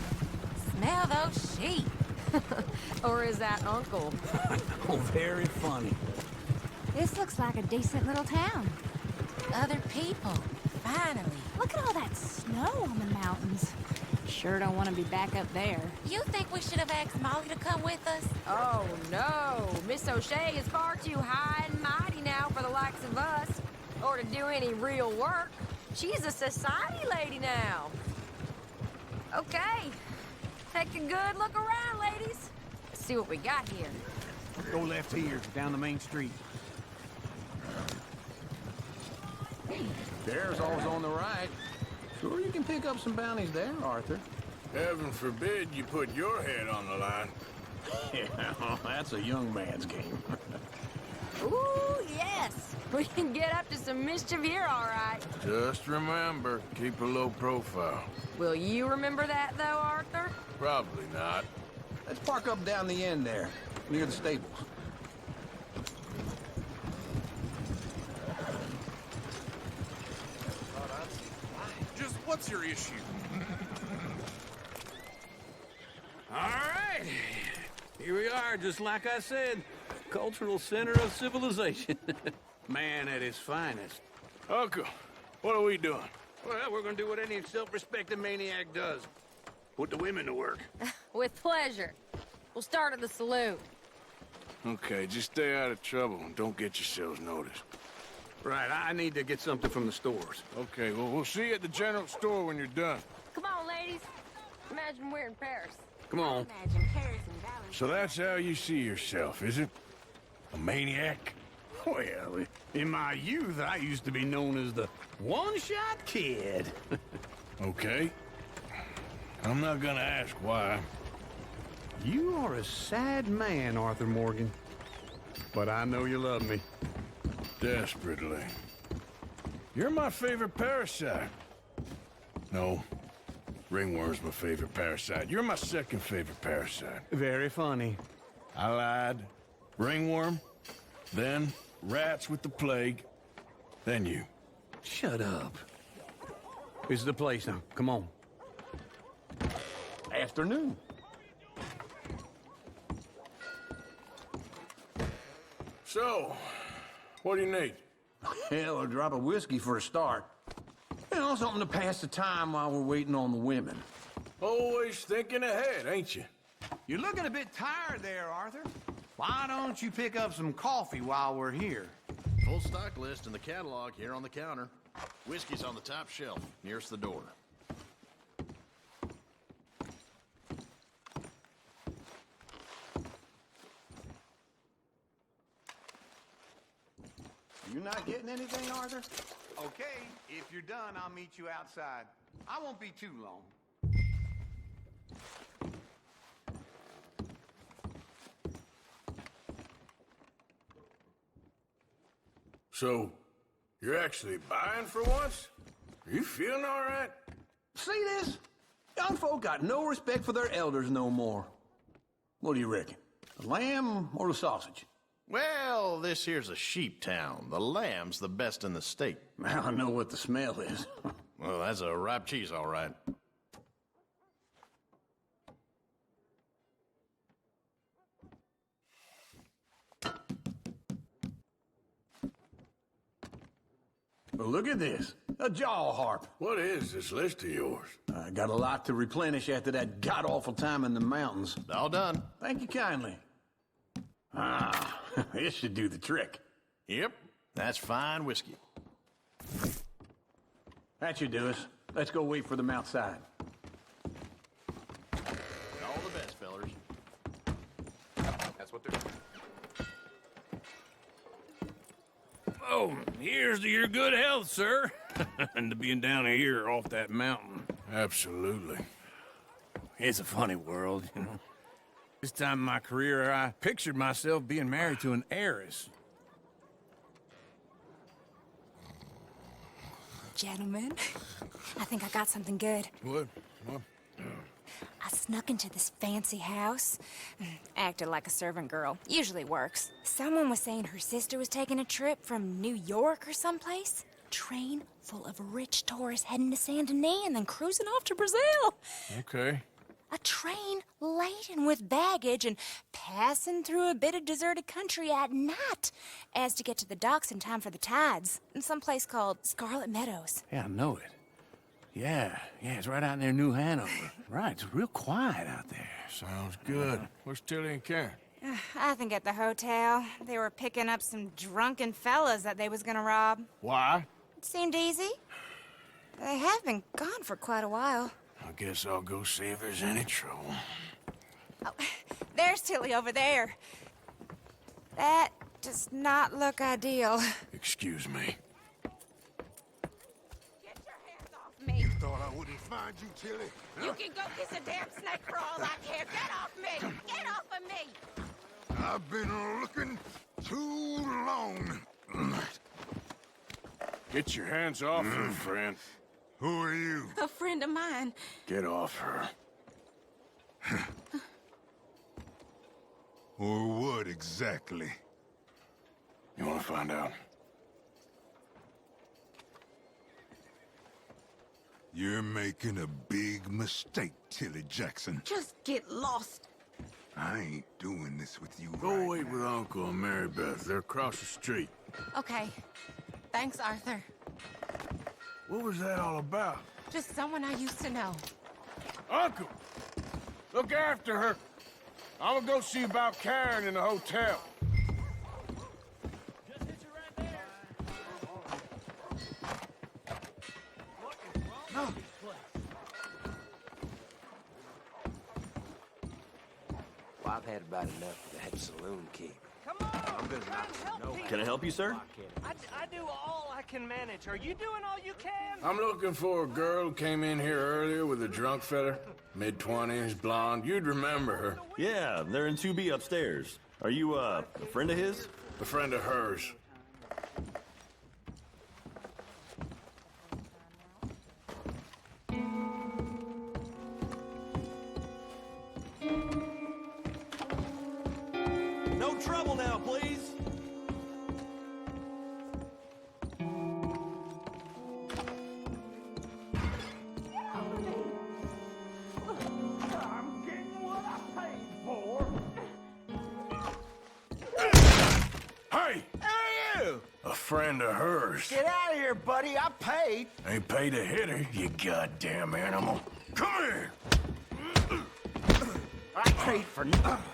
Smell those sheep. Or is that Uncle? Oh, very funny. This looks like a decent little town. Other people. Finally. Look at all that snow on the mountains. Sure don't want to be back up there. You think we should have asked Molly to come with us? Oh, no. Miss O'Shea is far too high and mighty now for the likes of us, or to do any real work. She's a society lady now. Okay. Take a good look around, ladies. Let's see what we got here. Go left here, down the main street. There's always on the right. Sure you can pick up some bounties there, Arthur. Heaven forbid you put your head on the line. Yeah, that's a young man's game. Ooh, yes. We can get up to some mischief here, all right. Just remember, keep a low profile. Will you remember that, though, Arthur? Probably not. Let's park up down the end there, near the stables. Just what's your issue? All right. Here we are, just like I said. cultural center of civilization. Man at his finest. Uncle, what are we doing? Well, we're gonna do what any self-respecting maniac does. Put the women to work. With pleasure. We'll start at the saloon. Okay, just stay out of trouble and don't get yourselves noticed. Right, I need to get something from the stores. Okay, well, we'll see you at the general store when you're done. Come on, ladies. Imagine we're in Paris. Come on. Imagine Paris and Valentine. So that's how you see yourself, is it? A maniac? Well, in my youth, I used to be known as the one-shot kid. Okay. I'm not gonna ask why. You are a sad man, Arthur Morgan. But I know you love me. Desperately. You're my favorite parasite. No. Ringworm's my favorite parasite. You're my second favorite parasite. Very funny. I lied. Ringworm, then rats with the plague, then you. Shut up. This is the place now. Come on. Afternoon. So, what do you need? Hell, a drop of whiskey for a start. You know, something to pass the time while we're waiting on the women. Always thinking ahead, ain't you? You're looking a bit tired there, Arthur. Why don't you pick up some coffee while we're here? Full stock list in the catalog here on the counter. Whiskey's on the top shelf, nearest the door. You not getting anything, Arthur? Okay, if you're done, I'll meet you outside. I won't be too long. So, you're actually buying for once? Are you feeling all right? See this? Young folk got no respect for their elders no more. What do you reckon? The lamb or the sausage? Well, this here's a sheep town. The lamb's the best in the state. I know what the smell is. Well, that's a ripe cheese, all right. Well, look at this. A jaw harp. What is this list of yours? I got a lot to replenish after that god-awful time in the mountains. All done. Thank you kindly. Ah, this should do the trick. Yep, that's fine whiskey. That should do us. Let's go wait for them outside. All the best, fellers. That's what they're... Oh, here's to your good health, sir. And to being down here off that mountain. Absolutely. It's a funny world, you know. This time in my career, I pictured myself being married to an heiress. Gentlemen, I think I got something good. What? I snuck into this fancy house, acted like a servant girl. Usually works. Someone was saying her sister was taking a trip from New York or someplace. Train full of rich tourists heading to Saint Denis and then cruising off to Brazil. Okay. A train laden with baggage and passing through a bit of deserted country at night as to get to the docks in time for the tides in some place called Scarlet Meadows. Yeah, I know it. Yeah, it's right out near New Hanover. Right, it's real quiet out there. Sounds good. Where's Tilly and Karen? I think at the hotel. They were picking up some drunken fellas that they was gonna rob. Why? It seemed easy. They have been gone for quite a while. I guess I'll go see if there's any trouble. Oh, there's Tilly over there. That does not look ideal. Excuse me. You thought I wouldn't find you, Tilly? You can go kiss a damn snake for all I care. Get off me! Get off of me! I've been looking too long. Get your hands off her, friend. Who are you? A friend of mine. Get off her. Or what exactly? You want to find out? You're making a big mistake, Tilly Jackson. Just get lost. I ain't doing this with you. Go wait with Uncle and Mary Beth. They're across the street. Okay. Thanks, Arthur. What was that all about? Just someone I used to know. Uncle! Look after her. I'm gonna go see about Karen in the hotel. Well, I've had about enough of that saloon keep. Come on! I'm gonna knock some over. Can I help you, sir? I do all I can manage. Are you doing all you can? I'm looking for a girl who came in here earlier with a drunk fella. Mid-20s, blonde. You'd remember her. Yeah, they're in 2B upstairs. Are you, a friend of his? A friend of hers. No trouble now, please. I'm getting what I paid for. Hey! Hey, you! A friend of hers. Get out of here, buddy. I paid. Ain't paid to hit her, you goddamn animal. Come here! I paid for nothing.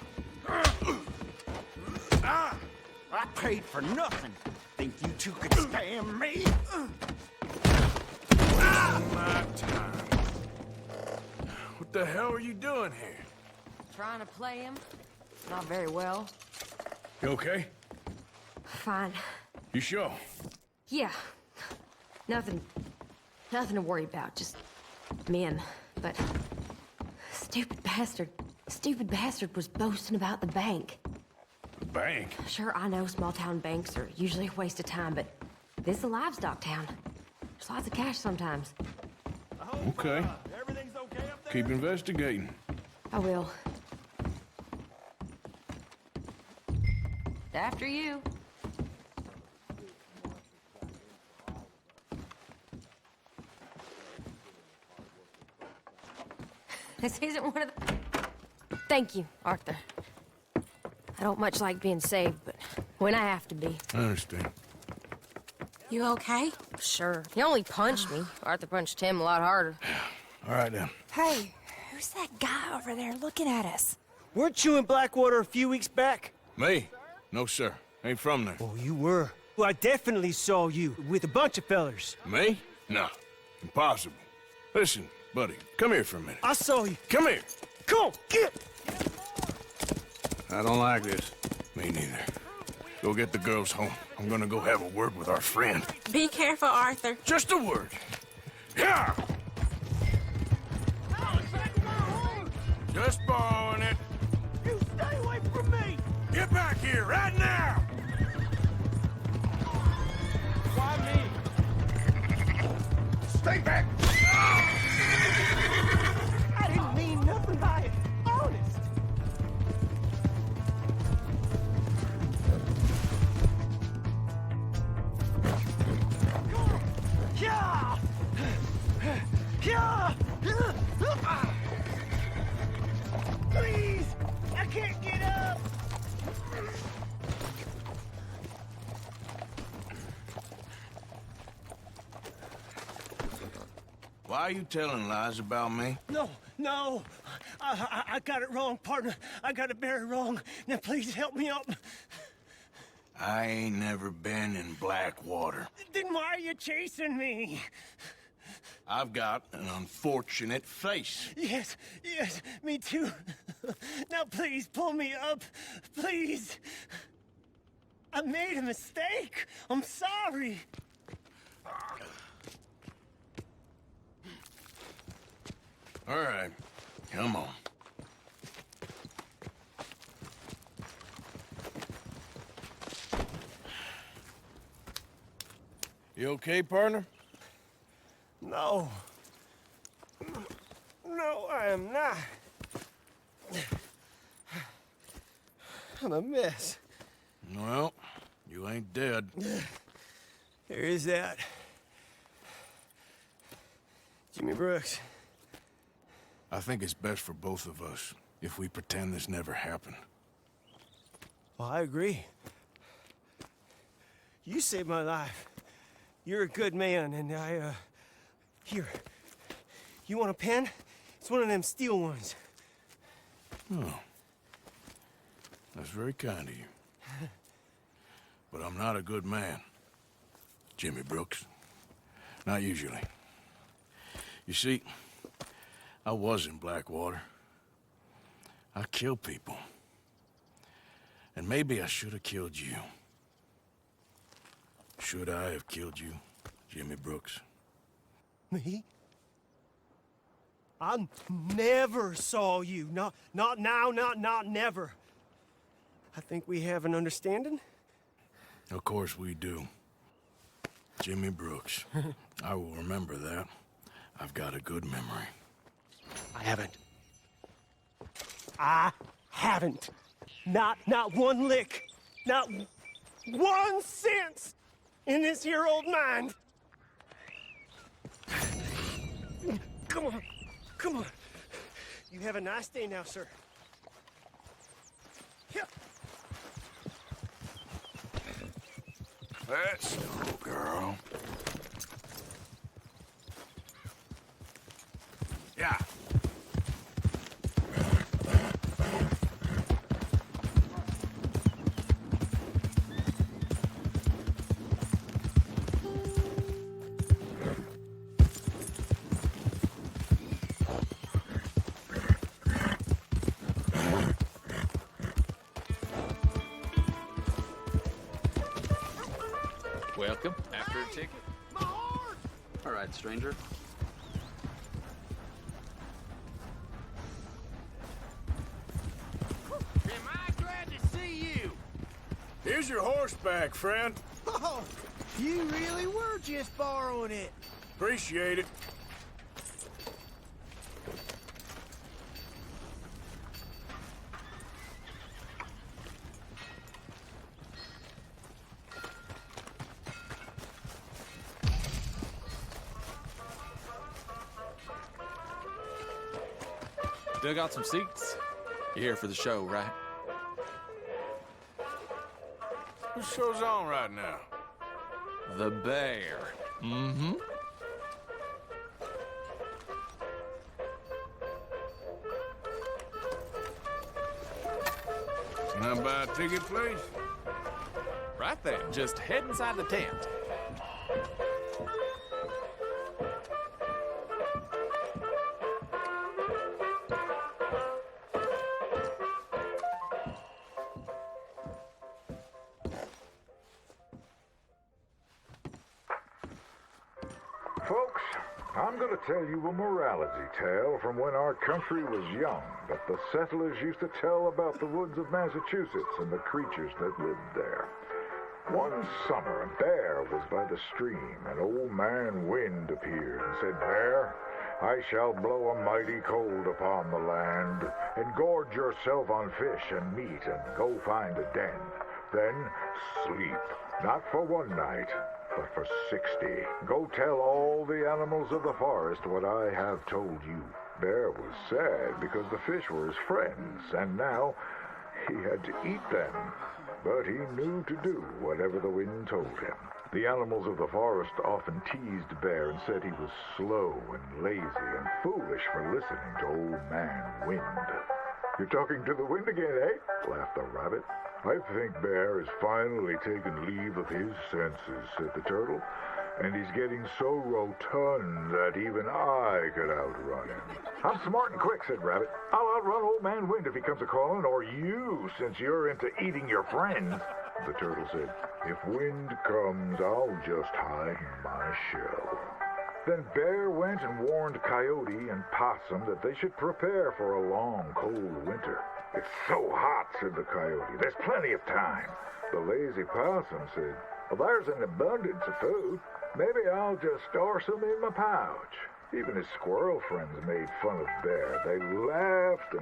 I paid for nothing. Think you two could stand me? My time. What the hell are you doing here? Trying to play him. Not very well. You okay? Fine. You sure? Yeah. Nothing to worry about. Just men. But stupid bastard was boasting about the bank. Bank? Sure, I know small town banks are usually a waste of time, but this is a livestock town. There's lots of cash sometimes. Okay. Everything's okay up there? Keep investigating. I will. After you. This isn't one of the... Thank you, Arthur. I don't much like being saved, but when I have to be. I understand. You okay? Sure. He only punched me. Arthur punched him a lot harder. All right, then. Hey, who's that guy over there looking at us? Weren't you in Blackwater a few weeks back? Me? No, sir. Ain't from there. Oh, you were. Well, I definitely saw you with a bunch of fellers. Me? No. Impossible. Listen, buddy, come here for a minute. I saw you. Come here. Come on, get! I don't like this. Me neither. Go get the girls home. I'm gonna go have a word with our friend. Be careful, Arthur. Just a word. Yeah! Just borrowing it. You stay away from me! Get back here right now! Why me? Stay back! I didn't mean nothing by it. Honest. Yeah! Yeah! Please! I can't get up! Why are you telling lies about me? No. I got it wrong, partner. I got it very wrong. Now, please help me up. I ain't never been in Blackwater. Then why are you chasing me? I've got an unfortunate face. Yes, me too. Now, please, pull me up. Please. I made a mistake. I'm sorry. All right, come on. You okay, partner? No, I am not. I'm a mess. Well, you ain't dead. There is that. Jimmy Brooks. I think it's best for both of us if we pretend this never happened. Well, I agree. You saved my life. You're a good man, and here. You want a pen? It's one of them steel ones. Oh. That's very kind of you. But I'm not a good man, Jimmy Brooks. Not usually. You see, I was in Blackwater. I killed people. And maybe I should have killed you. Should I have killed you, Jimmy Brooks? Me? I never saw you. Not now, not never. I think we have an understanding. Of course we do. Jimmy Brooks. I will remember that. I've got a good memory. I haven't. Not one lick. Not 1 cent in this here old mind. Come on. Come on. You have a nice day now, sir. Here. Let's go, girl. Yeah. Welcome. After a ticket? All right, stranger. Am I glad to see you? Here's your horseback, friend. Oh, you really were just borrowing it. Appreciate it. Dug out some seats. You're here for the show, right? What show's on right now? The Bear. Mm-hmm. Can I buy a ticket, please? Right there. Just head inside the tent. Folks, I'm going to tell you a morality tale from when our country was young that the settlers used to tell about the woods of Massachusetts and the creatures that lived there. One summer, a bear was by the stream, and Old Man Wind appeared and said, "Bear, I shall blow a mighty cold upon the land, and gorge yourself on fish and meat, and go find a den. Then sleep, not for one night, but for 60. Go tell all the animals of the forest what I have told you." Bear was sad because the fish were his friends, and now he had to eat them. But he knew to do whatever the wind told him. The animals of the forest often teased Bear and said he was slow and lazy and foolish for listening to Old Man Wind. "You're talking to the wind again, eh?" laughed the rabbit. "I think Bear has finally taken leave of his senses," said the turtle. "And he's getting so rotund that even I could outrun him." "I'm smart and quick," said Rabbit. "I'll outrun Old Man Wind if he comes a-calling, or you, since you're into eating your friends." The turtle said, "If Wind comes, I'll just hide in my shell." Then Bear went and warned Coyote and Possum that they should prepare for a long, cold winter. "It's so hot," said the Coyote. "There's plenty of time." The lazy Possum said, "Well, there's an abundance of food. Maybe I'll just store some in my pouch." Even his squirrel friends made fun of Bear. They laughed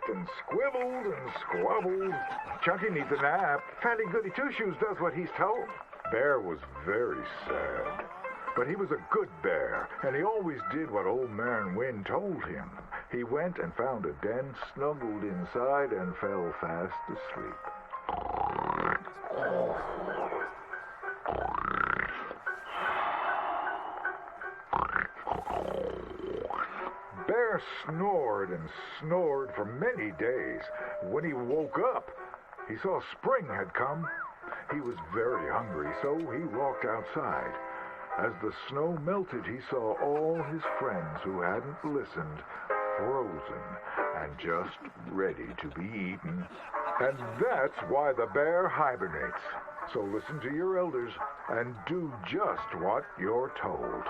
and squibbled and squabbled. "Chunky needs a nap. Fatty Goody Two-Shoes does what he's told." Bear was very sad. But he was a good bear, and he always did what Old Man Wind told him. He went and found a den, snuggled inside, and fell fast asleep. Bear snored and snored for many days. When he woke up, he saw spring had come. He was very hungry, so he walked outside. As the snow melted, he saw all his friends who hadn't listened, frozen and just ready to be eaten. And that's why the bear hibernates. So listen to your elders and do just what you're told.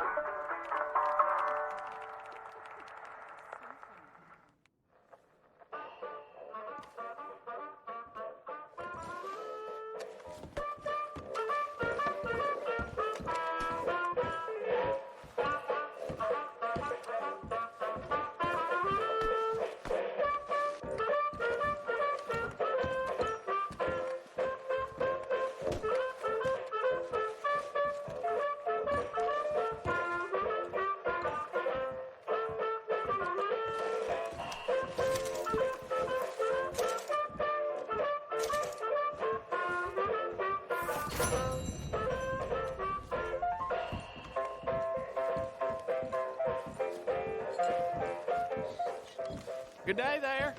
Good day there.